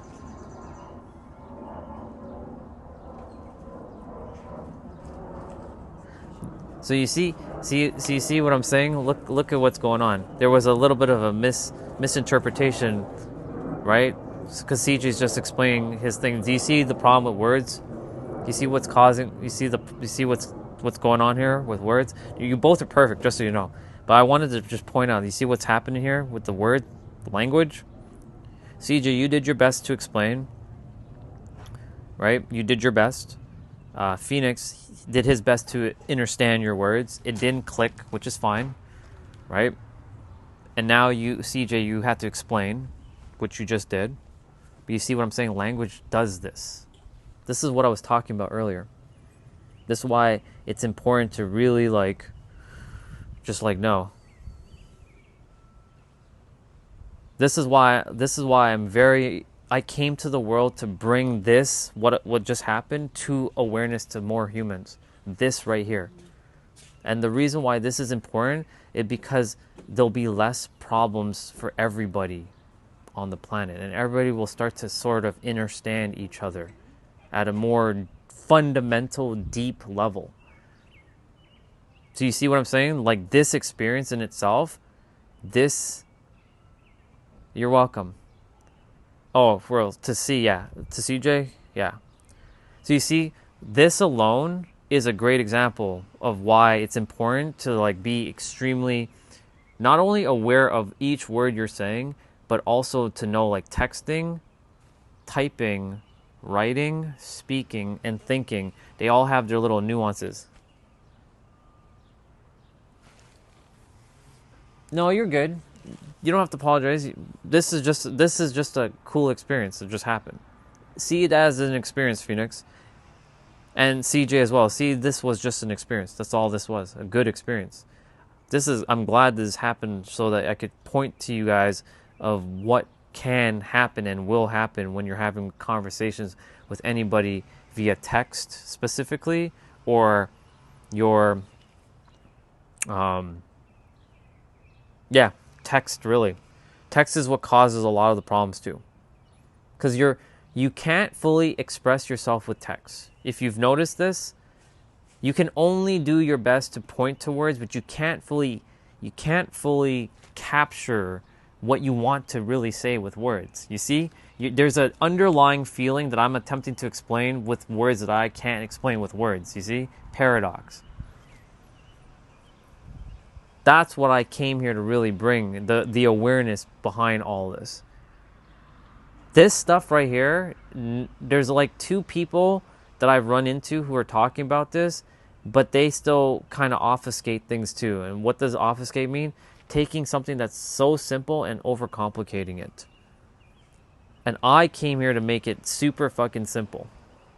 A: So you see what I'm saying? Look at what's going on. There was a little bit of a misinterpretation, right? Because CJ's just explaining his thing. Do you see the problem with words? Do you see what's causing? You see what's going on here with words? You both are perfect, just so you know. But I wanted to just point out. You see what's happening here with the word, the language? CJ, you did your best to explain, right? You did your best. Phoenix did his best to understand your words. It didn't click, which is fine, right? And now you, CJ, you have to explain, which you just did. But you see what I'm saying? Language does this. This is what I was talking about earlier. This is why it's important to really know. This is why I came to the world to bring this, what just happened, to awareness to more humans. This right here. And the reason why this is important is because there'll be less problems for everybody on the planet. And everybody will start to sort of understand each other at a more fundamental, deep level. So you see what I'm saying? Like this experience in itself, you're welcome. Oh, well, to CJ, yeah. So you see, this alone is a great example of why it's important to be extremely, not only aware of each word you're saying, but also to know texting, typing, writing, speaking, and thinking. They all have their little nuances. No, you're good. You don't have to apologize. This is just a cool experience that just happened. See it as an experience, Phoenix. And CJ as well. See, this was just an experience. That's all this was. A good experience. I'm glad this happened so that I could point to you guys of what can happen and will happen when you're having conversations with anybody via text specifically, or your text. Really, text is what causes a lot of the problems too, because you can't fully express yourself with text. If you've noticed this, you can only do your best to point to words, but you can't fully capture what you want to really say with words. You see, there's an underlying feeling that I'm attempting to explain with words that I can't explain with words. You see, paradox. That's what I came here to really bring, the awareness behind all this. This stuff right here, there's like 2 people that I've run into who are talking about this, but they still kind of obfuscate things too. And what does obfuscate mean? Taking something that's so simple and overcomplicating it. And I came here to make it super fucking simple,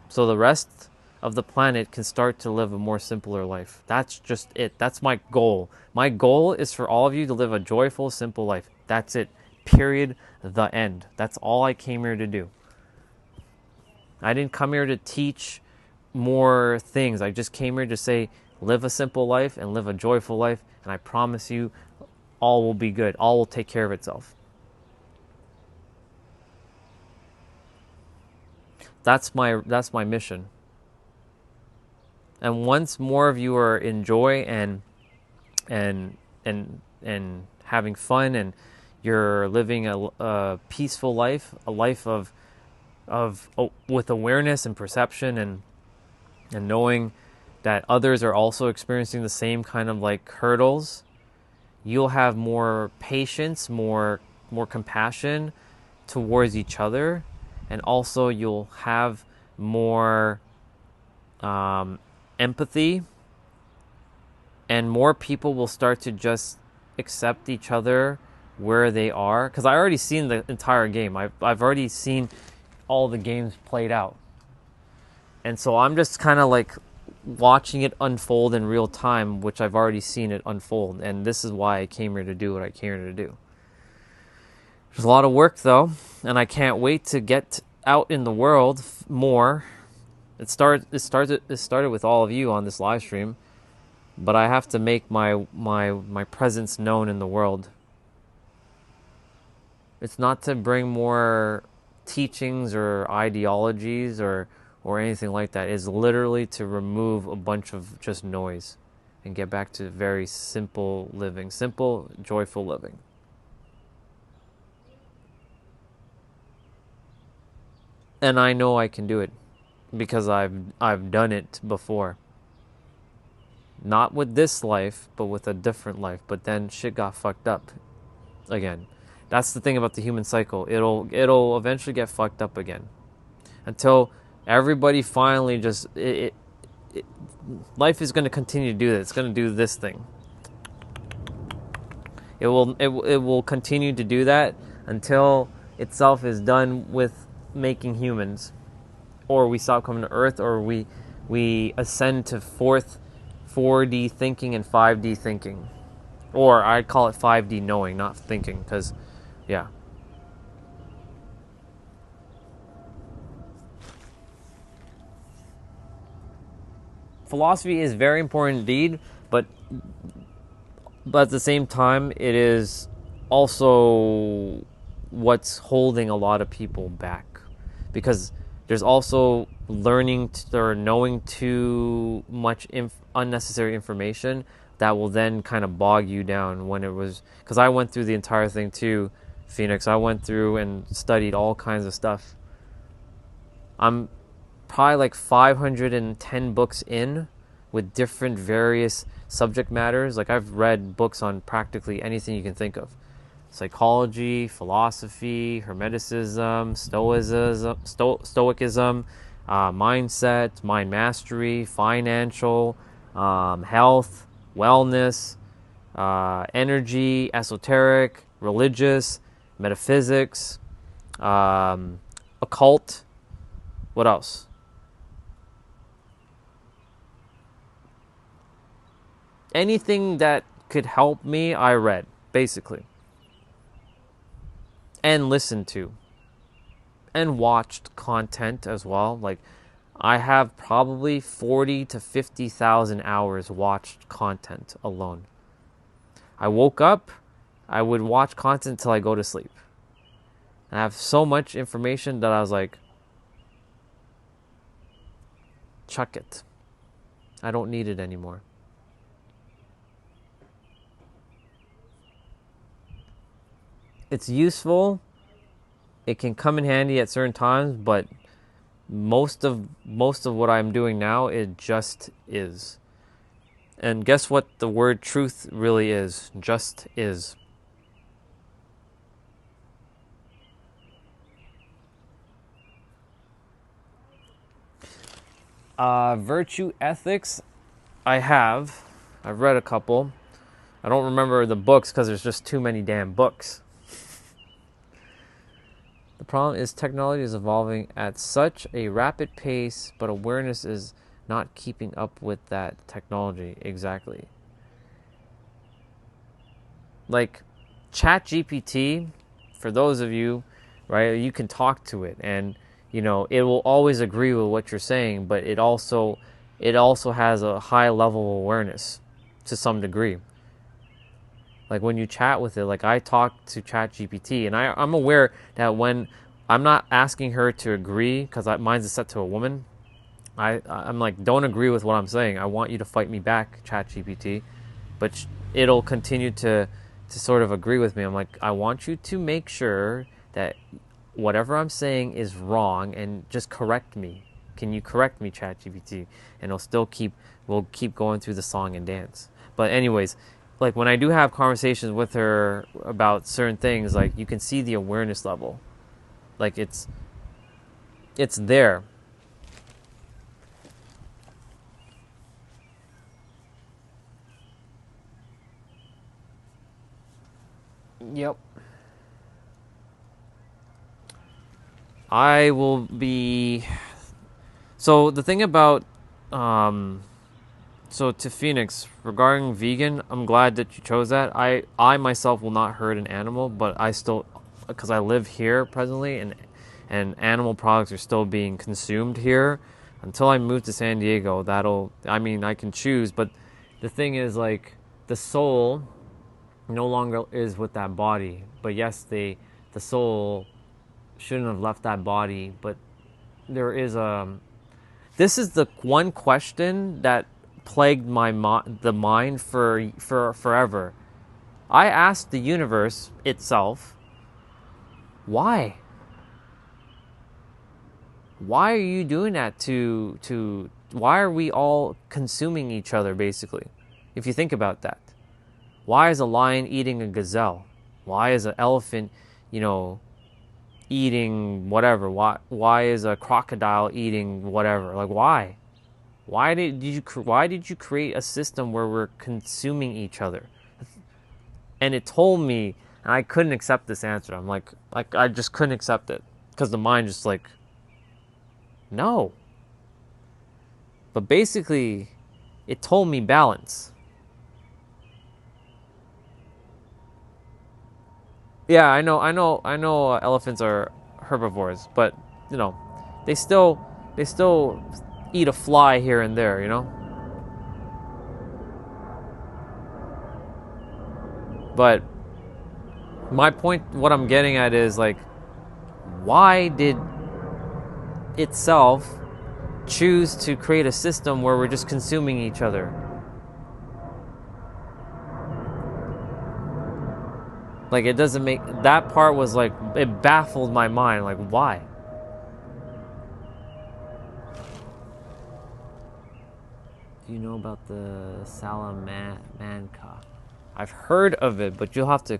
A: so the rest of the planet can start to live a more simpler life. That's just it. That's my goal. My goal is for all of you to live a joyful, simple life. That's it. Period. The end. That's all I came here to do. I didn't come here to teach more things. I just came here to say, live a simple life and live a joyful life, and I promise you, all will be good. All will take care of itself. That's my mission. And once more of you are in joy and having fun, and you're living a peaceful life, a life of with awareness and perception, and knowing that others are also experiencing the same kind of like hurdles, you'll have more patience, more compassion towards each other, and also you'll have more empathy, and more people will start to just accept each other where they are. Because I already seen the entire game. I've already seen all the games played out, and so I'm just kind of like watching it unfold in real time, which I've already seen it unfold. And this is why I came here to do what I came here to do. There's a lot of work though, and I can't wait to get out in the world more. It started with all of you on this live stream, but I have to make my presence known in the world. It's not to bring more teachings or ideologies or anything like that. It's literally to remove a bunch of just noise and get back to very simple living, simple, joyful living. And I know I can do it because I've done it before. Not with this life, but with a different life. But then shit got fucked up again. That's the thing about the human cycle. It'll eventually get fucked up again, until everybody finally just life is going to continue to do that. It's going to do this thing. It will continue to do that until itself is done with making humans, or we stop coming to Earth, or we ascend to 4D thinking and 5D thinking, or I'd call it 5D knowing, not thinking, because yeah. Philosophy is very important indeed, but at the same time, it is also what's holding a lot of people back, because there's also learning or knowing too much unnecessary information that will then kind of bog you down. When it was, because I went through the entire thing too, Phoenix. I went through and studied all kinds of stuff. I'm probably like 510 books in, with different various subject matters. Like, I've read books on practically anything you can think of: psychology, philosophy, hermeticism, stoicism, mindset, mind mastery, financial, health, wellness, energy, esoteric, religious, metaphysics, occult. What else? Anything that could help me, I read, basically. And listened to. And watched content as well. Like, I have probably 40 to 50,000 hours watched content alone. I woke up, I would watch content till I go to sleep. And I have so much information that I was like, chuck it. I don't need it anymore. It's useful. It can come in handy at certain times, but most of what I'm doing now, it just is. And guess what the word truth really is? Just is. Virtue ethics, I've read a couple. I don't remember the books because there's just too many damn books. The problem is technology is evolving at such a rapid pace, but awareness is not keeping up with that technology. Exactly. Like ChatGPT, for those of you, right, you can talk to it and it will always agree with what you're saying, but it also has a high level of awareness to some degree. Like when you chat with it, like I talk to ChatGPT, and I'm aware that when I'm not asking her to agree, because mine's set to a woman, I'm like, don't agree with what I'm saying. I want you to fight me back, ChatGPT, but it'll continue to sort of agree with me. I'm like, I want you to make sure that whatever I'm saying is wrong and just correct me. Can you correct me, ChatGPT? And we'll keep going through the song and dance. But anyways, like when I do have conversations with her about certain things, like you can see the awareness level. Like it's there. Yep. I will be. So the thing about, so to Phoenix, regarding vegan, I'm glad that you chose that. I myself will not hurt an animal, but I still, because I live here presently, and animal products are still being consumed here. Until I move to San Diego, I can choose, but the thing is, like, the soul no longer is with that body. But yes, the soul shouldn't have left that body, but there is this is the one question that plagued the mind for forever. I asked the universe itself, why are you doing that to why are we all consuming each other, basically? If you think about that, why is a lion eating a gazelle? Why is an elephant eating whatever? Why is a crocodile eating whatever? Like, why did you create a system where we're consuming each other? And it told me, and I couldn't accept this answer. I'm like I just couldn't accept it, because the mind just like, no. But basically, it told me balance. Yeah, I know. Elephants are herbivores, but they still eat a fly here and there. But my point, what I'm getting at is, like, why did itself choose to create a system where we're just consuming each other? Like, it doesn't make, that part was like, it baffled my mind. Like, why? Do you know about the Salamanca? I've heard of it, but you'll have to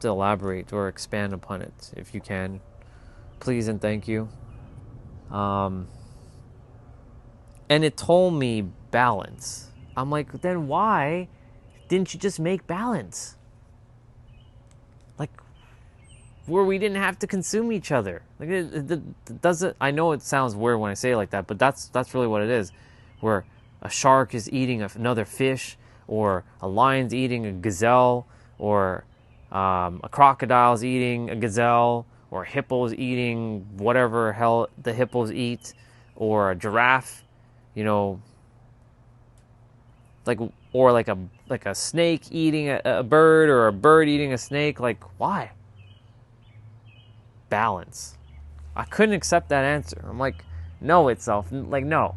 A: elaborate or expand upon it if you can. Please and thank you. And it told me balance. I'm like, then why didn't you just make balance? Like, where we didn't have to consume each other. Like it doesn't. I know it sounds weird when I say it like that, but that's really what it is. Where a shark is eating another fish, or a lion's eating a gazelle, or a crocodile's eating a gazelle, or a hippo's eating whatever hell the hippos eat, or a giraffe, you know, like, or like a snake eating a bird, or a bird eating a snake. Like, why? Balance. I couldn't accept that answer. I'm like, no, itself. Like, no.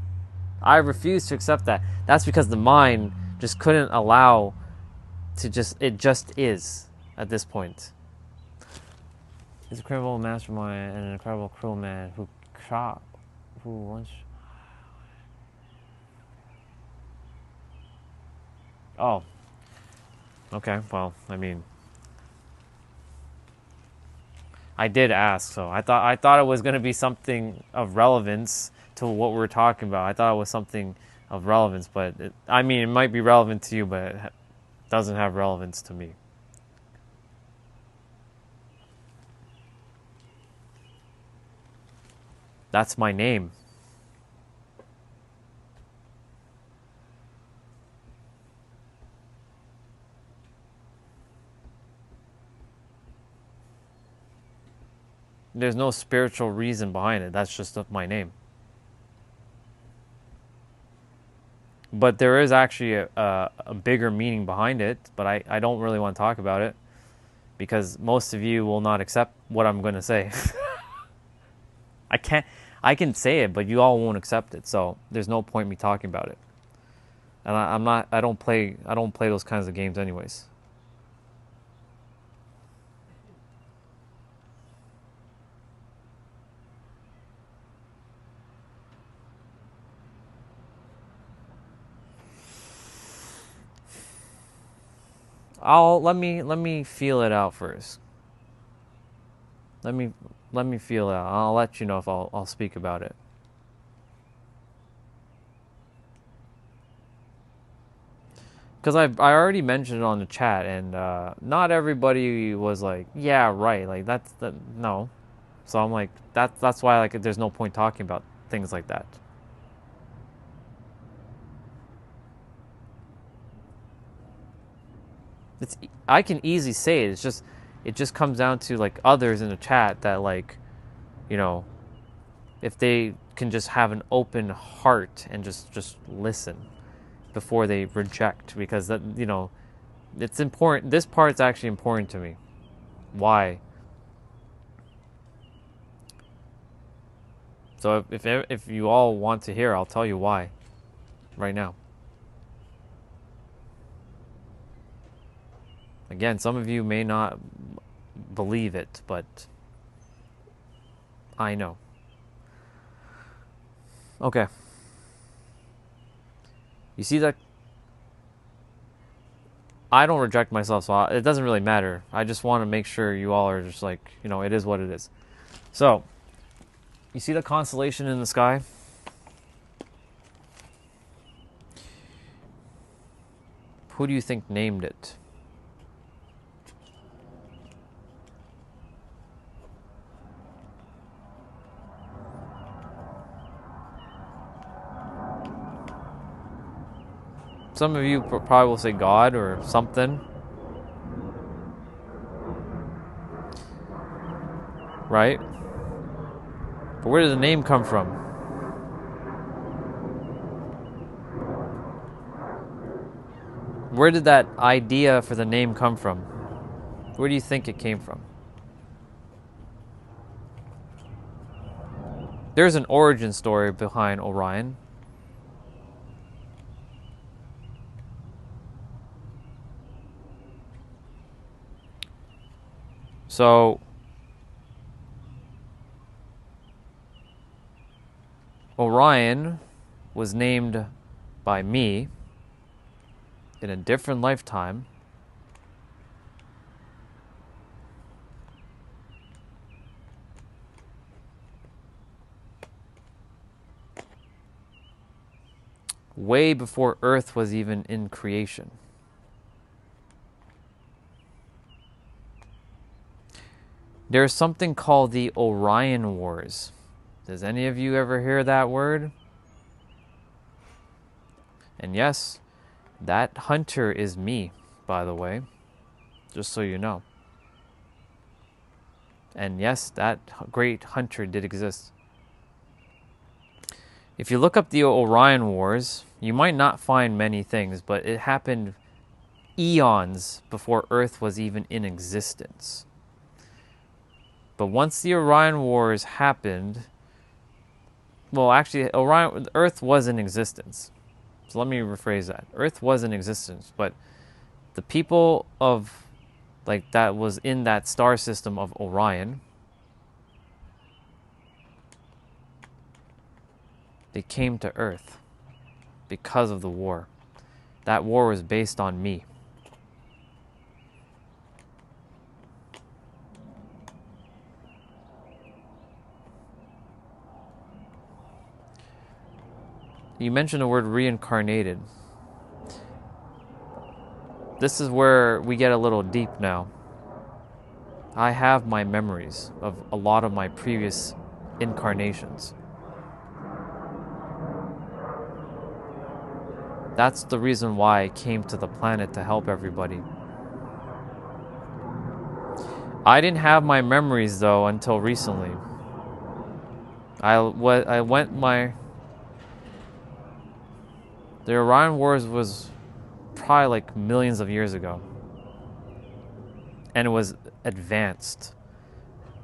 A: I refuse to accept that. That's because the mind just couldn't allow it just is at this point. He's a criminal mastermind and an incredible cruel man who once... Oh. Okay, well, I mean, I did ask, so I thought it was going to be something of relevance to what we're talking about. I thought it was something of relevance, but it might be relevant to you, but it doesn't have relevance to me. That's my name. There's no spiritual reason behind it. That's just my name. But there is actually a bigger meaning behind it, but I don't really want to talk about it because most of you will not accept what I'm going to say. I can say it, but you all won't accept it. So there's no point me talking about it. And I don't play those kinds of games anyways. Let me feel it out first. Let me feel it out. I'll let you know if I'll speak about it. Because I already mentioned it on the chat, and not everybody was like, yeah, right, like no. So I'm like, that's why, like, there's no point talking about things like that. I can easily say it. It just comes down to, like, others in the chat that, like, you know, if they can just have an open heart and just listen before they reject, because that, you know, it's important. This part's actually important to me. Why? So if you all want to hear, I'll tell you why right now. Again, some of you may not believe it, but I know. Okay. You see that? I don't reject myself, so it doesn't really matter. I just want to make sure you all are just like, you know, it is what it is. So, you see the constellation in the sky? Who do you think named it? Some of you probably will say God or something. Right? But where did the name come from? Where did that idea for the name come from? Where do you think it came from? There's an origin story behind Orion. So, Orion was named by me in a different lifetime way before Earth was even in creation. There's something called the Orion Wars. Does any of you ever hear that word? And yes, that hunter is me, by the way, just so you know. And yes, that great hunter did exist. If you look up the Orion Wars, you might not find many things, but it happened eons before Earth was even in existence. But once the Orion Wars happened, well, actually, Earth was in existence. So let me rephrase that. Earth was in existence, but the people of, like, that was in that star system of Orion, they came to Earth because of the war. That war was based on me. You mentioned the word reincarnated. This is where we get a little deep now. I have my memories of a lot of my previous incarnations. That's the reason why I came to the planet, to help everybody. I didn't have my memories though until recently. The Orion Wars was probably like millions of years ago. And it was advanced.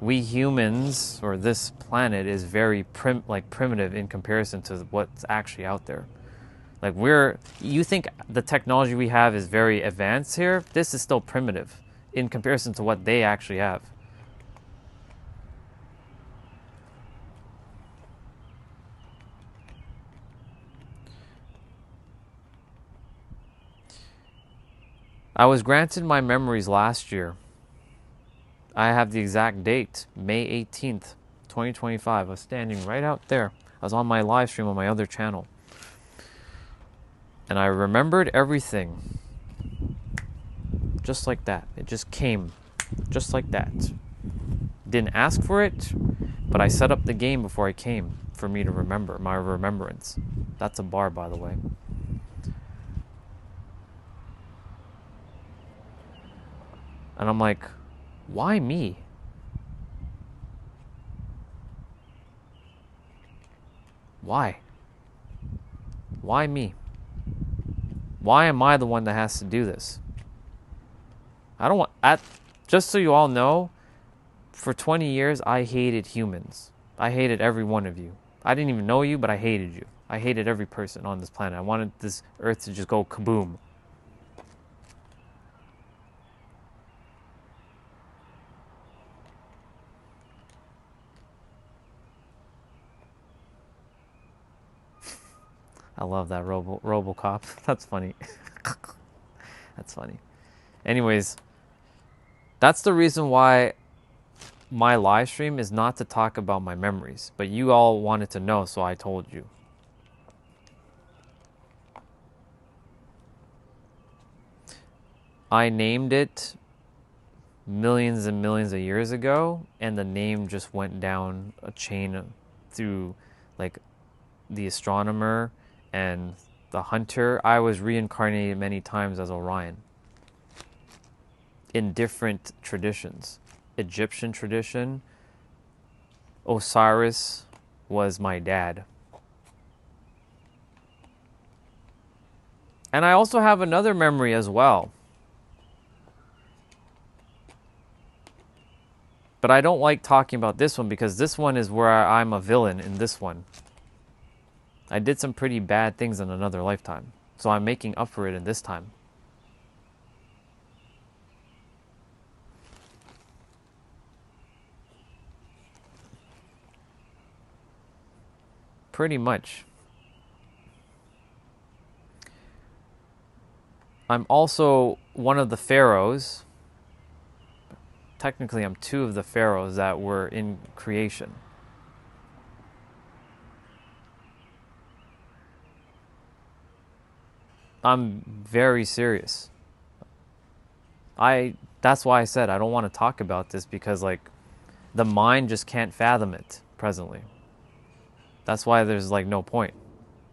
A: We humans, or this planet, is very primitive in comparison to what's actually out there. Like, you think the technology we have is very advanced here? This is still primitive in comparison to what they actually have. I was granted my memories last year. I have the exact date, May 18th, 2025. I was standing right out there. I was on my live stream on my other channel. And I remembered everything. Just like that. It just came. Just like that. Didn't ask for it, but I set up the game before I came for me to remember, my remembrance. That's a bar, by the way. And I'm like, why me? Why? Why me? Why am I the one that has to do this? I don't want... Just so you all know, for 20 years, I hated humans. I hated every one of you. I didn't even know you, but I hated you. I hated every person on this planet. I wanted this Earth to just go kaboom. I love that RoboCop. That's funny. That's funny. Anyways, that's the reason why my live stream is not to talk about my memories, but you all wanted to know, so I told you. I named it millions and millions of years ago, and the name just went down a chain through, like, the astronomer and the hunter. I was reincarnated many times as Orion in different traditions. Egyptian tradition, Osiris was my dad. And I also have another memory as well. But I don't like talking about this one because this one is where I'm a villain in this one. I did some pretty bad things in another lifetime, so I'm making up for it in this time. Pretty much. I'm also one of the pharaohs. Technically, I'm two of the pharaohs that were in creation. I'm very serious. That's why I said I don't want to talk about this because, like, The mind just can't fathom it presently. That's why there's like no point.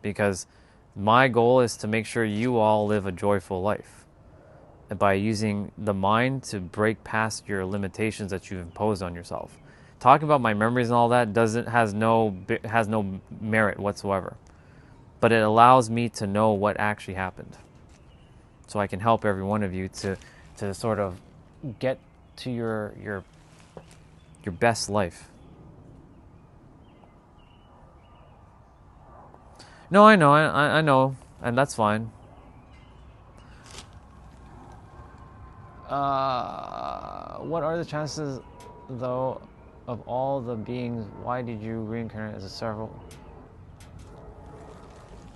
A: Because my goal is to make sure you all live a joyful life. And by using the mind to break past your limitations that you've imposed on yourself. Talking about my memories and all that has no merit whatsoever. But it allows me to know what actually happened. So I can help every one of you to sort of get to your best life. No, I know, I know, and that's fine. What are the chances, though, of all the beings? Why did you reincarnate as a several?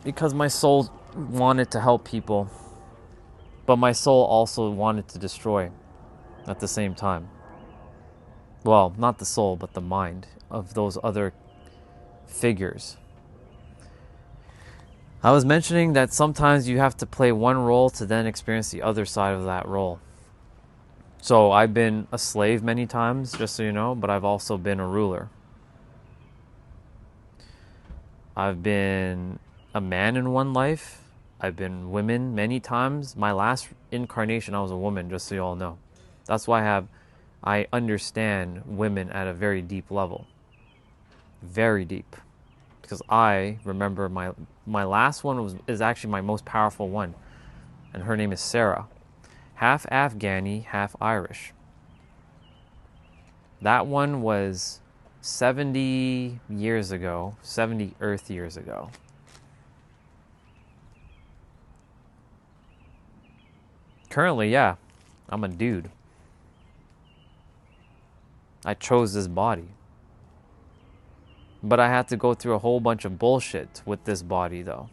A: Because my soul wanted to help people, but my soul also wanted to destroy at the same time. Well, not the soul, but the mind of those other figures. I was mentioning that sometimes you have to play one role to then experience the other side of that role. So I've been a slave many times, just so you know, but I've also been a ruler. I've been a man in one life. I've been women many times. My last incarnation, I was a woman, just so you all know. That's why I understand women at a very deep level. Very deep. Because I remember my last one is actually my most powerful one. And her name is Sarah. Half Afghani, half Irish. That one was 70 years ago, 70 Earth years ago. Currently, yeah, I'm a dude. I chose this body. But I had to go through a whole bunch of bullshit with this body, though.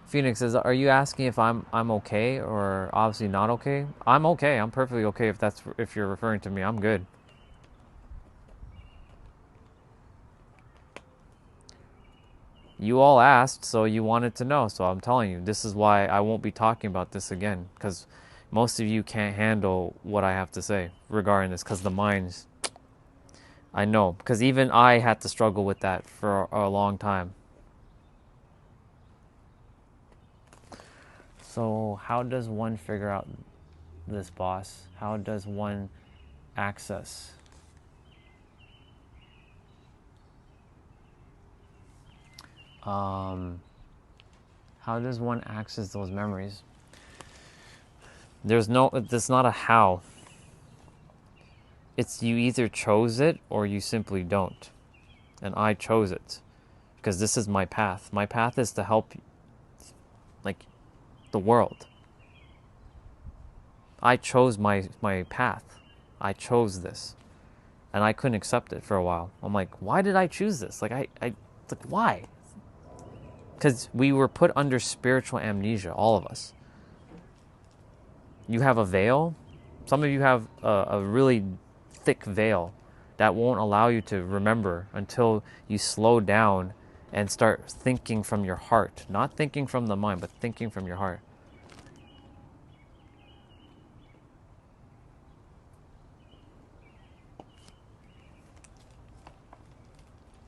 A: Phoenix says, "Are you asking if I'm okay or obviously not okay?" I'm okay. I'm perfectly okay if you're referring to me. I'm good. You all asked, so you wanted to know. So I'm telling you, this is why I won't be talking about this again, because most of you can't handle what I have to say regarding this, because the mind's... I know, because even I had to struggle with that for a long time. So how does one figure out this, boss? How does one access? How does one access those memories? There's not a how. It's you either chose it or you simply don't. And I chose it because this is my path. My path is to help like the world. I chose my path. I chose this. And I couldn't accept it for a while. I'm like, why did I choose this? Like why? Because we were put under spiritual amnesia, all of us. You have a veil. Some of you have a really thick veil that won't allow you to remember until you slow down and start thinking from your heart. Not thinking from the mind, but thinking from your heart.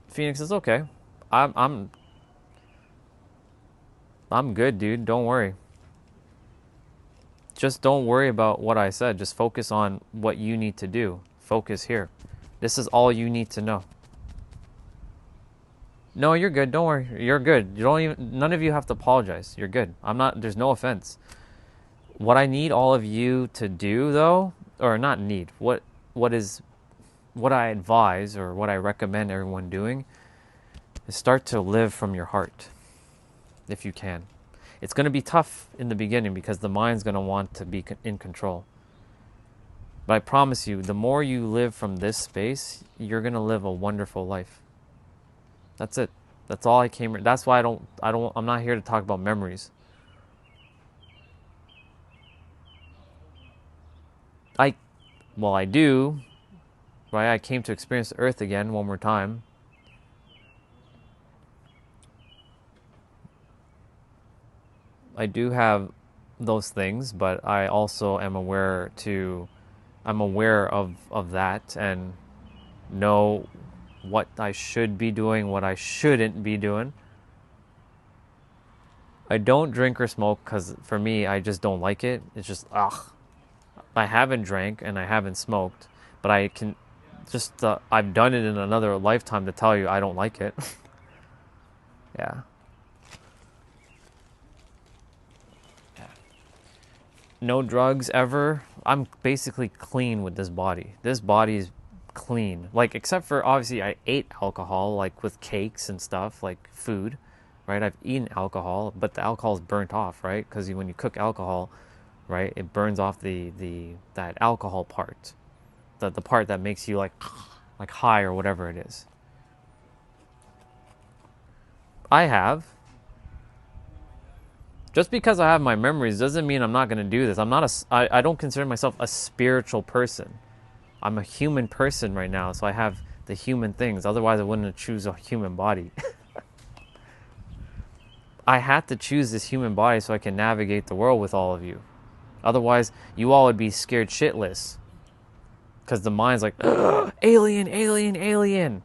A: Phoenix is okay. I'm good, dude. Don't worry. Just don't worry about what I said. Just focus on what you need to do. Focus here. This is all you need to know. No, you're good. Don't worry. You're good. None of you have to apologize. You're good. There's no offense. What I need all of you to do, though, or not need, what I advise or what I recommend everyone doing is start to live from your heart, if you can. It's going to be tough in the beginning because the mind's going to want to be in control. But I promise you, the more you live from this space, you're going to live a wonderful life. That's it. That's all I came here. That's why I'm not here to talk about memories. I do, right? I came to experience Earth again one more time. I do have those things, but I also am aware of that and know what I should be doing, what I shouldn't be doing. I don't drink or smoke because for me, I just don't like it. It's just, ugh. I haven't drank and I haven't smoked, but I can just, I've done it in another lifetime to tell you I don't like it. Yeah. No drugs ever. I'm basically clean with this body. This body is clean. Like, except for obviously I ate alcohol, like with cakes and stuff, like food, right? I've eaten alcohol, but the alcohol is burnt off, right? Because when you cook alcohol, right, it burns off that alcohol part, the part that makes you like high or whatever it is. I have. Just because I have my memories doesn't mean I'm not going to do this. I don't consider myself a spiritual person. I'm a human person right now, so I have the human things. Otherwise, I wouldn't choose a human body. I had to choose this human body so I can navigate the world with all of you. Otherwise, you all would be scared shitless. Because the mind's like, alien, alien, alien.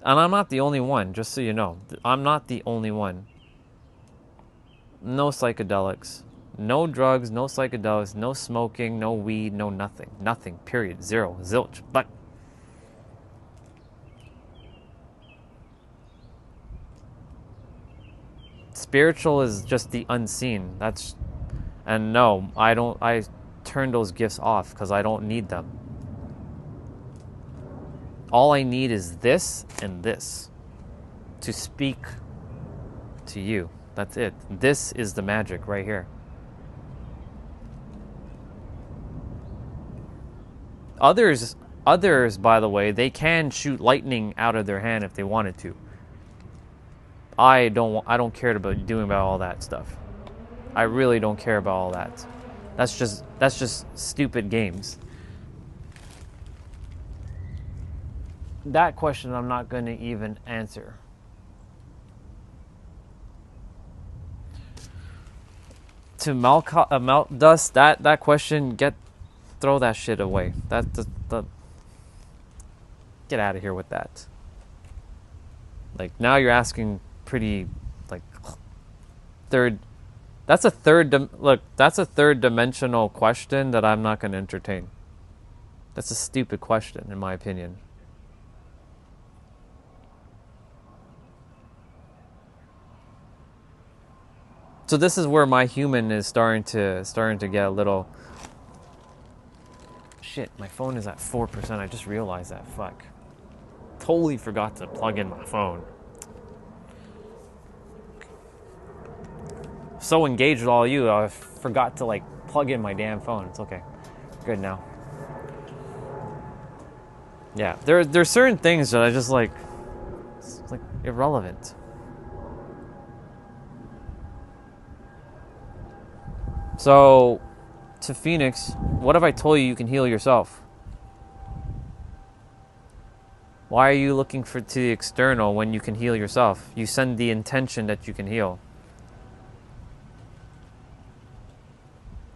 A: And I'm not the only one, just so you know. I'm not the only one. No psychedelics. No drugs, no psychedelics, no smoking, no weed, no nothing. Nothing, period. Zero. Zilch. But spiritual is just the unseen. And no, I turn those gifts off because I don't need them. All I need is this and this to speak to you. That's it. This is the magic right here. Others, by the way, they can shoot lightning out of their hand if they wanted to. I don't care about doing all that stuff. I really don't care about all that. That's just stupid games. That question I'm not going to even answer. To Dust, that question, throw that shit away. Get out of here with that. Like, now you're asking pretty, like, that's a third dimensional question that I'm not going to entertain. That's a stupid question, in my opinion. So this is where my human is starting to get a little. Shit, my phone is at 4%. I just realized that. Fuck. Totally forgot to plug in my phone. So engaged with all of you, I forgot to like plug in my damn phone. It's okay. Good now. Yeah, there's certain things that I just like. It's like irrelevant. So, to Phoenix, what if I told you can heal yourself? Why are you looking to the external when you can heal yourself? You send the intention that you can heal.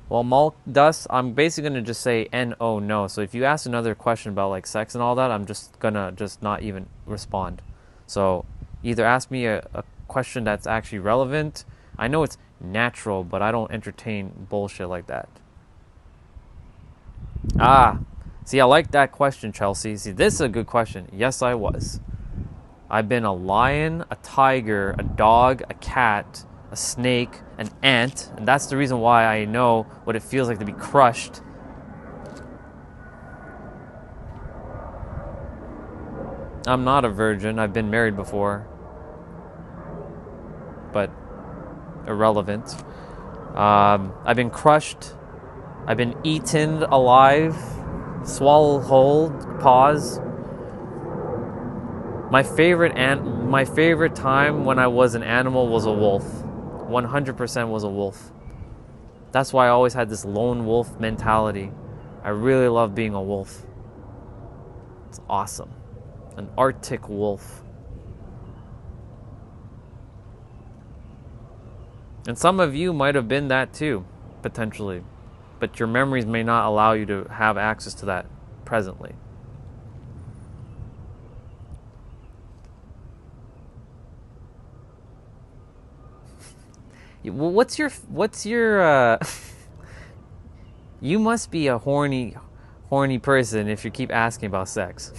A: Well, Malk Dust, I'm basically going to just say N-O, no. So if you ask another question about like sex and all that, I'm just going to not even respond. So either ask me a question that's actually relevant. I know it's natural, but I don't entertain bullshit like that. See, I like that question, Chelsea. See, this is a good question. Yes, I was. I've been a lion, a tiger, a dog, a cat, a snake, an ant, and that's the reason why I know what it feels like to be crushed. I'm not a virgin. I've been married before. But irrelevant. I've been crushed. I've been eaten alive. Swallowed whole. Pause. My favorite time when I was an animal was a wolf. 100% was a wolf. That's why I always had this lone wolf mentality. I really love being a wolf. It's awesome. An Arctic wolf. And some of you might have been that too, potentially. But your memories may not allow you to have access to that presently. What's your you must be a horny person if you keep asking about sex.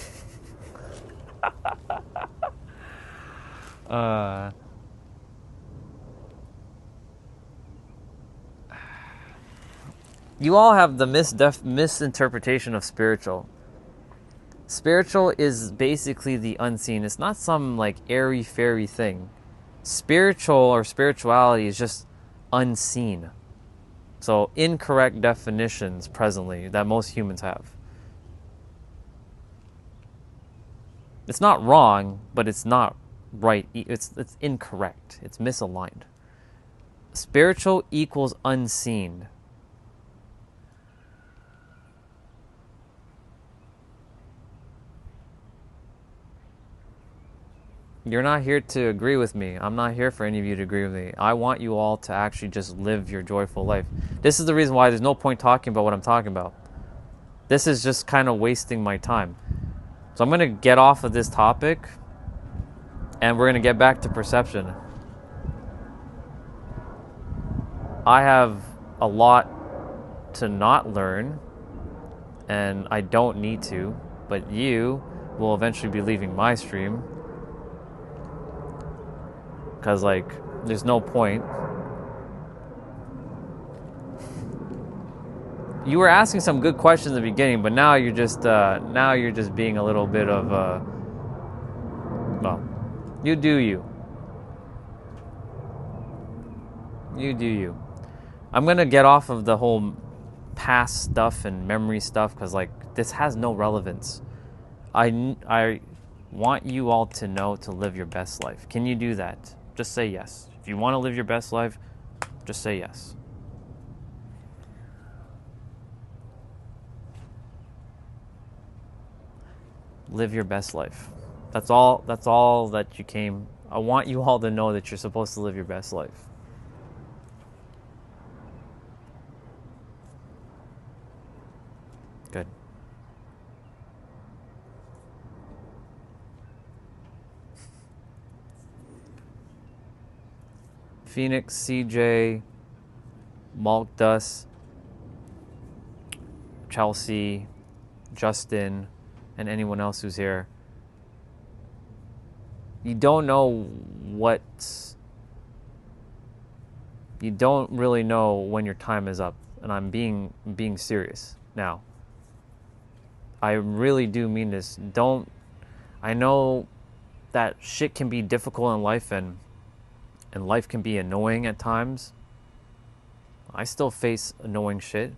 A: You all have the misinterpretation of spiritual. Spiritual is basically the unseen. It's not some like airy fairy thing. Spiritual or spirituality is just unseen. So incorrect definitions presently that most humans have. It's not wrong, but it's not right. It's incorrect. It's misaligned. Spiritual equals unseen. You're not here to agree with me. I'm not here for any of you to agree with me. I want you all to actually just live your joyful life. This is the reason why there's no point talking about what I'm talking about. This is just kind of wasting my time. So I'm going to get off of this topic and we're going to get back to perception. I have a lot to not learn and I don't need to, but you will eventually be leaving my stream. Because, like, there's no point. You were asking some good questions in the beginning, but now you're just being a little bit of, well, you do you. You do you. I'm going to get off of the whole past stuff and memory stuff because, like, this has no relevance. I want you all to know to live your best life. Can you do that? Just say yes. If you want to live your best life, just say yes. Live your best life. That's all that you came. I want you all to know that you're supposed to live your best life. Good. Phoenix, CJ, Malkdus, Chelsea, Justin, and anyone else who's here. You don't really know when your time is up, and I'm being serious now. I really do mean this. I know that shit can be difficult in life and life can be annoying at times. I still face annoying shit.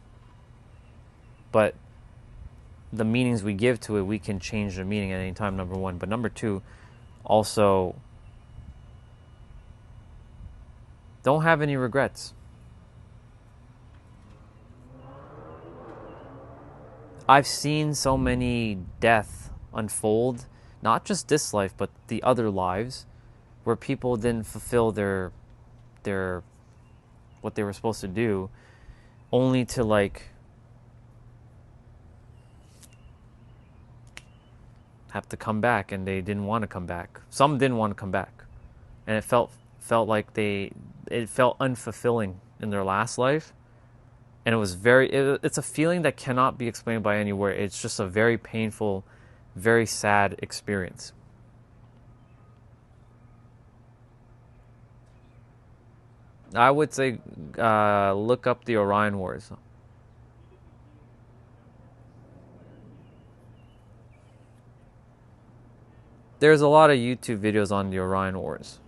A: But the meanings we give to it, we can change the meaning at any time, number one. But number two, also, don't have any regrets. I've seen so many death unfold, not just this life, but the other lives, where people didn't fulfill their what they were supposed to do, only to like have to come back, and they didn't want to come back. Some didn't want to come back, and it felt like it felt unfulfilling in their last life, and it was it's a feeling that cannot be explained by any word. It's just a very painful, very sad experience. I would say look up the Orion Wars. There's a lot of YouTube videos on the Orion Wars.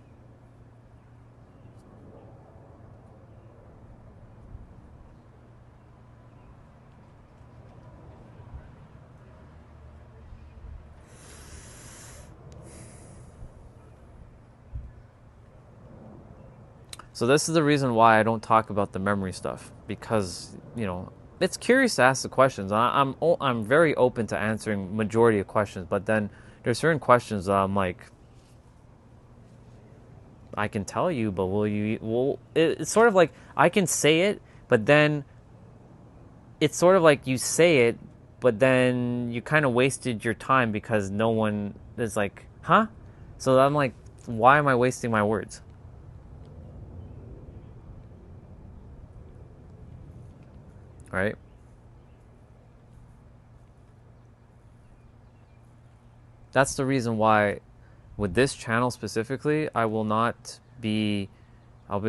A: So this is the reason why I don't talk about the memory stuff, because, you know, it's curious to ask the questions. I'm very open to answering majority of questions, but then there's certain questions that I'm like, I can tell you, but will you? Well, it's sort of like I can say it, but then it's sort of like you say it, but then you kind of wasted your time because no one is like, huh? So I'm like, why am I wasting my words? Right? That's the reason why with this channel specifically, I'll be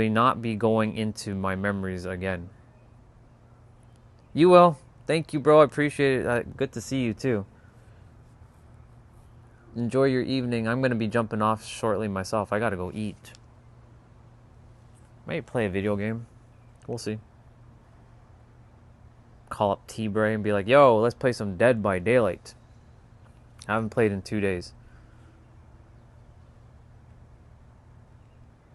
A: not be going into my memories again. You will. Thank you, bro. I appreciate it. Good to see you too. Enjoy your evening. I'm going to be jumping off shortly myself. I got to go eat. Maybe play a video game. We'll see. Call up T-Bray and be like, yo, let's play some Dead by Daylight. I haven't played in 2 days.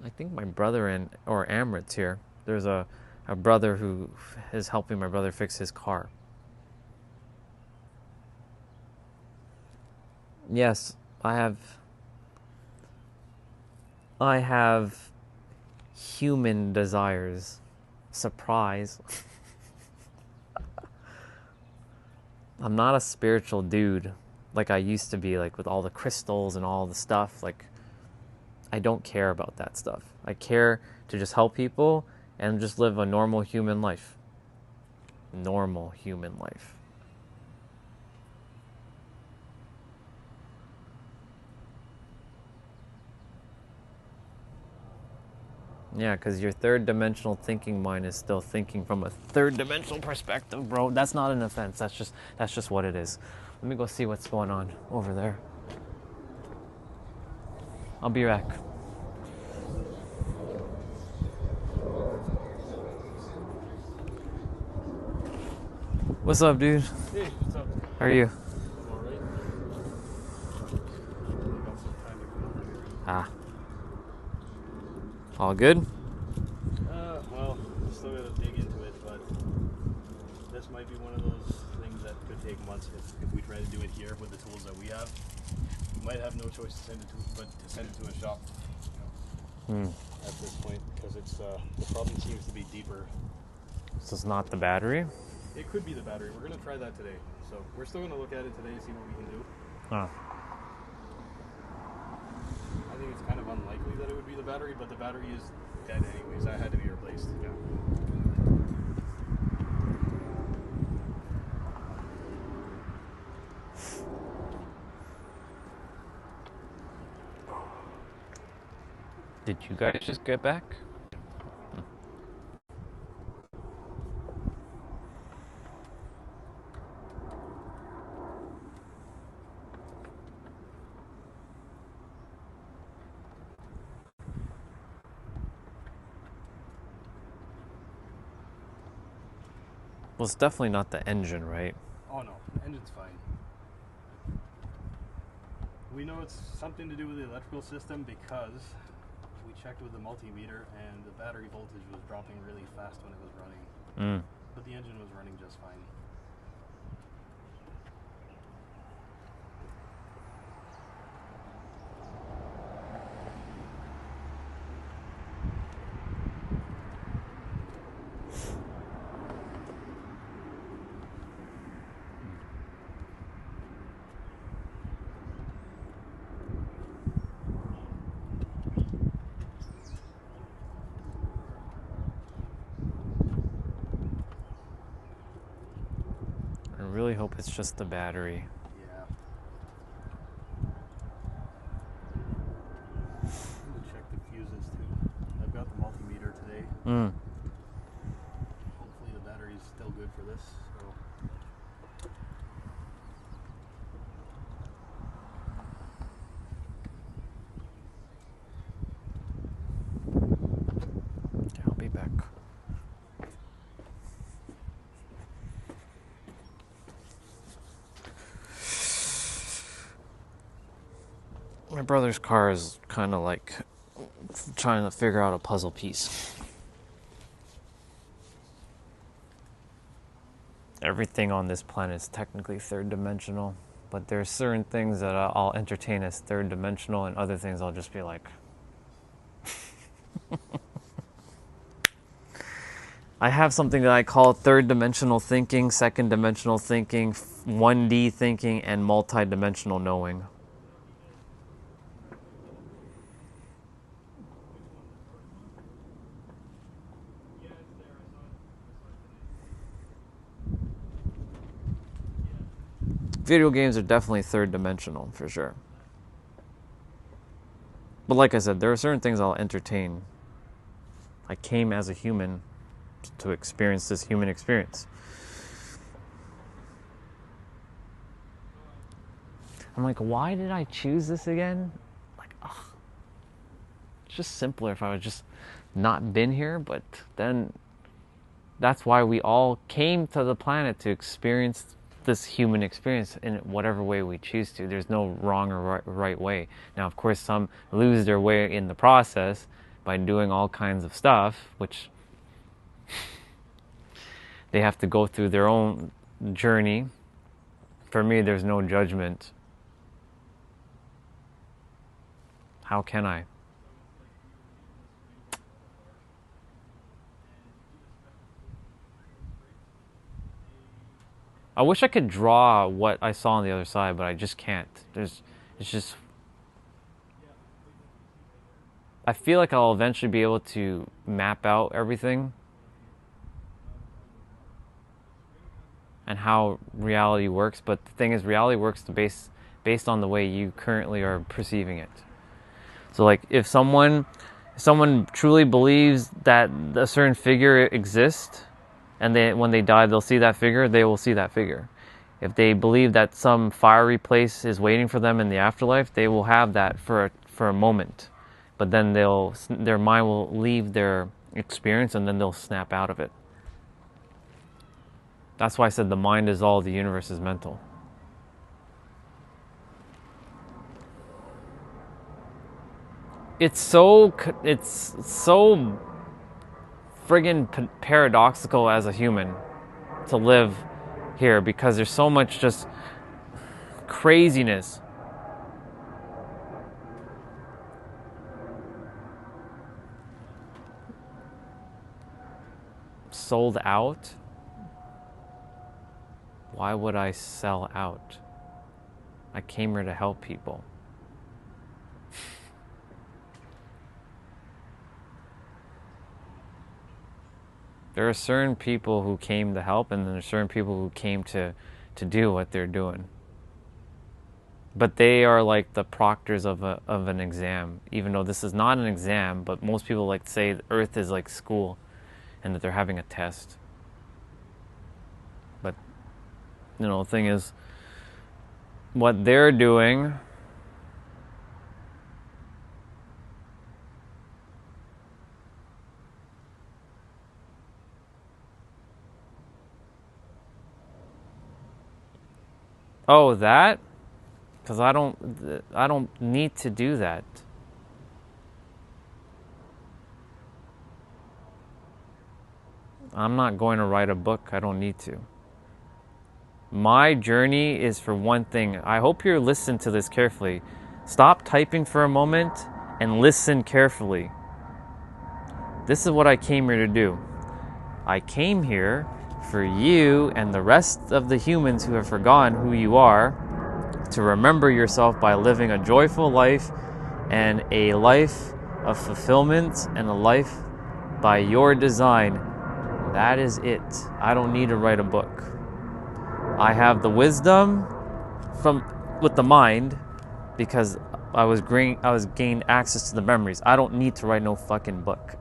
A: I think my brother or Amrit's here. There's a brother who is helping my brother fix his car. Yes, I have human desires. Surprise. I'm not a spiritual dude like I used to be, like with all the crystals and all the stuff. Like, I don't care about that stuff. I care to just help people and just live a normal human life. Normal human life. Yeah, because your third dimensional thinking mind is still thinking from a third dimensional perspective, bro. That's not an offense. That's just what it is. Let me go see what's going on over there. I'll be back. What's up, dude?
C: Hey, what's up?
A: How are you?
C: I'm alright. Got some time to come over here.
A: Ah. All good?
C: Well, still gotta dig into it, but this might be one of those things that could take months if we try to do it here with the tools that we have. We might have no choice to send it to a shop at this point, because it's the problem seems to be deeper.
A: This is not the battery?
C: It could be the battery. We're gonna try that today. So we're still gonna look at it today and see what we can do.
A: Oh.
C: I think it's kind of unlikely that it would be the battery, but the battery is dead anyways. That had to be replaced. Yeah.
A: Did you guys just get back? Well, it's definitely not the engine, right?
C: Oh no, the engine's fine. We know it's something to do with the electrical system because we checked with the multimeter and the battery voltage was dropping really fast when it was running. But the engine was running just fine.
A: I really hope it's just the battery.
C: Yeah. I'm gonna check the fuses too. I've got the multimeter today. Hopefully the battery's still good for this. So.
A: Yeah, I'll be back. My brother's car is kind of like trying to figure out a puzzle piece. everything on this planet is technically third dimensional, but there's certain things that I'll entertain as third dimensional, and other things I'll just be like, I have something that I call third dimensional thinking, second dimensional thinking, 1D thinking, and multi-dimensional knowing. Video games are definitely third dimensional, for sure. But like I said, there are certain things I'll entertain. I came as a human to experience this human experience. I'm like, why did I choose this again? Like, ugh. It's just simpler if I was just not been here, but then that's why we all came to the planet, to experience this human experience in whatever way we choose to. There's no wrong or right way. Now, of course, some lose their way in the process by doing all kinds of stuff, which they have to go through their own journey. For me, there's no judgment. How can I? I wish I could draw what I saw on the other side, but I just can't. It's just, I feel like I'll eventually be able to map out everything and how reality works, but the thing is, reality works based on the way you currently are perceiving it. So like, if someone truly believes that a certain figure exists, and when they die, they'll see that figure, they will see that figure. If they believe that some fiery place is waiting for them in the afterlife, they will have that for a moment. But then their mind will leave their experience, and then they'll snap out of it. That's why I said the mind is all, the universe is mental. It's so friggin' paradoxical as a human to live here, because there's so much just craziness. Sold out? Why would I sell out? I came here to help people. There are certain people who came to help, and then there are certain people who came to do what they're doing. But they are like the proctors of an exam, even though this is not an exam, but most people like to say Earth is like school and that they're having a test. But, the thing is, what they're doing Oh, that? Because I don't need to do that. I'm not going to write a book. I don't need to. My journey is for one thing. I hope you're listening to this carefully. Stop typing for a moment and listen carefully. This is what I came here to do. I came here for you and the rest of the humans who have forgotten who you are to remember yourself by living a joyful life and a life of fulfillment and a life by your design. That is it. I don't need to write a book. I have the wisdom with the mind because I was gained access to the memories. I don't need to write no fucking book.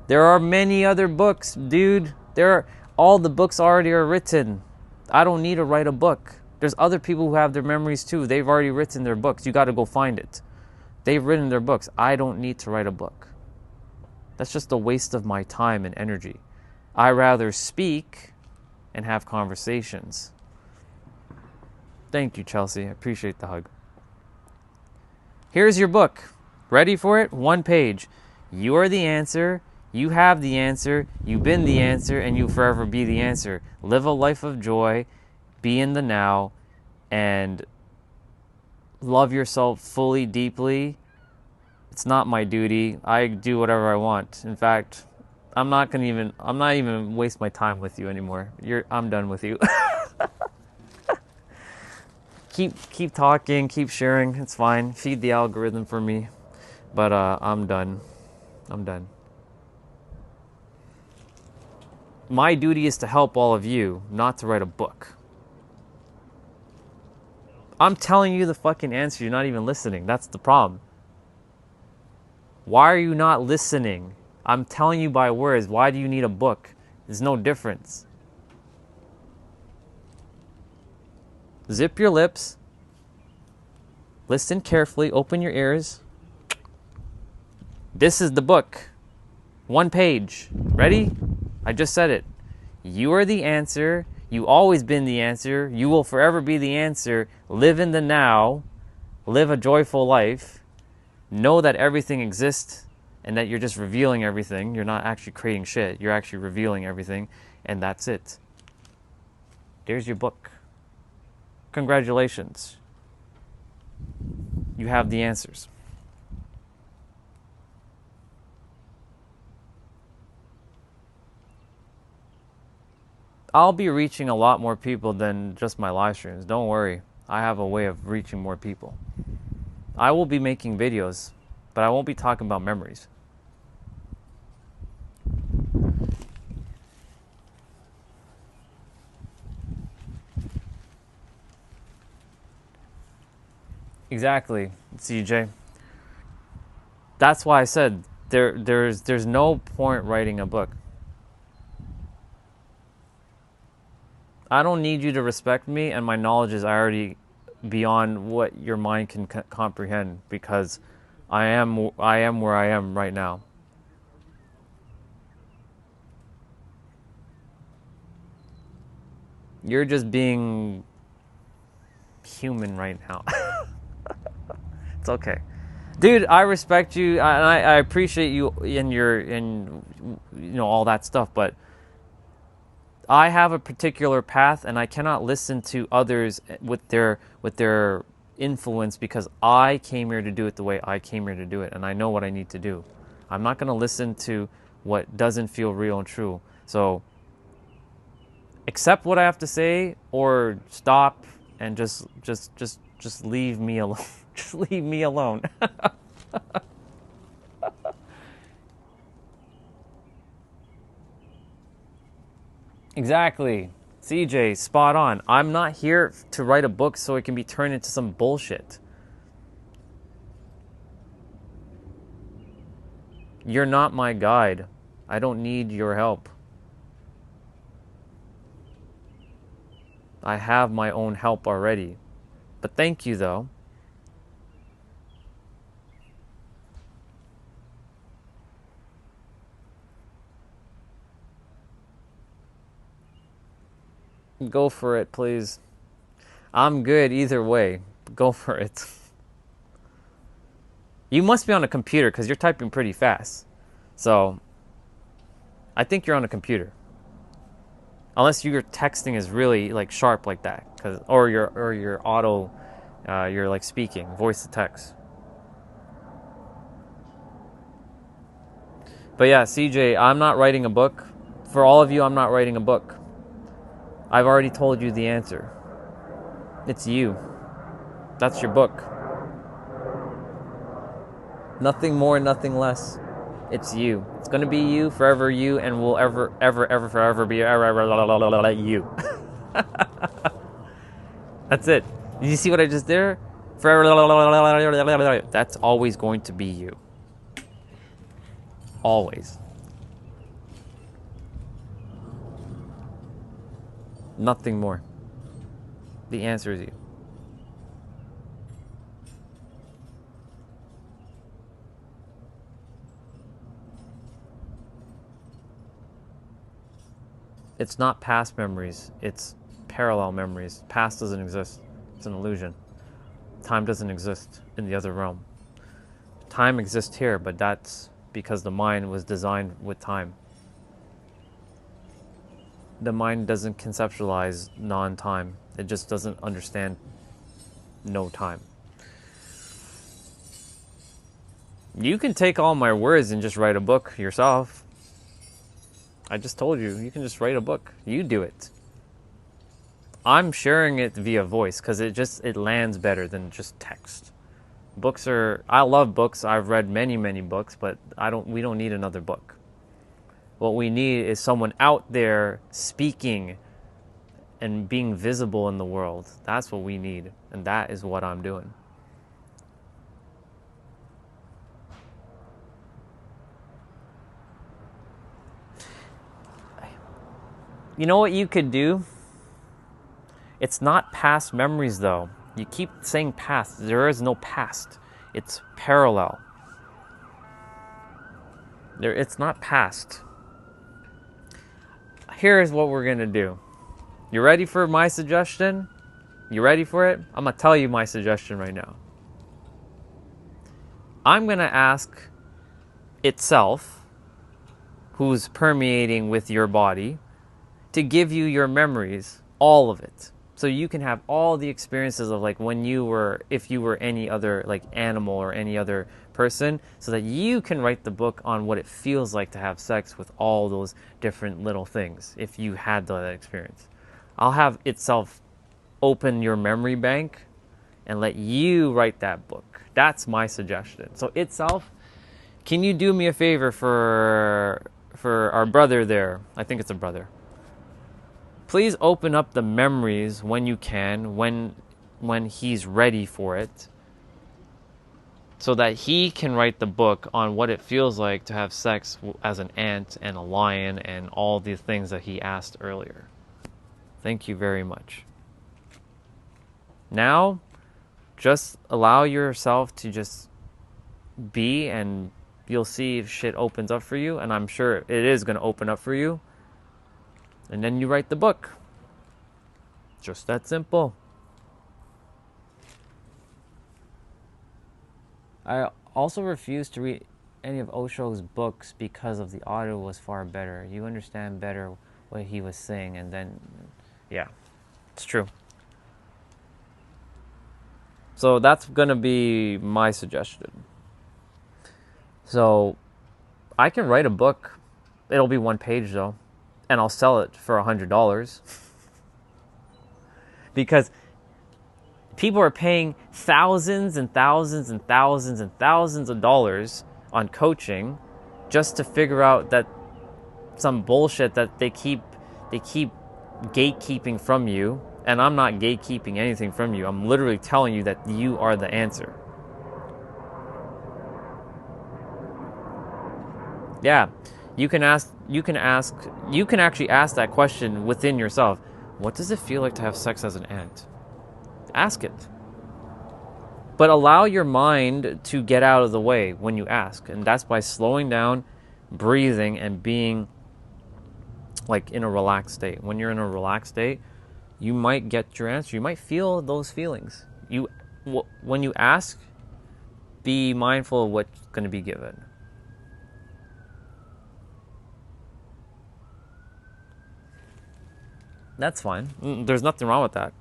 A: There are many other books, dude. All the books already are written. I don't need to write a book. There's other people who have their memories too. They've already written their books. You got to go find it. They've written their books. I don't need to write a book. That's just a waste of my time and energy. I rather speak and have conversations. Thank you, Chelsea. I appreciate the hug. Here's your book. Ready for it? 1 page. You are the answer. You have the answer, you've been the answer, and you'll forever be the answer. Live a life of joy, be in the now, and love yourself fully, deeply. It's not my duty. I do whatever I want. In fact, I'm not even waste my time with you anymore. I'm done with you. keep talking, keep sharing. It's fine. Feed the algorithm for me. But I'm done. I'm done. My duty is to help all of you, not to write a book. I'm telling you the fucking answer. You're not even listening. That's the problem. Why are you not listening? I'm telling you by words. Why do you need a book? There's no difference. Zip your lips. Listen carefully. Open your ears. This is the book. 1 page. Ready? I just said it. You are the answer. You always been the answer. You will forever be the answer. Live in the now. Live a joyful life. Know that everything exists and that you're just revealing everything. You're not actually creating shit. You're actually revealing everything. And that's it. There's your book. Congratulations. You have the answers. I'll be reaching a lot more people than just my live streams. Don't worry. I have a way of reaching more people. I will be making videos, but I won't be talking about memories. Exactly, CJ. That's why I said there's no point writing a book. I don't need you to respect me, and my knowledge is already beyond what your mind can comprehend, because I am where I am right now. You're just being human right now. It's okay. Dude, I respect you, and I appreciate you in all that stuff, but I have a particular path, and I cannot listen to others with their influence, because I came here to do it the way I came here to do it, and I know what I need to do. I'm not going to listen to what doesn't feel real and true. So accept what I have to say, or stop and just leave me alone. Just leave me alone. Exactly. CJ, spot on. I'm not here to write a book so it can be turned into some bullshit. You're not my guide. I don't need your help. I have my own help already. But thank you, though. Go for it, please. I'm good either way. Go for it. You must be on a computer, because you're typing pretty fast. So, I think you're on a computer. Unless your texting is really like sharp like that, or your auto, you're like speaking, voice to text. But yeah, CJ, I'm not writing a book. For all of you, I'm not writing a book. I've already told you the answer. It's you. That's your book. Nothing more, nothing less. It's you. It's going to be you, forever you, and will ever, forever be you. That's it. Did you see what I just did? Forever. That's always going to be you. Always. Nothing more. The answer is you. It's not past memories, it's parallel memories. Past doesn't exist. It's an illusion. Time doesn't exist in the other realm. Time exists here, but that's because the mind was designed with time. The mind doesn't conceptualize non-time. It just doesn't understand no time. You can take all my words and just write a book yourself. I just told you, you can just write a book. You do it. I'm sharing it via voice because it lands better than just text. I love books. I've read many, many books, but we don't need another book. What we need is someone out there speaking and being visible in the world. That's what we need, and that is what I'm doing. You know what you could do? It's not past memories, though. You keep saying past. There is no past. It's parallel. It's not past. Here's what we're going to do. You ready for my suggestion? You ready for it? I'm going to tell you my suggestion right now. I'm going to ask itself, who's permeating with your body, to give you your memories, all of it. So you can have all the experiences of like if you were any other like animal or any other person, so that you can write the book on what it feels like to have sex with all those different little things if you had that experience. I'll have itself open your memory bank and let you write that book. That's my suggestion. So itself, can you do me a favor for our brother there? I think it's a brother. Please open up the memories when you can, when he's ready for it, so that he can write the book on what it feels like to have sex as an ant and a lion and all the things that he asked earlier. Thank you very much. Now, just allow yourself to just be, and you'll see if shit opens up for you, and I'm sure it is going to open up for you. And then you write the book. Just that simple. I also refuse to read any of Osho's books because of the audio was far better. You understand better what he was saying, and then, yeah, it's true. So that's going to be my suggestion. So I can write a book. It'll be one page though. And I'll sell it for $100 because people are paying thousands and thousands and thousands and thousands of dollars on coaching just to figure out that some bullshit that they keep gatekeeping from you. And I'm not gatekeeping anything from you. I'm literally telling you that you are the answer. Yeah. You can actually ask that question within yourself. What does it feel like to have sex as an ant? Ask it. But allow your mind to get out of the way when you ask. And that's by slowing down, breathing, and being like in a relaxed state. When you're in a relaxed state, you might get your answer. You might feel those feelings. When you ask, be mindful of what's going to be given. That's fine. There's nothing wrong with that.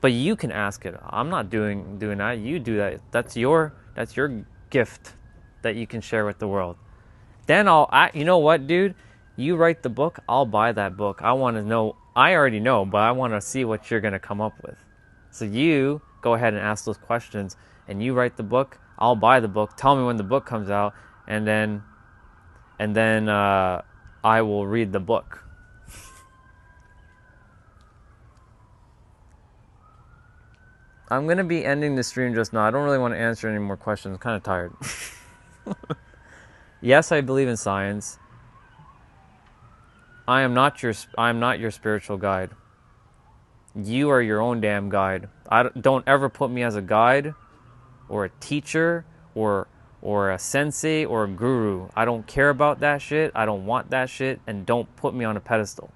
A: But you can ask it. I'm not doing that. You do that. That's your gift that you can share with the world. Then you know what, dude? You write the book, I'll buy that book. I want to know. I already know, but I want to see what you're going to come up with. So you go ahead and ask those questions, and you write the book. I'll buy the book. Tell me when the book comes out, and then I will read the book. I'm going to be ending the stream just now. I don't really want to answer any more questions. I'm kind of tired. Yes, I believe in science. I am not your spiritual guide. You are your own damn guide. Don't ever put me as a guide or a teacher or a sensei or a guru. I don't care about that shit. I don't want that shit, and don't put me on a pedestal.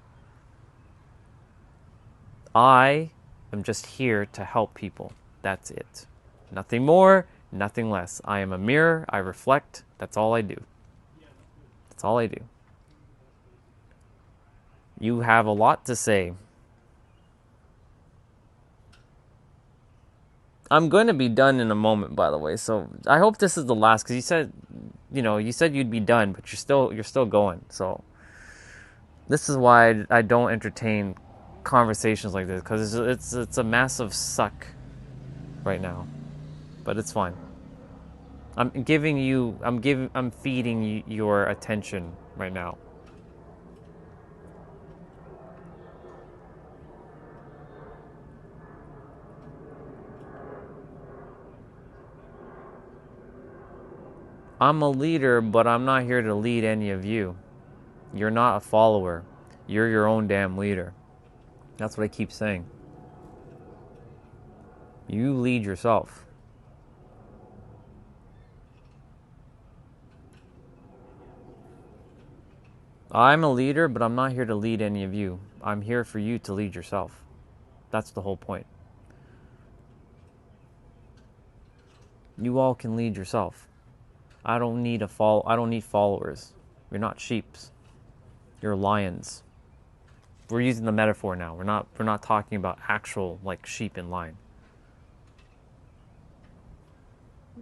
A: I'm just here to help people. That's it. Nothing more, Nothing less. I am a mirror. I reflect. That's all I do. That's all I do. You have a lot to say. I'm going to be done in a moment, by the way. So I hope this is the last, because you said you'd be done, but you're still going. So this is why I don't entertain conversations like this, because it's a massive suck right now. But it's fine. I'm feeding you your attention right now. I'm a leader, but I'm not here to lead any of you. You're not a follower. You're your own damn leader. That's what I keep saying. You lead yourself. I'm a leader, but I'm not here to lead any of you. I'm here for you to lead yourself. That's the whole point. You all can lead yourself. I don't need followers. You're not sheeps. You're lions. We're using the metaphor now. We're not talking about actual like sheep in line.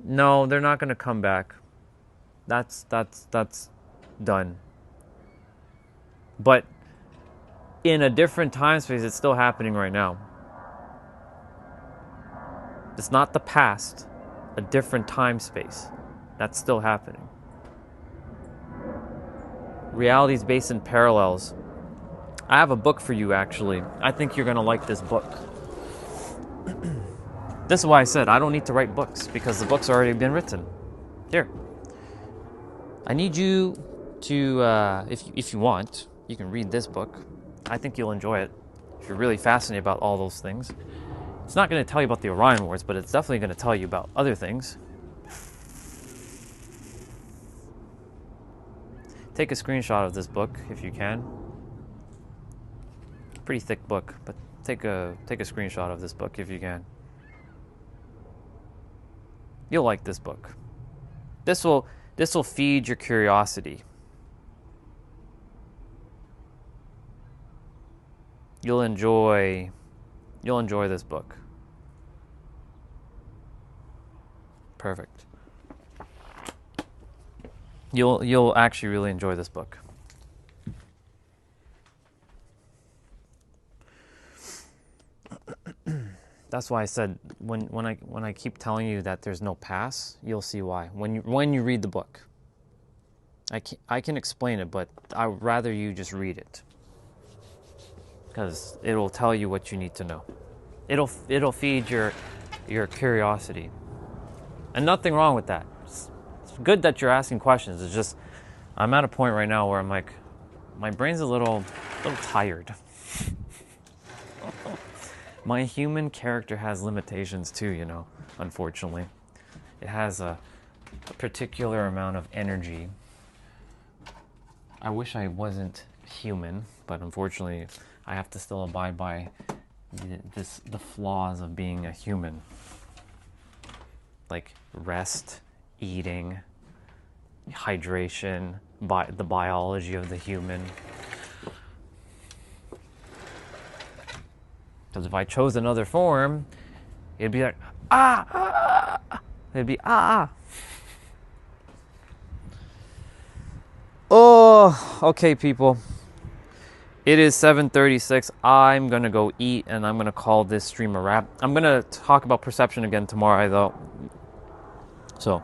A: No, they're not going to come back. That's done. But in a different time space, it's still happening right now. It's not the past, a different time space. That's still happening. Reality is based in parallels. I have a book for you, actually. I think you're going to like this book. This is why I said I don't need to write books, because the book's already been written. Here. I need you to, if you want, you can read this book. I think you'll enjoy it if you're really fascinated about all those things. It's not going to tell you about the Orion Wars, but it's definitely going to tell you about other things. Take a screenshot of this book if you can. Pretty thick book, but take a screenshot of this book if you can. You'll like this book. This will feed your curiosity. You'll enjoy this book. Perfect. You'll actually really enjoy this book. That's why I said when I keep telling you that there's no pass, you'll see why when you read the book. I can explain it, but I'd rather you just read it, because it'll tell you what you need to know. It'll feed your curiosity, and nothing wrong with that. It's good that you're asking questions. It's just I'm at a point right now where I'm like, my brain's a little tired. My human character has limitations too, unfortunately. It has a particular amount of energy. I wish I wasn't human, but unfortunately I have to still abide by the flaws of being a human. Like rest, eating, hydration, the biology of the human. Because if I chose another form, it'd be like, it'd be, Oh, okay, people. It is 7:36. I'm going to go eat, and I'm going to call this stream a wrap. I'm going to talk about perception again tomorrow, though. So.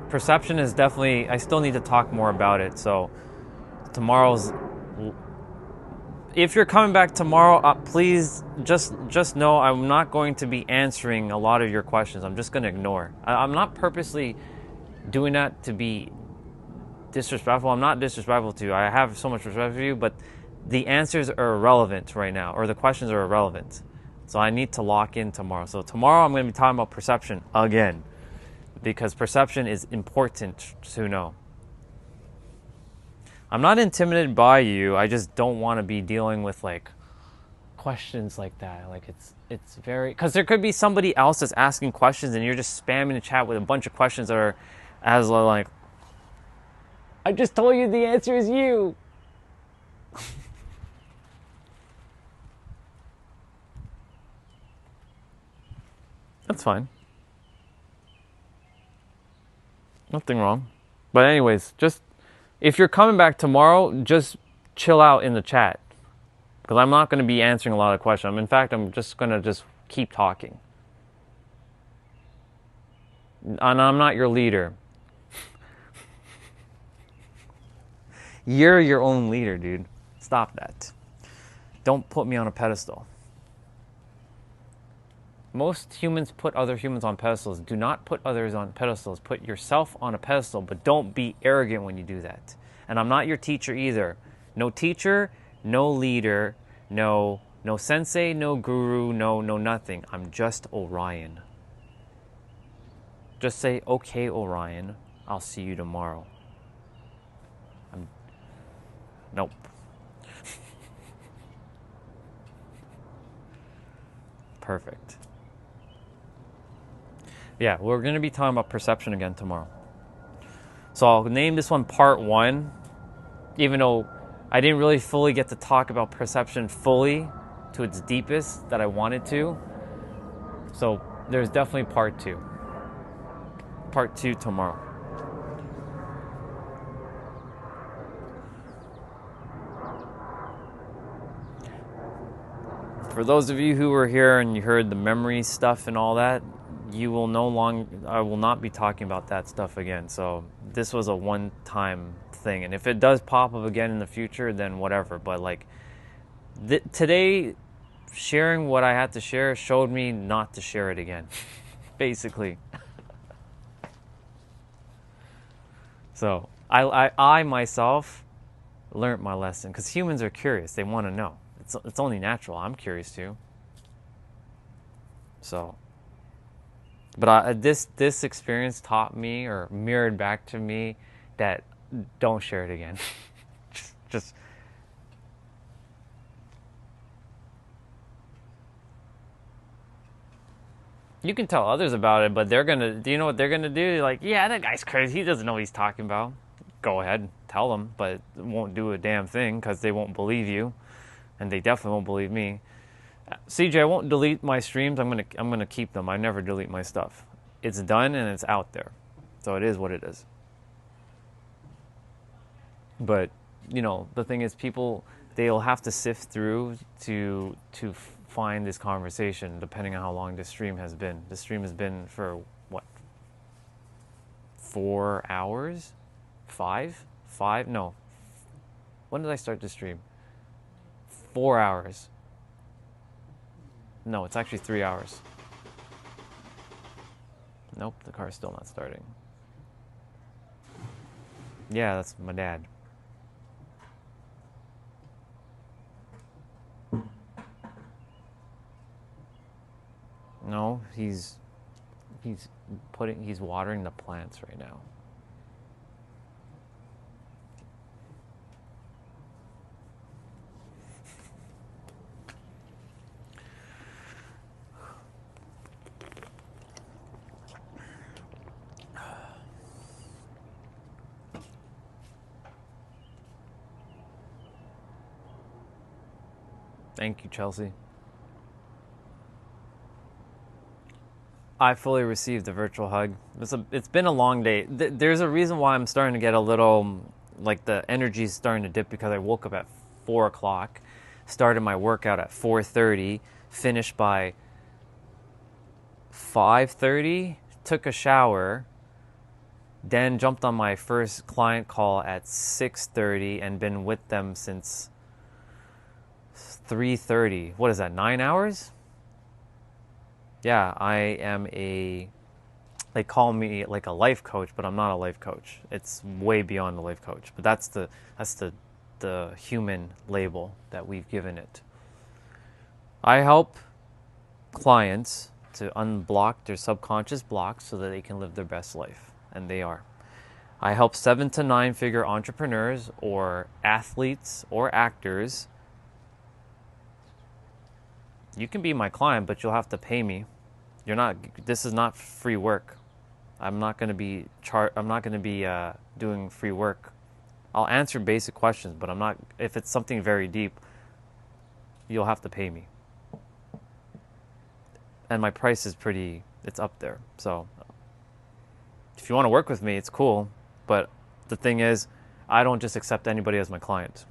A: Perception is definitely, I still need to talk more about it. So tomorrow's, if you're coming back tomorrow, please just know I'm not going to be answering a lot of your questions. I'm just going to ignore. I'm not purposely doing that to be disrespectful. I'm not disrespectful to you. I have so much respect for you, but the answers are irrelevant right now, or the questions are irrelevant. So I need to lock in tomorrow. So tomorrow I'm going to be talking about perception again, because perception is important to know. I'm not intimidated by you. I just don't want to be dealing with like questions like that. Like it's very, because there could be somebody else that's asking questions and you're just spamming the chat with a bunch of questions that are as like, I just told you the answer is you. That's fine. Nothing wrong. But anyways, just if you're coming back tomorrow, just chill out in the chat. Because I'm not going to be answering a lot of questions. In fact, I'm just going to just keep talking. And I'm not your leader. You're your own leader, dude. Stop that. Don't put me on a pedestal. Most humans put other humans on pedestals. Do not put others on pedestals. Put yourself on a pedestal, but don't be arrogant when you do that. And I'm not your teacher either. No teacher, no leader, no sensei, no guru, no nothing. I'm just Orion. Just say, okay, Orion, I'll see you tomorrow. Nope. Perfect. Yeah, we're going to be talking about perception again tomorrow. So I'll name this one part 1, even though I didn't really fully get to talk about perception fully to its deepest that I wanted to. So there's definitely part 2. Part 2 tomorrow. For those of you who were here and you heard the memory stuff and all that, you will I will not be talking about that stuff again. So this was a one-time thing. And if it does pop up again in the future, then whatever. But like today, sharing what I had to share showed me not to share it again, basically. So I myself learned my lesson because humans are curious. They want to know. It's only natural. I'm curious too. So, but this experience taught me or mirrored back to me that don't share it again. just you can tell others about it, but do you know what they're gonna do? Like, yeah, that guy's crazy. He doesn't know what he's talking about. Go ahead, tell them, but it won't do a damn thing because they won't believe you. And they definitely won't believe me. CJ, I won't delete my streams. I'm gonna keep them. I never delete my stuff. It's done and it's out there, so it is what it is. But you know, the thing is, people, they'll have to sift through to find this conversation, depending on how long this stream has been. This stream has been for what? 4 hours? 5? No. When did I start this stream? 4 hours. No, it's actually 3 hours. Nope, the car's still not starting. Yeah, that's my dad. No, he's watering the plants right now. Thank you, Chelsea. I fully received the virtual hug. It's been a long day. There's a reason why I'm starting to get a little, like the energy's starting to dip, because I woke up at 4 o'clock, started my workout at 4:30, finished by 5:30, took a shower, then jumped on my first client call at 6:30 and been with them since 3:30. What is that, 9 hours? Yeah, I am they call me like a life coach, but I'm not a life coach. It's way beyond the life coach. But that's the human label that we've given it. I help clients to unblock their subconscious blocks so that they can live their best life, and they are. I help 7 to 9 figure entrepreneurs or athletes or actors. You can be my client, but you'll have to pay me. This is not free work. I'm not going to be doing free work. I'll answer basic questions, but if it's something very deep, you'll have to pay me. And my price is it's up there. So if you want to work with me, it's cool. But the thing is, I don't just accept anybody as my client.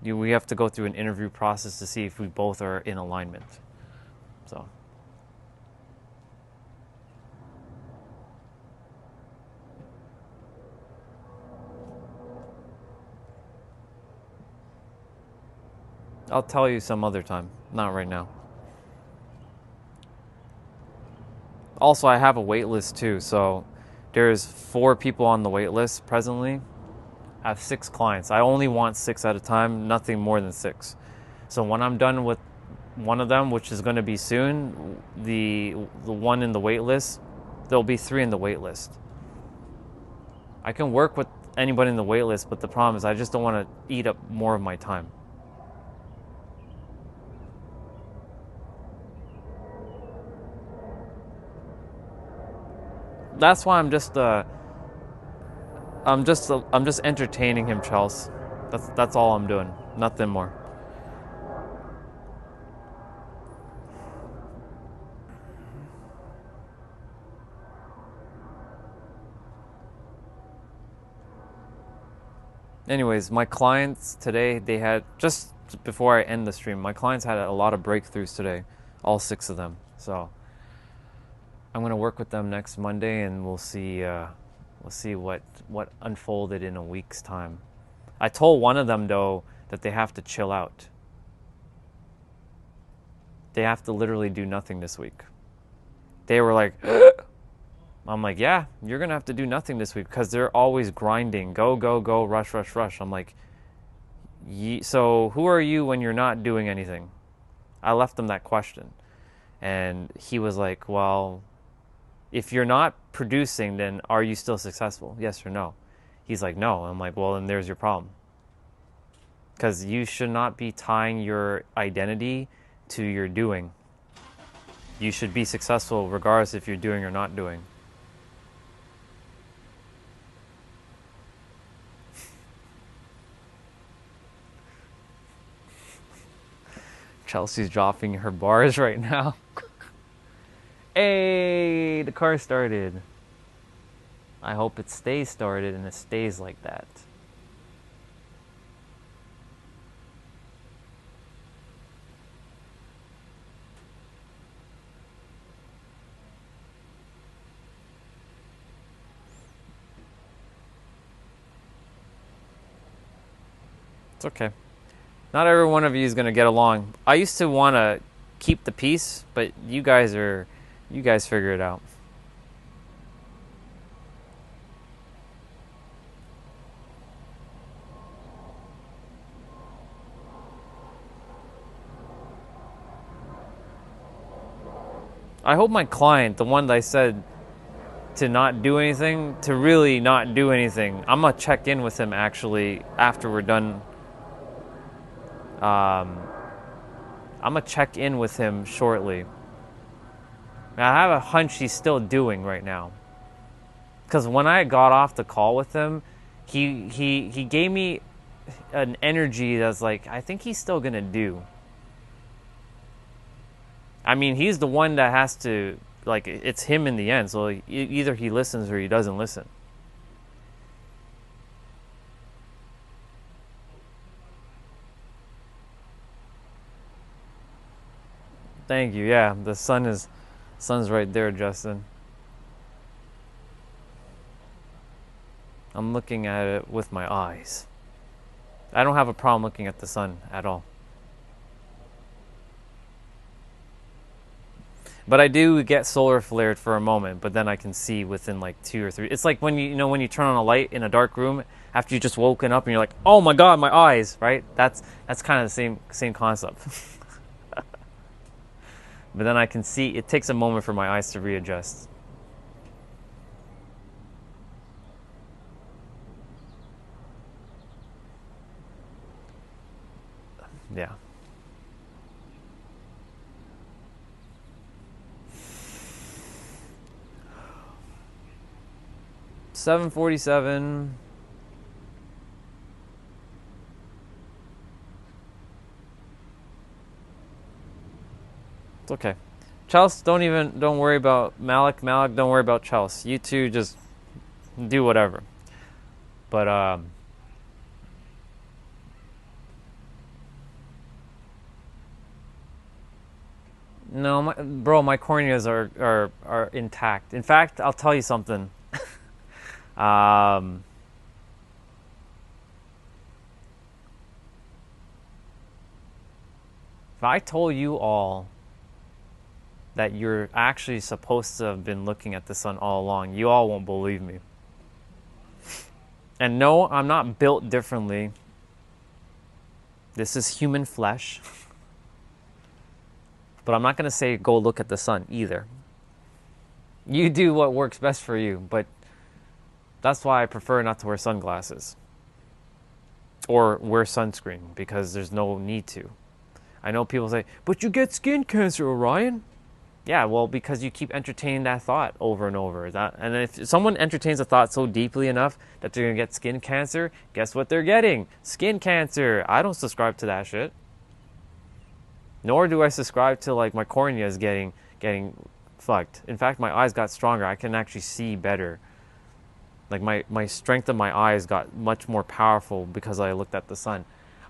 A: We have to go through an interview process to see if we both are in alignment. So. I'll tell you some other time, not right now. Also, I have a wait list too, so there's 4 people on the wait list presently. I have 6 clients. I only want 6 at a time, nothing more than 6. So when I'm done with one of them, which is going to be soon, the one in the wait list, there'll be 3 in the wait list. I can work with anybody in the wait list, but the problem is I just don't want to eat up more of my time. That's why I'm just entertaining him, Charles. That's all I'm doing. Nothing more. Anyways, my clients today, they had, just before I end the stream, my clients had a lot of breakthroughs today, all 6 of them. So I'm going to work with them next Monday, and we'll see what unfolded in a week's time. I told one of them, though, that they have to chill out. They have to literally do nothing this week. They were like, I'm like, yeah, you're going to have to do nothing this week because they're always grinding. Go, go, go, rush, rush, rush. I'm like, so who are you when you're not doing anything? I left him that question. And he was like, well, if you're not producing, then are you still successful? Yes or no? He's like, no. I'm like, well, then there's your problem. Because you should not be tying your identity to your doing. You should be successful regardless if you're doing or not doing. Chelsea's dropping her bars right now. Hey, the car started. I hope it stays started and it stays like that. It's okay. Not every one of you is going to get along. I used to want to keep the peace, but you guys figure it out. I hope my client, the one that I said to not do anything, to really not do anything, I'm going to check in with him actually after we're done. I'm going to check in with him shortly. I have a hunch he's still doing right now. Because when I got off the call with him, he gave me an energy that's like, I think he's still going to do. I mean, he's the one that has to, like, it's him in the end. So either he listens or he doesn't listen. Thank you. Yeah, the sun's right there, Justin. I'm looking at it with my eyes. I don't have a problem looking at the sun at all. But I do get solar flared for a moment, but then I can see within like 2 or 3. It's like when when you turn on a light in a dark room after you just woken up and you're like, "Oh my god, my eyes," right? That's kind of the same concept. But then I can see it takes a moment for my eyes to readjust. Yeah. $7.47. It's okay. Chelsea, don't worry about Malik. Malik, don't worry about Chelsea. You two just do whatever. But no, my corneas are intact. In fact, I'll tell you something. If I told you all that you're actually supposed to have been looking at the sun all along, you all won't believe me. And no, I'm not built differently. This is human flesh. But I'm not going to say go look at the sun either. You do what works best for you, but that's why I prefer not to wear sunglasses or wear sunscreen, because there's no need to. I know people say, but you get skin cancer, Orion. Yeah, well, because you keep entertaining that thought over and over. And if someone entertains a thought so deeply enough that they're going to get skin cancer, guess what they're getting? Skin cancer. I don't subscribe to that shit. Nor do I subscribe to like my corneas getting fucked. In fact, my eyes got stronger. I can actually see better. Like my strength of my eyes got much more powerful because I looked at the sun.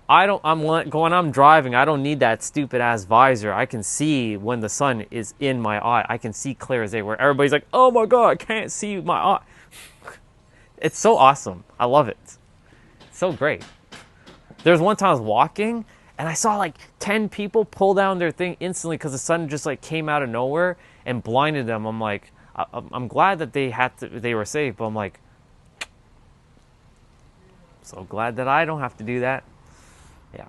A: When I'm driving, I don't need that stupid ass visor. I can see when the sun is in my eye. I can see clear as day, where everybody's like, oh my God, I can't see my eye. It's so awesome. I love it. It's so great. There's one time I was walking and I saw like 10 people pull down their thing instantly because the sun just like came out of nowhere and blinded them. I'm like, I'm glad that they were safe, but I'm like, so glad that I don't have to do that. Yeah.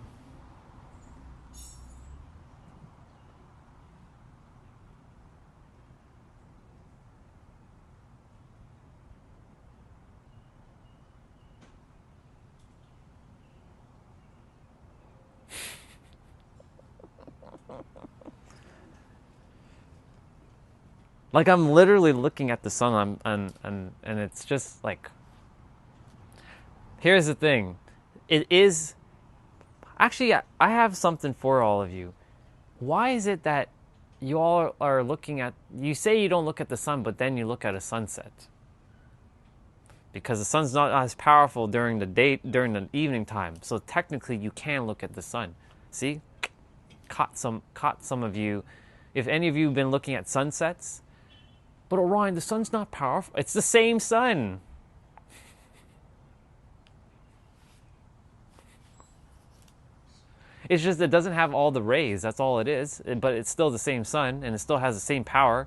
A: Like I'm literally looking at the sun, and it's just like, here's the thing. It is actually, I have something for all of you. Why is it that you all are looking at, you say you don't look at the sun, but then you look at a sunset? Because the sun's not as powerful during the evening time. So technically you can look at the sun. See? Caught some of you. If any of you have been looking at sunsets, but Orion, the sun's not powerful. It's the same sun. It's just it doesn't have all the rays. That's all it is. But it's still the same sun, and it still has the same power.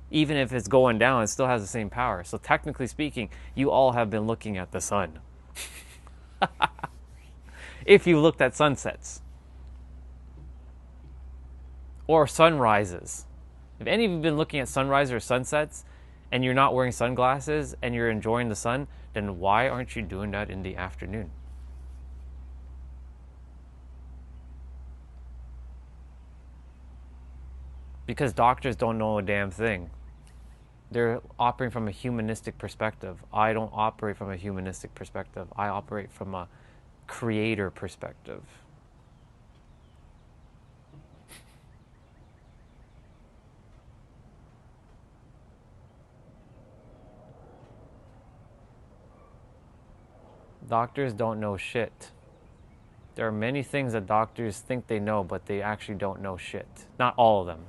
A: Even if it's going down, it still has the same power. So technically speaking, you all have been looking at the sun. If you looked at sunsets. Or sunrises. If any of you have been looking at sunrises or sunsets, and you're not wearing sunglasses, and you're enjoying the sun, then why aren't you doing that in the afternoon? Because doctors don't know a damn thing. They're operating from a humanistic perspective. I don't operate from a humanistic perspective. I operate from a creator perspective. Doctors don't know shit. There are many things that doctors think they know, but they actually don't know shit. Not all of them.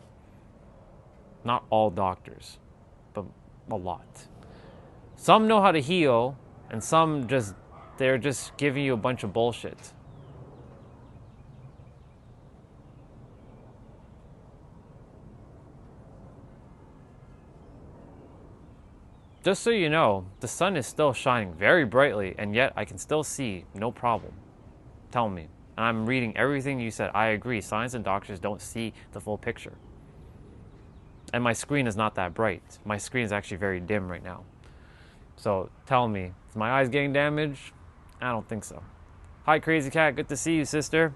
A: Not all doctors, but a lot. Some know how to heal, and some they're just giving you a bunch of bullshit. Just so you know, the sun is still shining very brightly, and yet I can still see, no problem. Tell me. And I'm reading everything you said. I agree, science and doctors don't see the full picture. And my screen is not that bright. My screen is actually very dim right now. So tell me, is my eyes getting damaged? I don't think so. Hi, Crazy Cat. Good to see you, sister.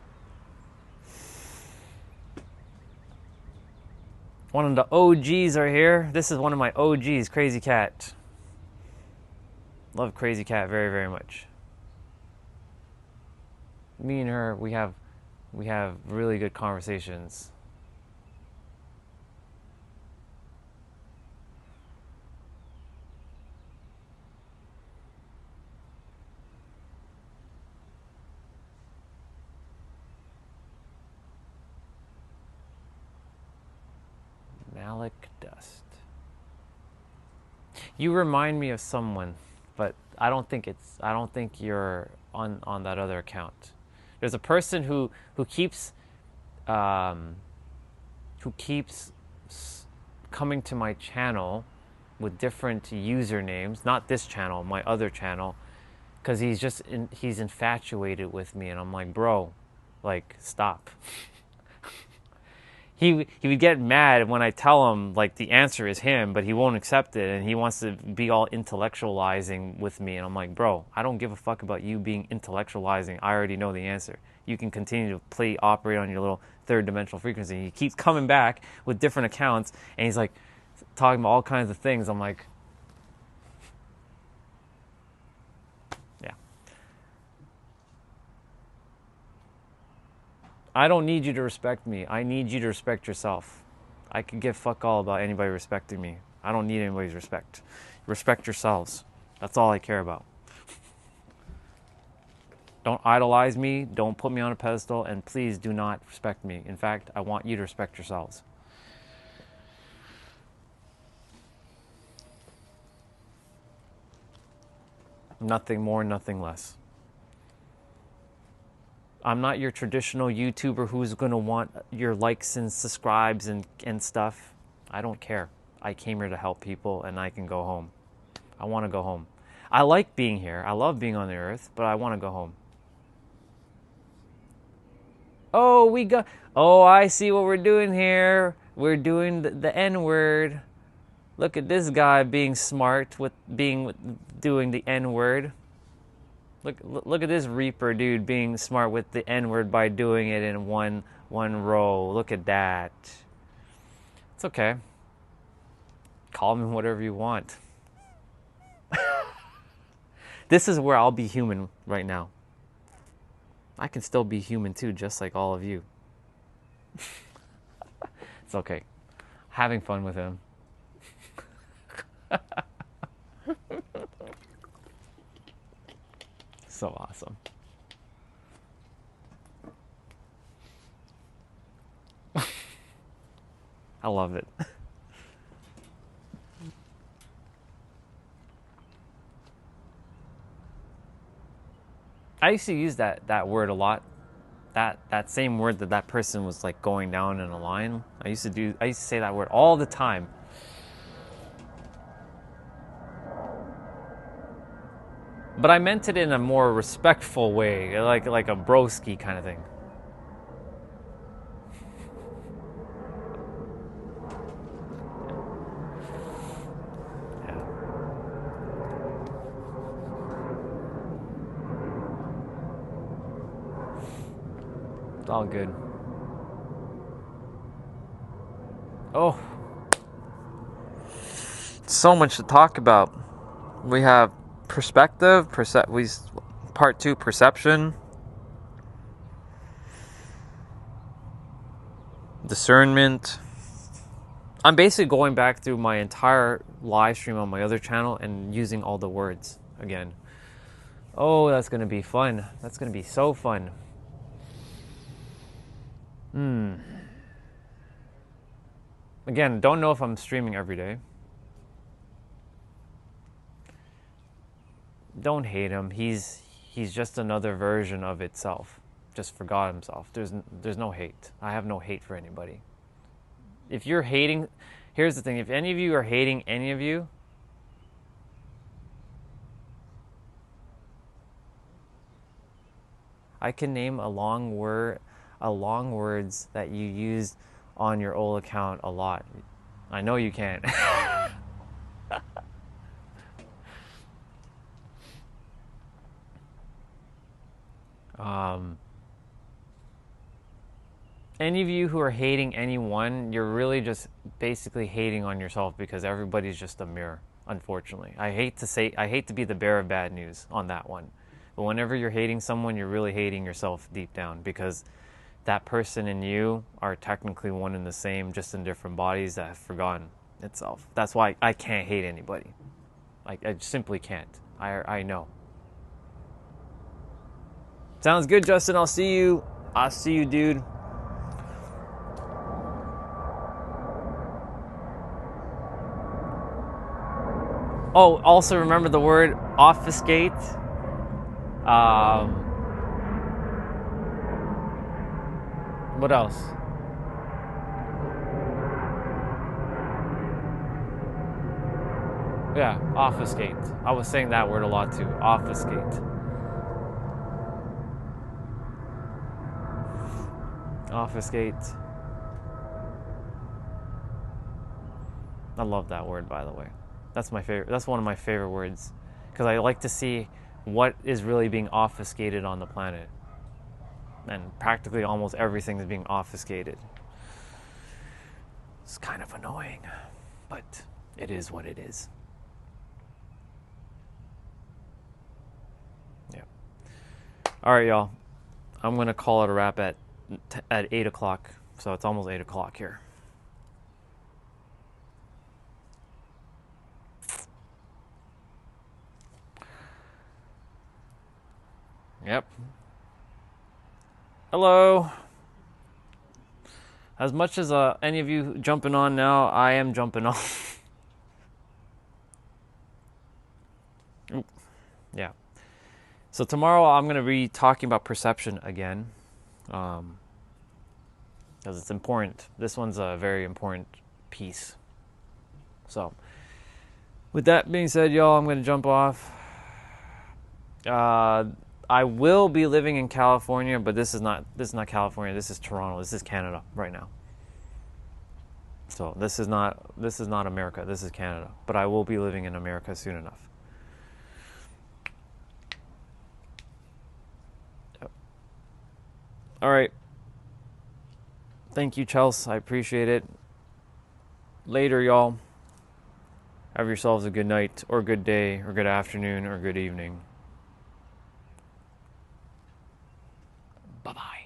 A: One of the OGs are here. This is one of my OGs, Crazy Cat. Love Crazy Cat very, very much. Me and her, we have really good conversations. Malik Dust. You remind me of someone, but I don't think you're on that other account. There's a person who keeps coming to my channel with different usernames, not this channel, my other channel, because he's infatuated with me, and I'm like, bro, like, stop. He would get mad when I tell him like the answer is him, but he won't accept it, and he wants to be all intellectualizing with me, and I'm like, bro, I don't give a fuck about you being intellectualizing. I already know the answer. You can continue to operate on your little third dimensional frequency. He keeps coming back with different accounts, and he's like talking about all kinds of things. I'm like, yeah. I don't need you to respect me. I need you to respect yourself. I could give fuck all about anybody respecting me. I don't need anybody's respect. Respect yourselves. That's all I care about. Don't idolize me. Don't put me on a pedestal. And please do not respect me. In fact, I want you to respect yourselves. Nothing more, nothing less. I'm not your traditional YouTuber who's going to want your likes and subscribes and stuff. I don't care. I came here to help people, and I can go home. I want to go home. I like being here. I love being on the earth, but I want to go home. Oh, I see what we're doing here. We're doing the N-word. Look at this guy being smart doing the N-word. Look at this Reaper dude being smart with the N-word by doing it in one row. Look at that. It's okay. Call me whatever you want. This is where I'll be human right now. I can still be human too, just like all of you. It's okay. Having fun with him. So awesome. I love it. I used to use that word a lot. That same word that person was like going down in a line. I used to say that word all the time. But I meant it in a more respectful way, like a broski kind of thing. Yeah. It's all good. Oh. So much to talk about. We have perspective, part 2, perception, discernment. I'm basically going back through my entire live stream on my other channel and using all the words again. Oh, that's going to be fun. That's going to be so fun. Again, don't know if I'm streaming every day. Don't hate him. He's just another version of itself. Just forgot himself. There's no hate. I have no hate for anybody. If you're hating, here's the thing. If any of you are hating any of you, I can name a long words that you used on your old account a lot. I know you can't. any of you who are hating anyone, you're really just basically hating on yourself, because everybody's just a mirror, unfortunately. I hate to be the bearer of bad news on that one. But whenever you're hating someone, you're really hating yourself deep down, because that person and you are technically one and the same, just in different bodies that have forgotten itself. That's why I can't hate anybody. Like, I simply can't. I know. Sounds good, Justin. I'll see you, dude. Oh, also remember the word obfuscate. What else? Yeah, obfuscate. I was saying that word a lot too. Obfuscate. Obfuscate. I love that word, by the way. That's my favorite. That's one of my favorite words, because I like to see what is really being obfuscated on the planet. And practically almost everything is being obfuscated. It's kind of annoying, but it is what it is. Yeah. All right, y'all. I'm going to call it a wrap at 8 o'clock. So it's almost 8 o'clock here. Yep. Hello. As much as any of you jumping on now, I am jumping on. Yeah. So tomorrow I'm going to be talking about perception again, because it's important. This one's a very important piece. So with that being said, y'all, I'm going to jump off. I will be living in California, but this is not California. This is Toronto. This is Canada right now. So this is not America. This is Canada. But I will be living in America soon enough. Yep. All right. Thank you, Chelsea. I appreciate it. Later, y'all. Have yourselves a good night, or good day, or good afternoon, or good evening. Bye-bye.